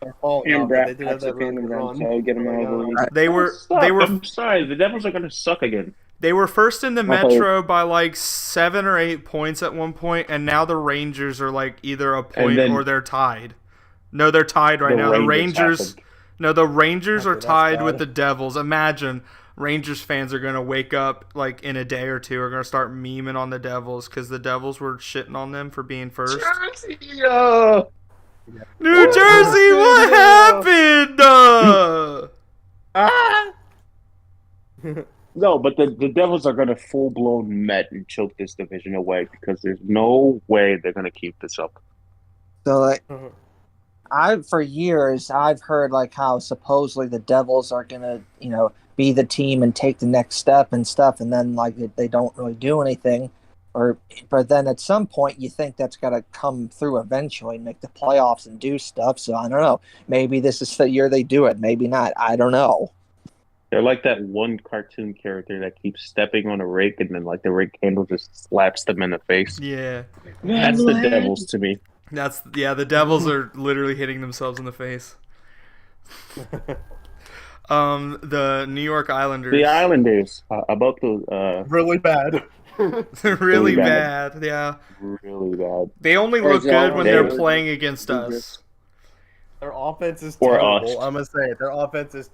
[SPEAKER 1] They're falling
[SPEAKER 4] And
[SPEAKER 1] off, but
[SPEAKER 4] Brad
[SPEAKER 1] they did have
[SPEAKER 4] Pat's a
[SPEAKER 1] that
[SPEAKER 4] fan
[SPEAKER 1] really
[SPEAKER 4] of
[SPEAKER 1] good
[SPEAKER 4] them,
[SPEAKER 1] run.
[SPEAKER 4] so get them out of the league.
[SPEAKER 2] They were
[SPEAKER 3] I'm sorry, the Devils are gonna suck again.
[SPEAKER 2] They were first in the
[SPEAKER 4] Uh-oh.
[SPEAKER 2] Metro by like 7 or 8 points at one point, and now the Rangers are like either a point
[SPEAKER 3] then-
[SPEAKER 2] or they're tied. No, they're tied right now. The Rangers are
[SPEAKER 1] Okay,
[SPEAKER 2] tied
[SPEAKER 1] that's
[SPEAKER 2] with
[SPEAKER 1] bad.
[SPEAKER 2] the Devils. Imagine Rangers fans are gonna wake up like in a day or two, are gonna start memeing on the Devils because the Devils were shitting on them for being first. New Jersey, what happened?
[SPEAKER 3] No, but the Devils are gonna full blown Met and choke this division away because there's no way they're gonna keep this up.
[SPEAKER 5] So like, for years I've heard like how supposedly the Devils are gonna be the team and take the next step and stuff, and then like they don't really do anything, but then at some point you think that's gotta come through eventually, make the playoffs and do stuff. So I don't know. Maybe this is the year they do it. Maybe not. I don't know.
[SPEAKER 3] They're like that one cartoon character that keeps stepping on a rake and then like the rake handle just slaps them in the face.
[SPEAKER 2] Yeah.
[SPEAKER 3] That's the Devils to me.
[SPEAKER 2] The Devils are literally hitting themselves in the face. The New York Islanders.
[SPEAKER 3] The Islanders about the
[SPEAKER 1] Really bad.
[SPEAKER 2] They're really
[SPEAKER 3] Really bad.
[SPEAKER 2] bad. Yeah.
[SPEAKER 3] really bad.
[SPEAKER 2] They only
[SPEAKER 4] Or
[SPEAKER 2] look
[SPEAKER 4] the
[SPEAKER 2] good when they're
[SPEAKER 3] Islanders.
[SPEAKER 2] playing against us.
[SPEAKER 1] Their offense is
[SPEAKER 3] Or
[SPEAKER 1] terrible.
[SPEAKER 3] us.
[SPEAKER 1] I'm gonna say it. Their offense is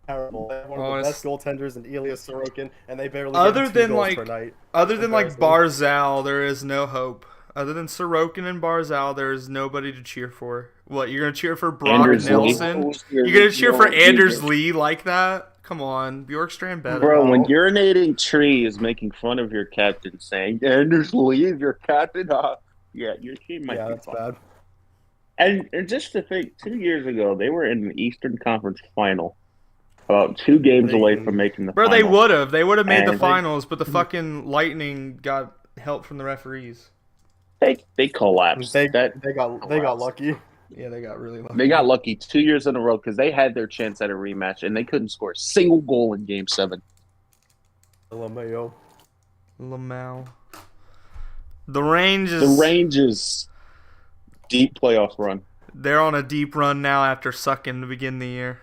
[SPEAKER 1] terrible. They have one of the
[SPEAKER 2] Honest-
[SPEAKER 1] best goaltenders in Elias Sorokin, and they barely
[SPEAKER 2] Other
[SPEAKER 1] get 2
[SPEAKER 2] than,
[SPEAKER 1] goals
[SPEAKER 2] like-
[SPEAKER 1] per night.
[SPEAKER 2] Other than like
[SPEAKER 1] Embarrassing.
[SPEAKER 2] Barzal, there is no hope. Other than Sorokin and Barzal, there is nobody to cheer for. What, you're gonna cheer for Brock
[SPEAKER 3] Anders Lee.
[SPEAKER 2] Nelson? You're gonna cheer for Anders Lee like that? Come on, Bjorkstrand better.
[SPEAKER 3] Bro, when urinating tree is making fun of your captain, saying Anders Lee is your captain, yeah, your team might
[SPEAKER 1] Yeah,
[SPEAKER 3] be
[SPEAKER 1] that's
[SPEAKER 3] fine.
[SPEAKER 1] bad.
[SPEAKER 3] And just to think, 2 years ago they were in the Eastern Conference Final, about 2 games away from making the
[SPEAKER 2] Bro,
[SPEAKER 3] final.
[SPEAKER 2] they would have. They would have made the
[SPEAKER 3] And-
[SPEAKER 2] finals, but the fucking Lightning got help from the referees.
[SPEAKER 3] They collapsed.
[SPEAKER 1] They
[SPEAKER 3] That
[SPEAKER 1] got lucky.
[SPEAKER 2] Yeah, they got really lucky.
[SPEAKER 3] they got lucky 2 years in a row because they had their chance at a rematch and they couldn't score a single goal in Game 7.
[SPEAKER 1] LMAO.
[SPEAKER 2] Lamau. The Rangers.
[SPEAKER 3] The Rangers deep playoff run.
[SPEAKER 2] They're on a deep run now after sucking to begin the year.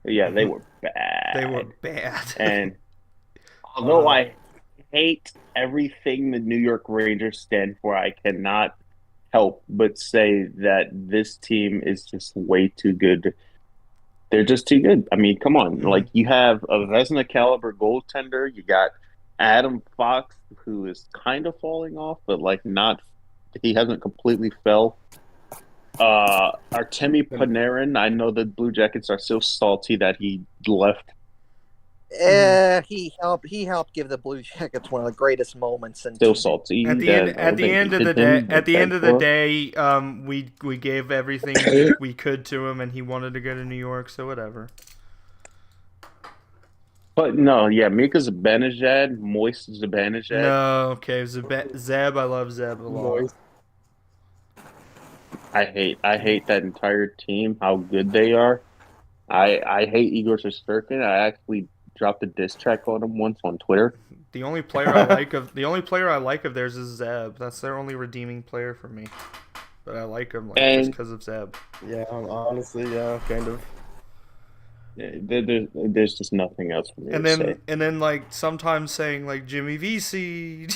[SPEAKER 3] Yeah, they were bad.
[SPEAKER 2] They were bad.
[SPEAKER 3] And although I hate everything the New York Rangers stand for, I cannot help but say that this team is just way too good. They're just too good. I mean, come on. Like, you have a Vezina caliber goaltender. You got Adam Fox, who is kind of falling off, but like not. He hasn't completely fell. Artemi Panarin. I know the Blue Jackets are so salty that he left.
[SPEAKER 5] He helped give the Blue Jackets one of the greatest moments in
[SPEAKER 3] Still salty.
[SPEAKER 2] At the end of the day, we gave everything we could to him, and he wanted to go to New York, so whatever.
[SPEAKER 3] But no, yeah, Mika Zibanejad, Moist Zibanejad.
[SPEAKER 2] No, okay, Zeb. I love Zeb a lot.
[SPEAKER 1] Moist.
[SPEAKER 3] I hate that entire team. How good they are. I hate Igor Shesterkin. I actually dropped a diss track on him once on Twitter.
[SPEAKER 2] The only player I like of theirs is Zeb. That's their only redeeming player for me. But I like him just
[SPEAKER 3] And
[SPEAKER 2] because of Zeb.
[SPEAKER 1] Yeah, honestly, yeah, kind of.
[SPEAKER 3] there's just nothing else for me
[SPEAKER 2] And
[SPEAKER 3] to
[SPEAKER 2] then
[SPEAKER 3] say.
[SPEAKER 2] and then like sometimes saying like Jimmy VC.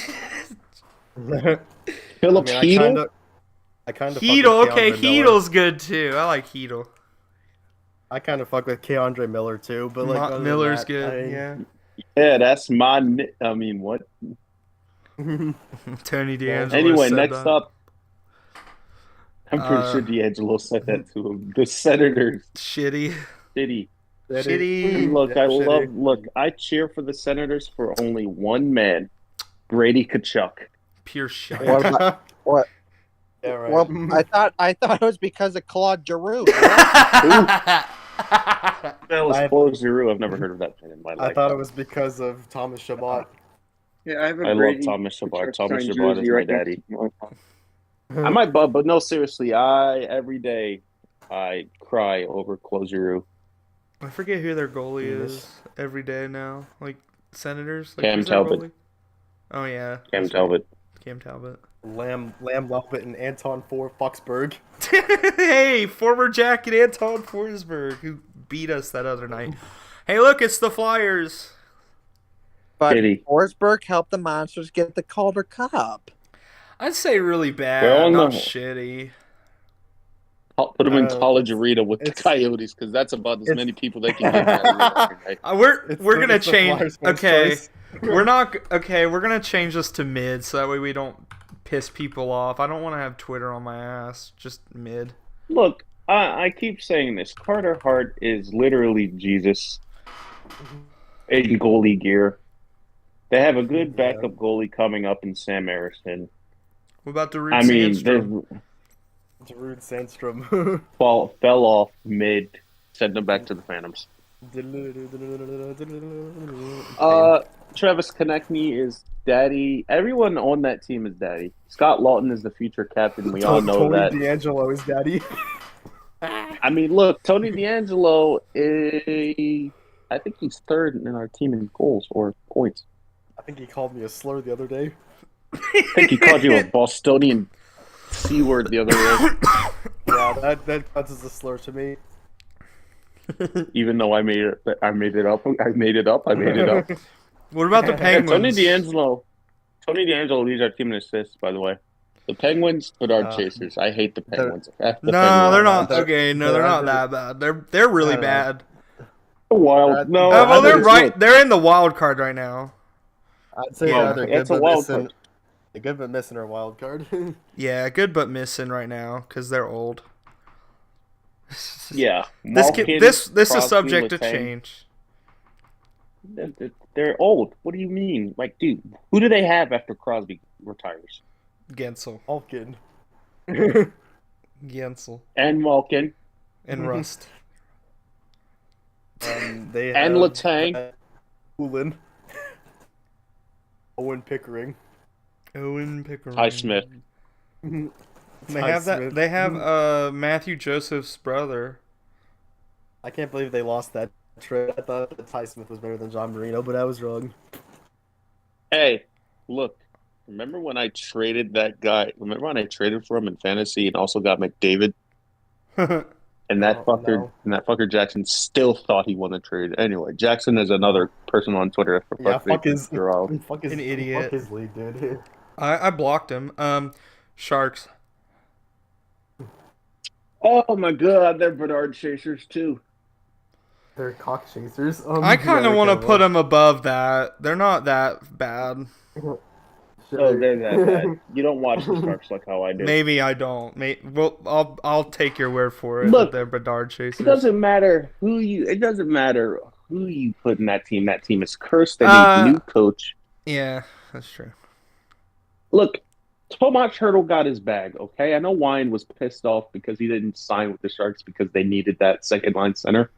[SPEAKER 3] Philip
[SPEAKER 1] I
[SPEAKER 3] Heedle?
[SPEAKER 1] kind of
[SPEAKER 2] Heedle, okay, Heedle's good too. I like Heedle.
[SPEAKER 1] I kind of fuck with Keandre Miller too, but like other than
[SPEAKER 2] Miller's
[SPEAKER 1] that,
[SPEAKER 2] good, yeah.
[SPEAKER 3] Yeah, that's my. I mean, what?
[SPEAKER 2] Tony D'Angelo.
[SPEAKER 3] Anyway,
[SPEAKER 2] said
[SPEAKER 3] next
[SPEAKER 2] that.
[SPEAKER 3] up. I'm pretty sure D'Angelo said that to him. The Senators.
[SPEAKER 2] Shitty.
[SPEAKER 3] City.
[SPEAKER 2] Shitty.
[SPEAKER 3] Look,
[SPEAKER 1] Yeah,
[SPEAKER 3] I
[SPEAKER 1] shitty.
[SPEAKER 3] love. Look, I cheer for the Senators for only one man, Brady Kachuk.
[SPEAKER 2] Pure shit.
[SPEAKER 5] What about, what?
[SPEAKER 1] Yeah, right.
[SPEAKER 5] Well, I thought it was because of Claude Giroux.
[SPEAKER 3] That was
[SPEAKER 1] I-
[SPEAKER 3] Claude Giroux. I've never heard of that man in my life.
[SPEAKER 1] I thought it was because of Thomas Shabbat.
[SPEAKER 4] Yeah, I have a
[SPEAKER 3] I love
[SPEAKER 4] Brady
[SPEAKER 3] Thomas Shabbat.
[SPEAKER 4] Kachuk
[SPEAKER 3] Thomas
[SPEAKER 4] signed
[SPEAKER 3] Shabbat
[SPEAKER 4] jersey
[SPEAKER 3] is my
[SPEAKER 4] right next
[SPEAKER 3] daddy.
[SPEAKER 4] to mine.
[SPEAKER 3] I might bub, but no, seriously, every day I cry over Claude Giroux.
[SPEAKER 2] I forget who their goalie
[SPEAKER 1] Yes.
[SPEAKER 2] is every day now. Like Senators. Like,
[SPEAKER 3] Cam
[SPEAKER 2] who's their
[SPEAKER 3] Talbot.
[SPEAKER 2] goalie? Oh yeah.
[SPEAKER 3] Cam
[SPEAKER 2] that's right.
[SPEAKER 3] Talbot.
[SPEAKER 2] Cam Talbot.
[SPEAKER 1] Lamb Lovett and Anton Foxberg.
[SPEAKER 2] Hey, former Jacket Anton Forsberg, who beat us that other night. Hey, look, it's the Flyers.
[SPEAKER 5] But
[SPEAKER 3] Pity.
[SPEAKER 5] Forsberg helped the Monsters get the Calder Cup.
[SPEAKER 2] I'd say really bad,
[SPEAKER 3] Well,
[SPEAKER 2] not
[SPEAKER 3] no.
[SPEAKER 2] shitty.
[SPEAKER 3] I'll put him in college
[SPEAKER 1] it's-
[SPEAKER 3] arena with the
[SPEAKER 1] it's-
[SPEAKER 3] Coyotes because that's about as
[SPEAKER 1] it's-
[SPEAKER 3] many people they can get in that arena every night.
[SPEAKER 2] We're gonna
[SPEAKER 1] It's the
[SPEAKER 2] change.
[SPEAKER 1] Flyers' first
[SPEAKER 2] Okay,
[SPEAKER 1] choice.
[SPEAKER 2] We're gonna change this to mid, so that way we don't piss people off. I don't want to have Twitter on my ass. Just mid.
[SPEAKER 3] Look, I keep saying this. Carter Hart is literally Jesus in goalie gear. They have a good backup goalie coming up in Sam Harrison.
[SPEAKER 2] What about the
[SPEAKER 3] I mean,
[SPEAKER 2] Sandstrom?
[SPEAKER 3] they
[SPEAKER 1] Darude Sandstrom.
[SPEAKER 3] fell off mid, sent them back to the Phantoms. Travis Konechny is daddy. Everyone on that team is daddy. Scott Lawton is the future captain. We all know
[SPEAKER 1] Tony
[SPEAKER 3] that.
[SPEAKER 1] D'Angelo is daddy.
[SPEAKER 3] I mean, look, Tony D'Angelo is. I think he's third in our team in goals or points.
[SPEAKER 1] I think he called me a slur the other day.
[SPEAKER 3] I think he called you a Bostonian C word the other day,
[SPEAKER 1] Yeah, that counts as a slur to me.
[SPEAKER 3] even though I made it up. I made it up.
[SPEAKER 2] What about the
[SPEAKER 3] Yeah,
[SPEAKER 2] Penguins?
[SPEAKER 3] Tony D'Angelo leads our team in assists, by the way. The Penguins, but our
[SPEAKER 1] Uh,
[SPEAKER 3] chasers. I hate the Penguins. F the
[SPEAKER 2] No,
[SPEAKER 3] Penguins.
[SPEAKER 2] they're not.
[SPEAKER 1] They're-
[SPEAKER 2] Okay, no, they're
[SPEAKER 1] they're
[SPEAKER 2] not
[SPEAKER 1] under-
[SPEAKER 2] that bad. They're really
[SPEAKER 1] I don't know.
[SPEAKER 2] bad.
[SPEAKER 3] Wild. No,
[SPEAKER 1] Oh,
[SPEAKER 2] Well,
[SPEAKER 3] I
[SPEAKER 2] they're
[SPEAKER 3] think-
[SPEAKER 2] right.
[SPEAKER 3] look,
[SPEAKER 2] They're in the wild card right now.
[SPEAKER 1] I'd say
[SPEAKER 2] Yeah,
[SPEAKER 1] they're
[SPEAKER 3] that's
[SPEAKER 1] good,
[SPEAKER 3] a
[SPEAKER 1] but
[SPEAKER 3] wild
[SPEAKER 1] missing.
[SPEAKER 3] card.
[SPEAKER 1] They're good, but missing our wild card.
[SPEAKER 2] Yeah, good but missing right now because they're old.
[SPEAKER 3] Yeah.
[SPEAKER 2] This
[SPEAKER 3] Malkin,
[SPEAKER 2] this is
[SPEAKER 3] Crosby,
[SPEAKER 2] subject to
[SPEAKER 3] Letang.
[SPEAKER 2] change.
[SPEAKER 3] They're old. What do you mean? Like, dude, who do they have after Crosby retires?
[SPEAKER 2] Gensel,
[SPEAKER 1] Malkin.
[SPEAKER 2] Gensel,
[SPEAKER 3] And Malkin.
[SPEAKER 2] and Rust.
[SPEAKER 1] They
[SPEAKER 3] And
[SPEAKER 1] have
[SPEAKER 3] Letang.
[SPEAKER 1] Poulin. Owen Pickering.
[SPEAKER 2] Owen Pickering.
[SPEAKER 3] Ty Smith.
[SPEAKER 2] They have that. They have Matthew Joseph's brother.
[SPEAKER 1] I can't believe they lost that trade. I thought that Ty Smith was better than John Marino, but I was wrong.
[SPEAKER 3] Hey, look. Remember when I traded that guy? Remember when I traded for him in fantasy and also got McDavid? And that
[SPEAKER 1] Oh,
[SPEAKER 3] fucker,
[SPEAKER 1] no.
[SPEAKER 3] and that fucker Jackson still thought he won a trade. Anyway, Jackson is another person on Twitter. For
[SPEAKER 1] Yeah,
[SPEAKER 3] fuck's
[SPEAKER 1] fuck
[SPEAKER 3] sake,
[SPEAKER 1] his,
[SPEAKER 3] you're out.
[SPEAKER 1] fuck his,
[SPEAKER 2] An idiot.
[SPEAKER 1] Fuck his league, dude.
[SPEAKER 2] I blocked him. Sharks.
[SPEAKER 3] Oh my god, they're Bernard chasers too.
[SPEAKER 1] They're cock chasers.
[SPEAKER 2] I kind of want to put them above that. They're not that bad.
[SPEAKER 3] Oh, they're that bad. You don't watch the Sharks like how I do.
[SPEAKER 2] Maybe I don't. Well, I'll take your word for it.
[SPEAKER 3] Look,
[SPEAKER 2] that they're Bedard chasers.
[SPEAKER 3] It doesn't matter who you put in that team. That team is cursed. They
[SPEAKER 2] Uh,
[SPEAKER 3] need a new coach.
[SPEAKER 2] Yeah, that's true.
[SPEAKER 3] Look, Tomas Hertl got his bag, okay? I know Wine was pissed off because he didn't sign with the Sharks because they needed that second line center.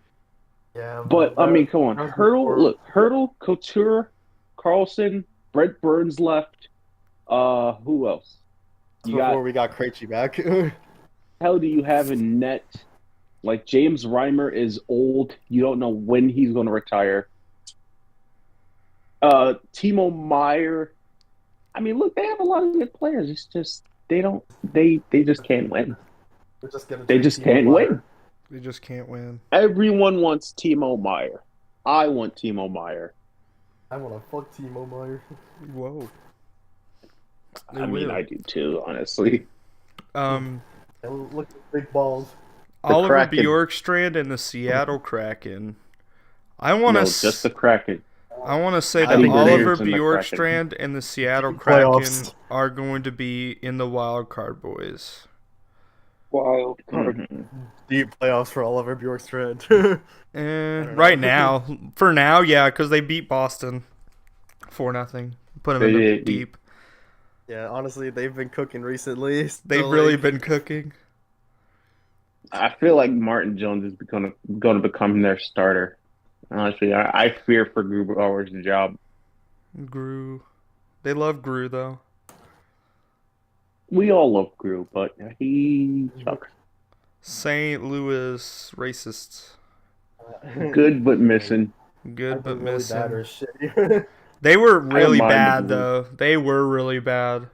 [SPEAKER 1] Yeah,
[SPEAKER 3] But I mean, come on,
[SPEAKER 1] that was
[SPEAKER 3] Hurdle.
[SPEAKER 1] before.
[SPEAKER 3] Look, Hurdle, Couture, Carlson, Brent Burns left. Who else?
[SPEAKER 1] That's
[SPEAKER 3] You
[SPEAKER 1] before
[SPEAKER 3] got
[SPEAKER 1] we got Krejci back.
[SPEAKER 3] hell do you have in net? Like James Reimer is old. You don't know when he's going to retire. Timo Meyer. I mean, look, they have a lot of good players. It's just they don't. They just can't win.
[SPEAKER 1] We're just gonna
[SPEAKER 3] They
[SPEAKER 1] trade
[SPEAKER 3] just
[SPEAKER 1] Timo
[SPEAKER 3] can't
[SPEAKER 1] Meyer.
[SPEAKER 3] win.
[SPEAKER 2] They just can't win.
[SPEAKER 3] Everyone wants Timo Meyer. I want Timo Meyer.
[SPEAKER 1] I want to fuck Timo Meyer.
[SPEAKER 2] Whoa.
[SPEAKER 3] I mean, I do too, honestly.
[SPEAKER 2] Um,
[SPEAKER 1] And look at the big balls.
[SPEAKER 2] Oliver
[SPEAKER 3] Kraken.
[SPEAKER 2] Bjorkstrand and the Seattle Kraken. I want
[SPEAKER 3] No,
[SPEAKER 2] to.
[SPEAKER 3] just the Kraken.
[SPEAKER 2] I want to say
[SPEAKER 3] I
[SPEAKER 2] that
[SPEAKER 3] think
[SPEAKER 2] Oliver
[SPEAKER 3] Bears and the Kraken.
[SPEAKER 2] Bjorkstrand and the Seattle Kraken
[SPEAKER 1] Playoffs.
[SPEAKER 2] are going to be in the wild card, boys.
[SPEAKER 4] Wild card.
[SPEAKER 3] Mhm.
[SPEAKER 1] Deep playoffs for Oliver Bjorkstrand. don't
[SPEAKER 2] Right
[SPEAKER 1] know.
[SPEAKER 2] now, for now, yeah, because they beat Boston 4-0. Put them in
[SPEAKER 3] They
[SPEAKER 2] the
[SPEAKER 3] did.
[SPEAKER 2] deep.
[SPEAKER 1] Yeah, honestly, they've been cooking recently.
[SPEAKER 2] They've
[SPEAKER 1] So,
[SPEAKER 2] really
[SPEAKER 1] like,
[SPEAKER 2] been cooking.
[SPEAKER 3] I feel like Martin Jones is going to become their starter. Honestly, I fear for Grubauer's job.
[SPEAKER 2] Gru. They love Gru, though.
[SPEAKER 3] We all love Gru, but he sucks.
[SPEAKER 2] St. Louis racists.
[SPEAKER 3] Good but missing.
[SPEAKER 2] Good,
[SPEAKER 1] I've
[SPEAKER 2] but
[SPEAKER 1] been really bad or
[SPEAKER 2] missing.
[SPEAKER 1] shitty.
[SPEAKER 2] They were really
[SPEAKER 3] mind the
[SPEAKER 2] bad,
[SPEAKER 3] Blues.
[SPEAKER 2] though. They were really bad.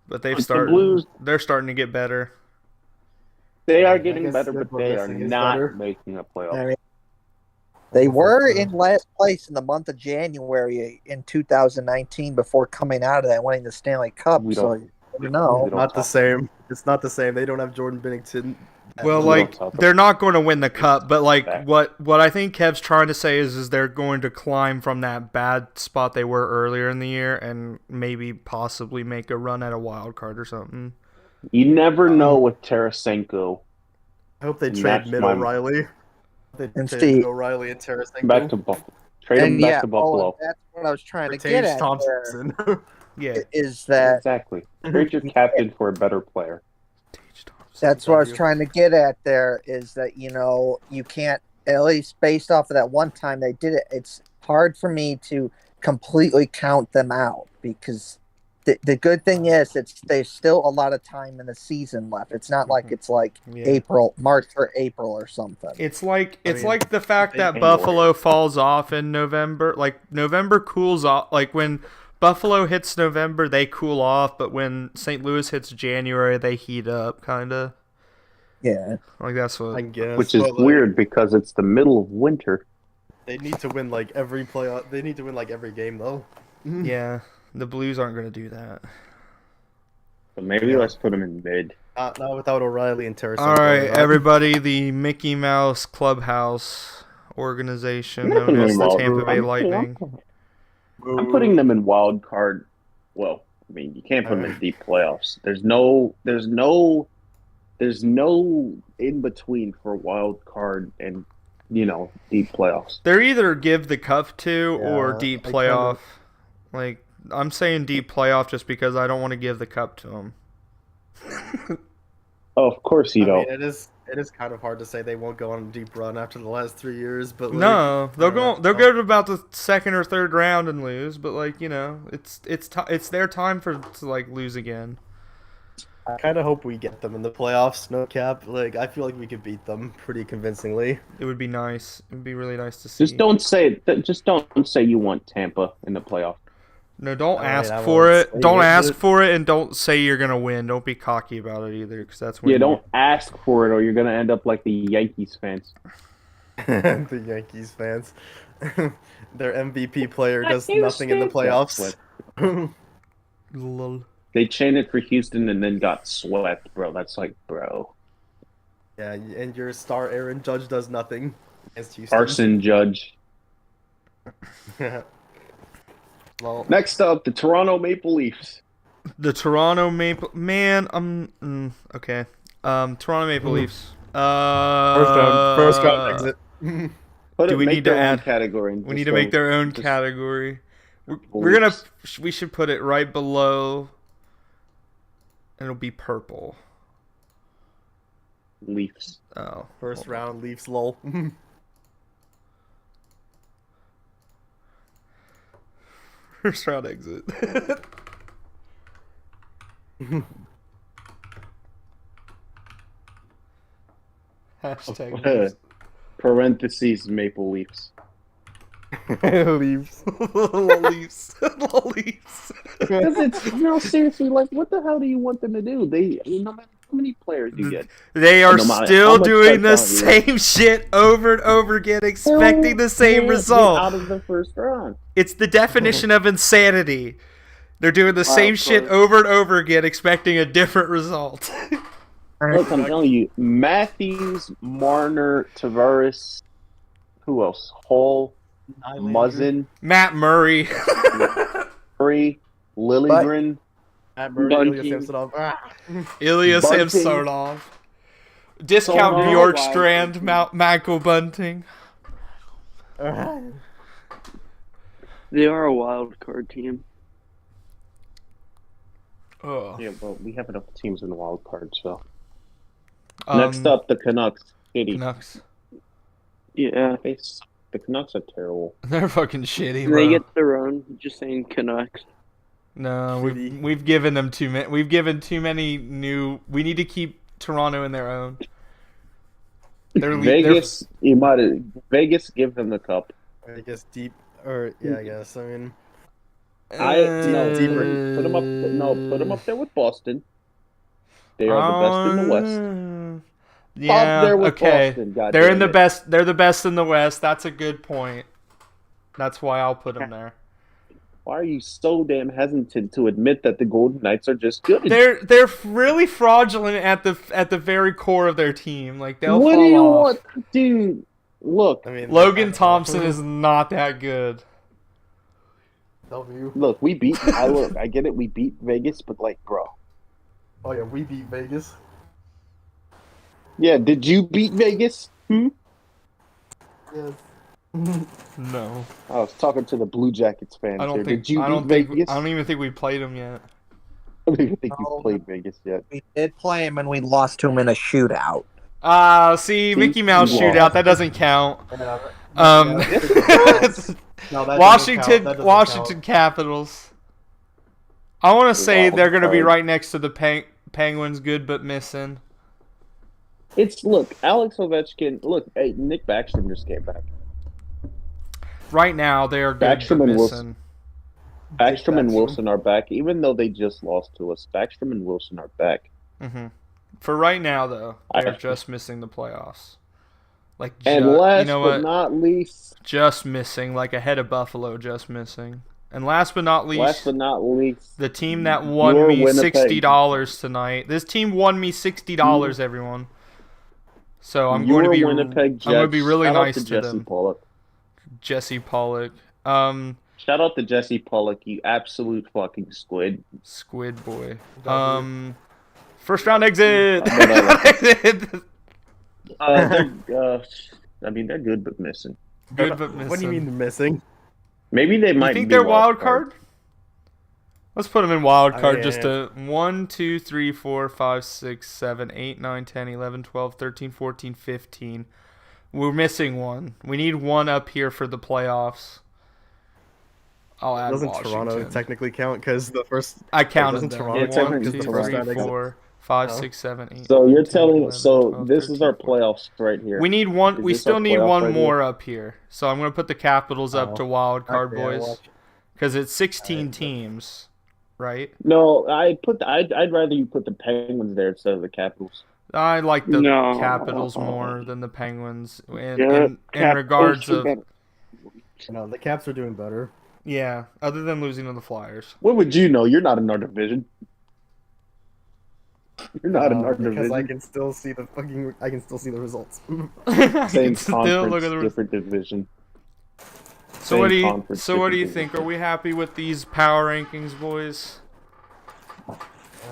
[SPEAKER 2] But they've
[SPEAKER 3] The
[SPEAKER 2] started.
[SPEAKER 3] Blues-
[SPEAKER 2] They're starting to get better.
[SPEAKER 3] They are
[SPEAKER 1] I
[SPEAKER 3] getting
[SPEAKER 1] guess
[SPEAKER 3] better,
[SPEAKER 1] good
[SPEAKER 3] but they are
[SPEAKER 1] missing is
[SPEAKER 3] not
[SPEAKER 1] better.
[SPEAKER 3] making a playoff.
[SPEAKER 5] I mean, they were in last place in the month of January in 2019 before coming out of that, winning the Stanley Cup.
[SPEAKER 3] We
[SPEAKER 5] So
[SPEAKER 3] don't-
[SPEAKER 5] you never know.
[SPEAKER 3] we don't
[SPEAKER 1] Not the
[SPEAKER 3] talk.
[SPEAKER 1] same. It's not the same. They don't have Jordan Binnington.
[SPEAKER 2] Well,
[SPEAKER 3] We
[SPEAKER 2] like
[SPEAKER 3] don't talk
[SPEAKER 2] they're not going to win the
[SPEAKER 3] It's
[SPEAKER 2] cup, but like
[SPEAKER 3] back.
[SPEAKER 2] what I think Kev's trying to say is they're going to climb from that bad spot they were earlier in the year and maybe possibly make a run at a wild card or something.
[SPEAKER 3] You never know with Tarasenko.
[SPEAKER 1] I hope they
[SPEAKER 3] And
[SPEAKER 1] trade
[SPEAKER 3] that's
[SPEAKER 1] Mid
[SPEAKER 3] my-
[SPEAKER 1] O'Reilly. They
[SPEAKER 5] And
[SPEAKER 1] trade
[SPEAKER 5] Steve-
[SPEAKER 1] Mid O'Reilly and Tarasenko.
[SPEAKER 3] Back to Buffalo. Trade him
[SPEAKER 5] And
[SPEAKER 3] back
[SPEAKER 5] yeah,
[SPEAKER 3] to Buffalo.
[SPEAKER 5] and that's what I was trying
[SPEAKER 1] for
[SPEAKER 5] to get
[SPEAKER 1] Tage
[SPEAKER 5] at there,
[SPEAKER 1] Thompson.
[SPEAKER 2] Yeah.
[SPEAKER 5] is that
[SPEAKER 3] Exactly. Trade your captain for a better player.
[SPEAKER 5] that's what I was trying to get at there, is that, you know, you can't, at least based off of that one time they did it, it's hard for me to completely count them out, because the good thing is there's still a lot of time in the season left. It's not like it's like
[SPEAKER 2] Yeah.
[SPEAKER 5] March or April or something.
[SPEAKER 2] It's like
[SPEAKER 1] mean,
[SPEAKER 2] like the fact that
[SPEAKER 3] they-
[SPEAKER 2] Buffalo falls off in November. Like November cools off. Like when Buffalo hits November, they cool off, but when St. Louis hits January, they heat up, kind of.
[SPEAKER 5] Yeah.
[SPEAKER 2] Like that's
[SPEAKER 1] I
[SPEAKER 2] what.
[SPEAKER 1] guess.
[SPEAKER 3] Which is
[SPEAKER 1] but, like,
[SPEAKER 3] weird because it's the middle of winter.
[SPEAKER 1] They need to win like every playoff. They need to win like every game though.
[SPEAKER 2] Yeah, the Blues aren't going to do that.
[SPEAKER 3] So maybe
[SPEAKER 1] Yeah.
[SPEAKER 3] let's put them in mid.
[SPEAKER 1] Not without O'Reilly and Tarasenko.
[SPEAKER 2] All right,
[SPEAKER 1] Not-
[SPEAKER 2] everybody, the Mickey Mouse Clubhouse organization known as the Tampa Bay Lightning.
[SPEAKER 3] I'm putting them in wild card. Well, I mean, you can't put them in deep playoffs. There's no in between for wild card and deep playoffs.
[SPEAKER 2] They're either give the cup to or
[SPEAKER 1] Yeah,
[SPEAKER 2] deep
[SPEAKER 1] I kinda-
[SPEAKER 2] playoff. Like I'm saying deep playoff just because I don't want to give the cup to them.
[SPEAKER 3] Oh, of course you
[SPEAKER 1] I
[SPEAKER 3] don't.
[SPEAKER 1] mean, it is kind of hard to say they won't go on a deep run after the last 3 years, but like,
[SPEAKER 2] No, they'll
[SPEAKER 1] I don't
[SPEAKER 2] go.
[SPEAKER 1] know.
[SPEAKER 2] They'll go to about the second or third round and lose. But like it's their time to like lose again.
[SPEAKER 1] I kind of hope we get them in the playoffs. No cap. Like I feel like we could beat them pretty convincingly.
[SPEAKER 2] It would be nice. It would be really nice to see.
[SPEAKER 3] Just don't say you want Tampa in the playoff.
[SPEAKER 2] No, don't
[SPEAKER 1] I mean,
[SPEAKER 2] ask
[SPEAKER 1] I
[SPEAKER 2] for
[SPEAKER 1] won't
[SPEAKER 2] it.
[SPEAKER 1] say
[SPEAKER 2] Don't
[SPEAKER 1] it,
[SPEAKER 2] ask
[SPEAKER 1] but-
[SPEAKER 2] for it, and don't say you're gonna win. Don't be cocky about it either, because that's when
[SPEAKER 3] Yeah, don't ask for it, or you're gonna end up like the Yankees fans.
[SPEAKER 1] The Yankees fans. Their MVP player does nothing in the playoffs.
[SPEAKER 2] Lol.
[SPEAKER 3] They chained it for Houston and then got swept, bro. That's like, bro.
[SPEAKER 1] Yeah, and your star Aaron Judge does nothing against Houston.
[SPEAKER 3] Arson Judge.
[SPEAKER 1] Well,
[SPEAKER 3] Next up, the Toronto Maple Leafs.
[SPEAKER 2] The Toronto Maple Man. Okay. Toronto Maple Leafs.
[SPEAKER 1] first round exit.
[SPEAKER 2] Do we
[SPEAKER 3] Make
[SPEAKER 2] need to
[SPEAKER 3] their own
[SPEAKER 2] add-
[SPEAKER 3] category? and
[SPEAKER 2] We
[SPEAKER 3] just
[SPEAKER 2] need to
[SPEAKER 3] go-
[SPEAKER 2] make their own
[SPEAKER 3] just-
[SPEAKER 2] category. We're gonna.
[SPEAKER 3] Leafs.
[SPEAKER 2] We should put it right below. And it'll be purple.
[SPEAKER 3] Leafs.
[SPEAKER 2] Oh.
[SPEAKER 1] First round Leafs lol.
[SPEAKER 2] First round exit. Hashtag Leafs.
[SPEAKER 3] Parentheses Maple Leafs.
[SPEAKER 1] Leaves.
[SPEAKER 2] Leafs. Leafs.
[SPEAKER 3] Because it's seriously, like, what the hell do you want them to do? No matter how many players you get,
[SPEAKER 2] They are
[SPEAKER 3] no matter how
[SPEAKER 2] still
[SPEAKER 3] much
[SPEAKER 2] doing the
[SPEAKER 3] touchdown you
[SPEAKER 2] same shit over and over again, expecting the same
[SPEAKER 3] get
[SPEAKER 2] result.
[SPEAKER 3] out of the first round.
[SPEAKER 2] It's the definition of insanity. They're doing the same
[SPEAKER 3] Wild
[SPEAKER 2] shit
[SPEAKER 3] card.
[SPEAKER 2] over and over again, expecting a different result.
[SPEAKER 3] Look, I'm telling you, Matthews, Marner, Tavares, who else? Hall, Muzzin,
[SPEAKER 2] Matt Murray.
[SPEAKER 3] Murray, Lilligren,
[SPEAKER 1] Matt Murray,
[SPEAKER 4] Bunting.
[SPEAKER 1] Ilya Samsonov.
[SPEAKER 2] Ilya
[SPEAKER 3] Bunting.
[SPEAKER 2] Samsonov. Discount
[SPEAKER 3] Samsonov.
[SPEAKER 2] Bjorkstrand, Michael Bunting.
[SPEAKER 4] They are a wild card team.
[SPEAKER 2] Oh.
[SPEAKER 3] Yeah, but we have enough teams in the wild card, so. Next up, the Canucks. Shitty.
[SPEAKER 2] Canucks.
[SPEAKER 4] Yeah.
[SPEAKER 3] The Canucks are terrible.
[SPEAKER 2] They're fucking shitty,
[SPEAKER 4] They
[SPEAKER 2] bro.
[SPEAKER 4] get their own. Just saying Canucks.
[SPEAKER 2] No, we've given them too many. We've given too many new. We need to keep Toronto in their own.
[SPEAKER 3] Vegas, Vegas give them the cup.
[SPEAKER 1] I guess deep, or yeah, I guess. I mean,
[SPEAKER 3] No, deeper. Put them up. No, put them up there with Boston. They are the best in the West.
[SPEAKER 2] Yeah,
[SPEAKER 3] Up there with
[SPEAKER 2] okay.
[SPEAKER 3] Boston, God
[SPEAKER 2] They're
[SPEAKER 3] damn
[SPEAKER 2] in the
[SPEAKER 3] it.
[SPEAKER 2] best. They're the best in the West. That's a good point. That's why I'll put them there.
[SPEAKER 3] Why are you so damn hesitant to admit that the Golden Knights are just good?
[SPEAKER 2] They're really fraudulent at the very core of their team. Like they'll
[SPEAKER 3] What
[SPEAKER 2] fall
[SPEAKER 3] do you
[SPEAKER 2] off.
[SPEAKER 3] want, dude? Look,
[SPEAKER 1] I mean,
[SPEAKER 2] Logan Thompson is not that good.
[SPEAKER 1] W.
[SPEAKER 3] look. We beat. I get it. We beat Vegas, but like, bro.
[SPEAKER 1] Oh yeah, we beat Vegas.
[SPEAKER 3] Yeah, did you beat Vegas?
[SPEAKER 1] Yes.
[SPEAKER 2] No,
[SPEAKER 3] I was talking to the Blue Jackets fans
[SPEAKER 2] I
[SPEAKER 3] here.
[SPEAKER 2] don't think.
[SPEAKER 3] Did you
[SPEAKER 2] I don't
[SPEAKER 3] beat
[SPEAKER 2] think.
[SPEAKER 3] Vegas?
[SPEAKER 2] I don't even think we played them yet.
[SPEAKER 3] I don't even think
[SPEAKER 5] No.
[SPEAKER 3] you've played Vegas yet.
[SPEAKER 5] We did play him, and we lost to him in a shootout.
[SPEAKER 2] See, Mickey Mouse
[SPEAKER 3] you
[SPEAKER 2] shootout.
[SPEAKER 3] lost.
[SPEAKER 2] That doesn't count.
[SPEAKER 1] No, that
[SPEAKER 2] Washington
[SPEAKER 1] doesn't
[SPEAKER 2] Capitals. I want to say
[SPEAKER 3] Wild
[SPEAKER 2] they're going to be
[SPEAKER 3] card.
[SPEAKER 2] right next to the Penguins, good but missing.
[SPEAKER 3] Look, Alex Ovechkin. Look, hey, Nick Backstrom just came back.
[SPEAKER 2] Right now, they are good
[SPEAKER 3] Backstrom
[SPEAKER 2] but
[SPEAKER 3] and
[SPEAKER 2] missing.
[SPEAKER 3] Backstrom and
[SPEAKER 1] Backstrom.
[SPEAKER 3] Wilson are back, even though they just lost to us. Backstrom and Wilson are back.
[SPEAKER 2] Hmm. For right now, though, they're
[SPEAKER 3] I-
[SPEAKER 2] just missing the playoffs. Like,
[SPEAKER 3] And
[SPEAKER 2] you
[SPEAKER 3] last
[SPEAKER 2] know
[SPEAKER 3] but
[SPEAKER 2] what?
[SPEAKER 3] not least,
[SPEAKER 2] Just missing, like ahead of Buffalo, just missing. And last but not least, the team that won
[SPEAKER 3] your
[SPEAKER 2] me
[SPEAKER 3] Winnipeg.
[SPEAKER 2] $60 tonight. This team won me $60, everyone. So I'm
[SPEAKER 3] your
[SPEAKER 2] going to be
[SPEAKER 3] Winnipeg Jets.
[SPEAKER 2] I'm going to be really
[SPEAKER 3] Shout out
[SPEAKER 2] nice to
[SPEAKER 3] Jesse
[SPEAKER 2] them.
[SPEAKER 3] Pollock.
[SPEAKER 2] Jesse Pollock.
[SPEAKER 3] Shout out to Jesse Pollock, you absolute fucking squid.
[SPEAKER 2] Squid boy. First round exit.
[SPEAKER 3] I mean, they're good but missing.
[SPEAKER 2] Good but missing.
[SPEAKER 1] What do you mean missing?
[SPEAKER 3] Maybe they might.
[SPEAKER 2] You think
[SPEAKER 3] be
[SPEAKER 2] they're wild card? Let's put them in wild card.
[SPEAKER 1] yeah,
[SPEAKER 2] Just
[SPEAKER 1] yeah.
[SPEAKER 2] to 1, 2, 3, 4, 5, 6, 7, 8, 9, 10, 11, 12, 13, 14, 15. We're missing one. We need one up here for the playoffs. I'll add
[SPEAKER 1] Doesn't
[SPEAKER 2] Washington.
[SPEAKER 1] Toronto technically count because the first?
[SPEAKER 2] I counted
[SPEAKER 1] doesn't
[SPEAKER 2] them.
[SPEAKER 1] Toronto
[SPEAKER 3] Yeah,
[SPEAKER 2] 1,
[SPEAKER 3] technically
[SPEAKER 2] 2,
[SPEAKER 3] it's the first
[SPEAKER 2] 3,
[SPEAKER 1] round exit.
[SPEAKER 2] 4, 5,
[SPEAKER 1] Oh.
[SPEAKER 2] 6, 7, 8.
[SPEAKER 3] So you're
[SPEAKER 2] 9, 10,
[SPEAKER 3] telling
[SPEAKER 2] 11,
[SPEAKER 3] so
[SPEAKER 2] 12,
[SPEAKER 3] this
[SPEAKER 2] 13,
[SPEAKER 3] is our
[SPEAKER 2] 14.
[SPEAKER 3] playoffs right here.
[SPEAKER 2] We need one.
[SPEAKER 3] Is
[SPEAKER 2] We
[SPEAKER 3] this
[SPEAKER 2] still
[SPEAKER 3] our
[SPEAKER 2] need
[SPEAKER 3] playoff
[SPEAKER 2] one
[SPEAKER 3] right
[SPEAKER 2] more up here. So I'm going to put the Capitals up
[SPEAKER 1] Oh.
[SPEAKER 2] to wild card,
[SPEAKER 1] Okay,
[SPEAKER 2] boys, because it's 16 teams, right?
[SPEAKER 3] No, I'd rather you put the Penguins there instead of the Capitals.
[SPEAKER 2] I like the
[SPEAKER 4] No.
[SPEAKER 2] Capitals more than the Penguins in
[SPEAKER 4] Capitals
[SPEAKER 2] regards
[SPEAKER 4] are
[SPEAKER 2] of
[SPEAKER 4] better.
[SPEAKER 1] No, the Caps are doing better.
[SPEAKER 2] yeah. Other than losing to the Flyers,
[SPEAKER 3] What would you know? You're not in our division. You're not in our
[SPEAKER 1] Because
[SPEAKER 3] division.
[SPEAKER 1] I can still see the results.
[SPEAKER 2] I
[SPEAKER 3] Same
[SPEAKER 2] can still
[SPEAKER 3] conference,
[SPEAKER 2] look at the.
[SPEAKER 3] different division.
[SPEAKER 2] So what do
[SPEAKER 3] same
[SPEAKER 2] you?
[SPEAKER 3] conference,
[SPEAKER 2] So what do you
[SPEAKER 3] different
[SPEAKER 2] think? Are we happy with these power rankings, boys?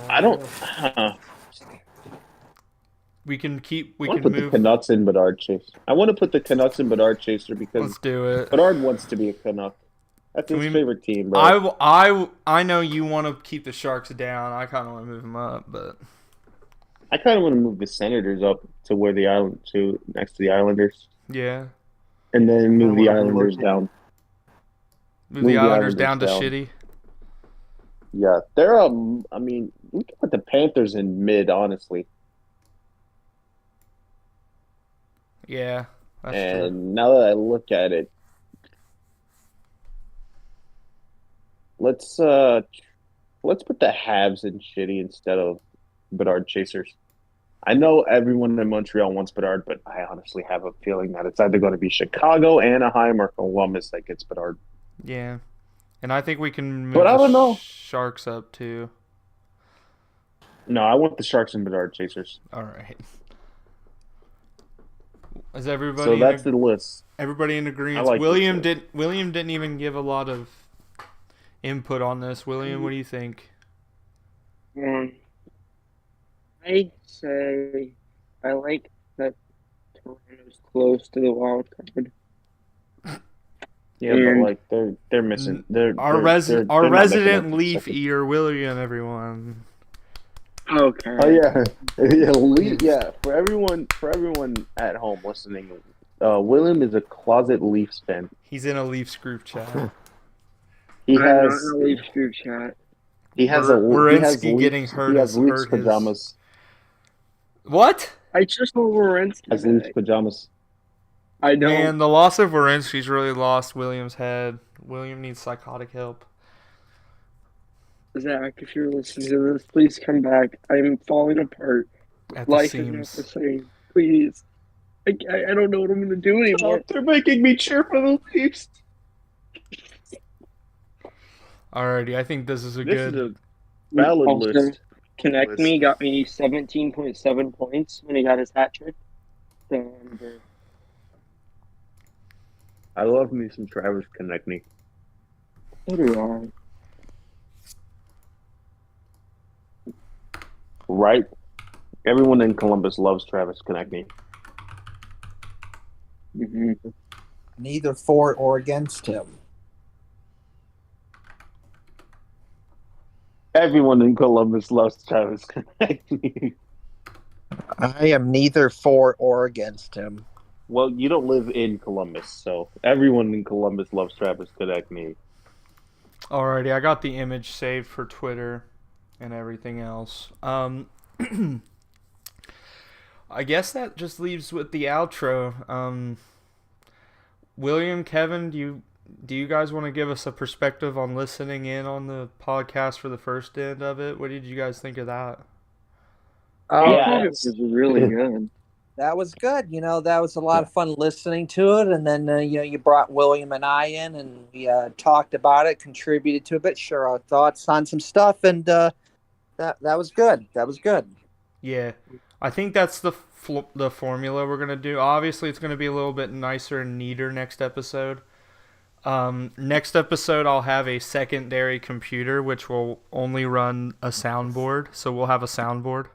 [SPEAKER 3] I don't.
[SPEAKER 2] We can keep.
[SPEAKER 3] I
[SPEAKER 2] We
[SPEAKER 3] want
[SPEAKER 2] can
[SPEAKER 3] to put the
[SPEAKER 2] move.
[SPEAKER 3] Canucks in Bedard Chaser. I want to put the Canucks in Bedard Chaser because
[SPEAKER 2] Let's do it.
[SPEAKER 3] Bedard wants to be a Canuck. That's
[SPEAKER 2] Can
[SPEAKER 3] his
[SPEAKER 2] we-
[SPEAKER 3] favorite team, bro.
[SPEAKER 2] I know you want to keep the Sharks down. I kind of want to move them up, but
[SPEAKER 3] I kind of want to move the Senators up to where next to the Islanders,
[SPEAKER 2] yeah,
[SPEAKER 3] and then move the
[SPEAKER 1] I wanna
[SPEAKER 3] Islanders
[SPEAKER 1] relocate.
[SPEAKER 3] down.
[SPEAKER 2] Move the Islanders down to shitty.
[SPEAKER 3] Yeah, they're I mean, we can put the Panthers in mid, honestly.
[SPEAKER 2] Yeah, that's
[SPEAKER 3] and
[SPEAKER 2] true.
[SPEAKER 3] now that I look at it, let's put the Habs in shitty instead of Bedard chasers. I know everyone in Montreal wants Bedard, but I honestly have a feeling that it's either going to be Chicago, Anaheim, or Columbus that gets Bedard.
[SPEAKER 2] Yeah. And I think we can move
[SPEAKER 3] But I don't know.
[SPEAKER 2] Sharks up too.
[SPEAKER 3] No, I want the Sharks and Bedard chasers.
[SPEAKER 2] All right. Is everybody?
[SPEAKER 3] So that's the list.
[SPEAKER 2] Everybody in agreement.
[SPEAKER 3] Like
[SPEAKER 2] William didn't even give a lot of input on this. William, what do you think?
[SPEAKER 4] I'd say I like that Toronto's close to the wild card.
[SPEAKER 3] Yeah, but like they're missing.
[SPEAKER 2] Our resident leaf eater, William. Everyone.
[SPEAKER 4] Okay.
[SPEAKER 3] Oh yeah, yeah. For everyone at home listening, William is a closet Leafs fan.
[SPEAKER 2] He's in a Leafs group chat.
[SPEAKER 3] He
[SPEAKER 4] I'm
[SPEAKER 3] has
[SPEAKER 4] not in a Leafs group chat.
[SPEAKER 3] He has
[SPEAKER 2] Werenski getting hurt.
[SPEAKER 3] He has Leafs pajamas.
[SPEAKER 2] What?
[SPEAKER 4] I just saw Werenski.
[SPEAKER 3] Has Leafs pajamas.
[SPEAKER 4] I know.
[SPEAKER 2] Man, the loss of Werenski's really lost William's head. William needs psychotic help.
[SPEAKER 4] Zach, if you're listening to this, please come back. I'm falling apart.
[SPEAKER 2] At the
[SPEAKER 4] Life is not
[SPEAKER 2] seams.
[SPEAKER 4] the same. Please. I don't know what I'm going to do anymore.
[SPEAKER 3] They're making me cheer for the Leafs.
[SPEAKER 2] Alrighty, I think this is a
[SPEAKER 3] This
[SPEAKER 2] good.
[SPEAKER 3] is a valid
[SPEAKER 4] Also,
[SPEAKER 3] list.
[SPEAKER 4] Connect Me got me 17.7 points when he got his hat trick.
[SPEAKER 3] I love me some Travis Konechny.
[SPEAKER 4] So do
[SPEAKER 3] Right? Everyone in Columbus loves Travis Konechny.
[SPEAKER 4] I. Mm-hmm.
[SPEAKER 5] Neither for or against him.
[SPEAKER 3] Everyone in Columbus loves Travis Konechny.
[SPEAKER 5] I am neither for or against him.
[SPEAKER 3] Well, you don't live in Columbus, so everyone in Columbus loves Travis Konechny.
[SPEAKER 2] Alrighty, I got the image saved for Twitter and everything else. I guess that just leaves with the outro. William, Kevin, do you guys want to give us a perspective on listening in on the podcast for the first end of it? What did you guys think of that?
[SPEAKER 4] Yeah, it was really good.
[SPEAKER 5] That was good. That was a lot of fun listening to it. And then, you brought William and I in and we talked about it, contributed to a bit, share our thoughts on some stuff. And that was good. That was good.
[SPEAKER 2] Yeah, I think that's the formula we're going to do. Obviously, it's going to be a little bit nicer and neater next episode. Next episode, I'll have a secondary computer, which will only run a soundboard. So we'll have a soundboard.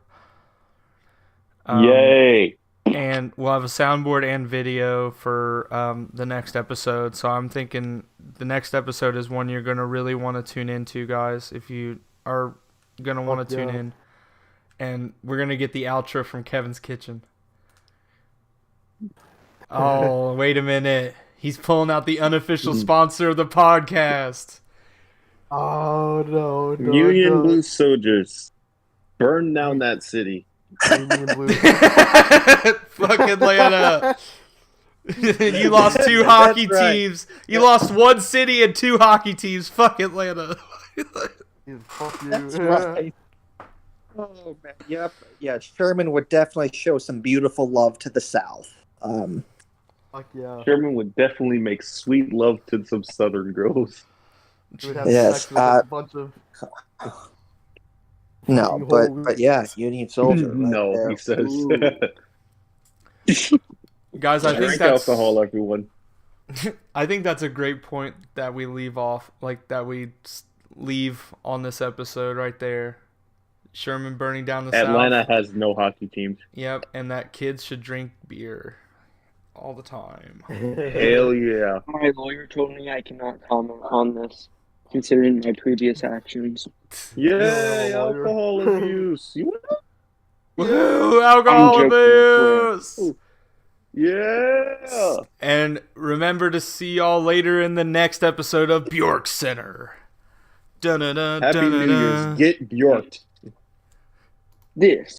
[SPEAKER 3] Yay!
[SPEAKER 2] And we'll have a soundboard and video for the next episode. So I'm thinking the next episode is one you're going to really want to tune into, guys, if you are going to want to tune in. And we're going to get the outro from Kevin's Kitchen. Oh, wait a minute. He's pulling out the unofficial sponsor of the podcast.
[SPEAKER 1] Oh, no.
[SPEAKER 3] Union Blue Soldiers. Burn down that city.
[SPEAKER 1] Union Blue.
[SPEAKER 2] Fucking Atlanta. You lost two hockey teams. You lost one city and two hockey teams. Fuck Atlanta.
[SPEAKER 1] Fuck you.
[SPEAKER 5] That's right. Oh, man. Yep. Yeah, Sherman would definitely show some beautiful love to the South.
[SPEAKER 1] Fuck yeah.
[SPEAKER 3] Sherman would definitely make sweet love to some Southern girls.
[SPEAKER 1] Would have
[SPEAKER 5] Yes,
[SPEAKER 1] sex with a bunch of...
[SPEAKER 5] No, but yeah, Union Soldier. Right
[SPEAKER 3] No,
[SPEAKER 5] there.
[SPEAKER 3] he says.
[SPEAKER 2] Guys, I think
[SPEAKER 3] Drink
[SPEAKER 2] that's
[SPEAKER 3] alcohol, everyone.
[SPEAKER 2] I think that's a great point that we leave off, that we leave on this episode right there. Sherman burning down the
[SPEAKER 3] Atlanta
[SPEAKER 2] South.
[SPEAKER 3] has no hockey teams.
[SPEAKER 2] Yep, and that kids should drink beer all the time.
[SPEAKER 3] Hell yeah.
[SPEAKER 4] My lawyer told me I cannot comment on this, considering my previous actions.
[SPEAKER 3] Yay,
[SPEAKER 1] Yeah,
[SPEAKER 3] alcohol abuse. You
[SPEAKER 2] Woo! Alcohol
[SPEAKER 4] I'm joking,
[SPEAKER 2] abuse!
[SPEAKER 3] Yeah.
[SPEAKER 2] And remember to see y'all later in the next episode of Bjork Center.
[SPEAKER 3] Happy New Year's. Get Bjorked.
[SPEAKER 4] This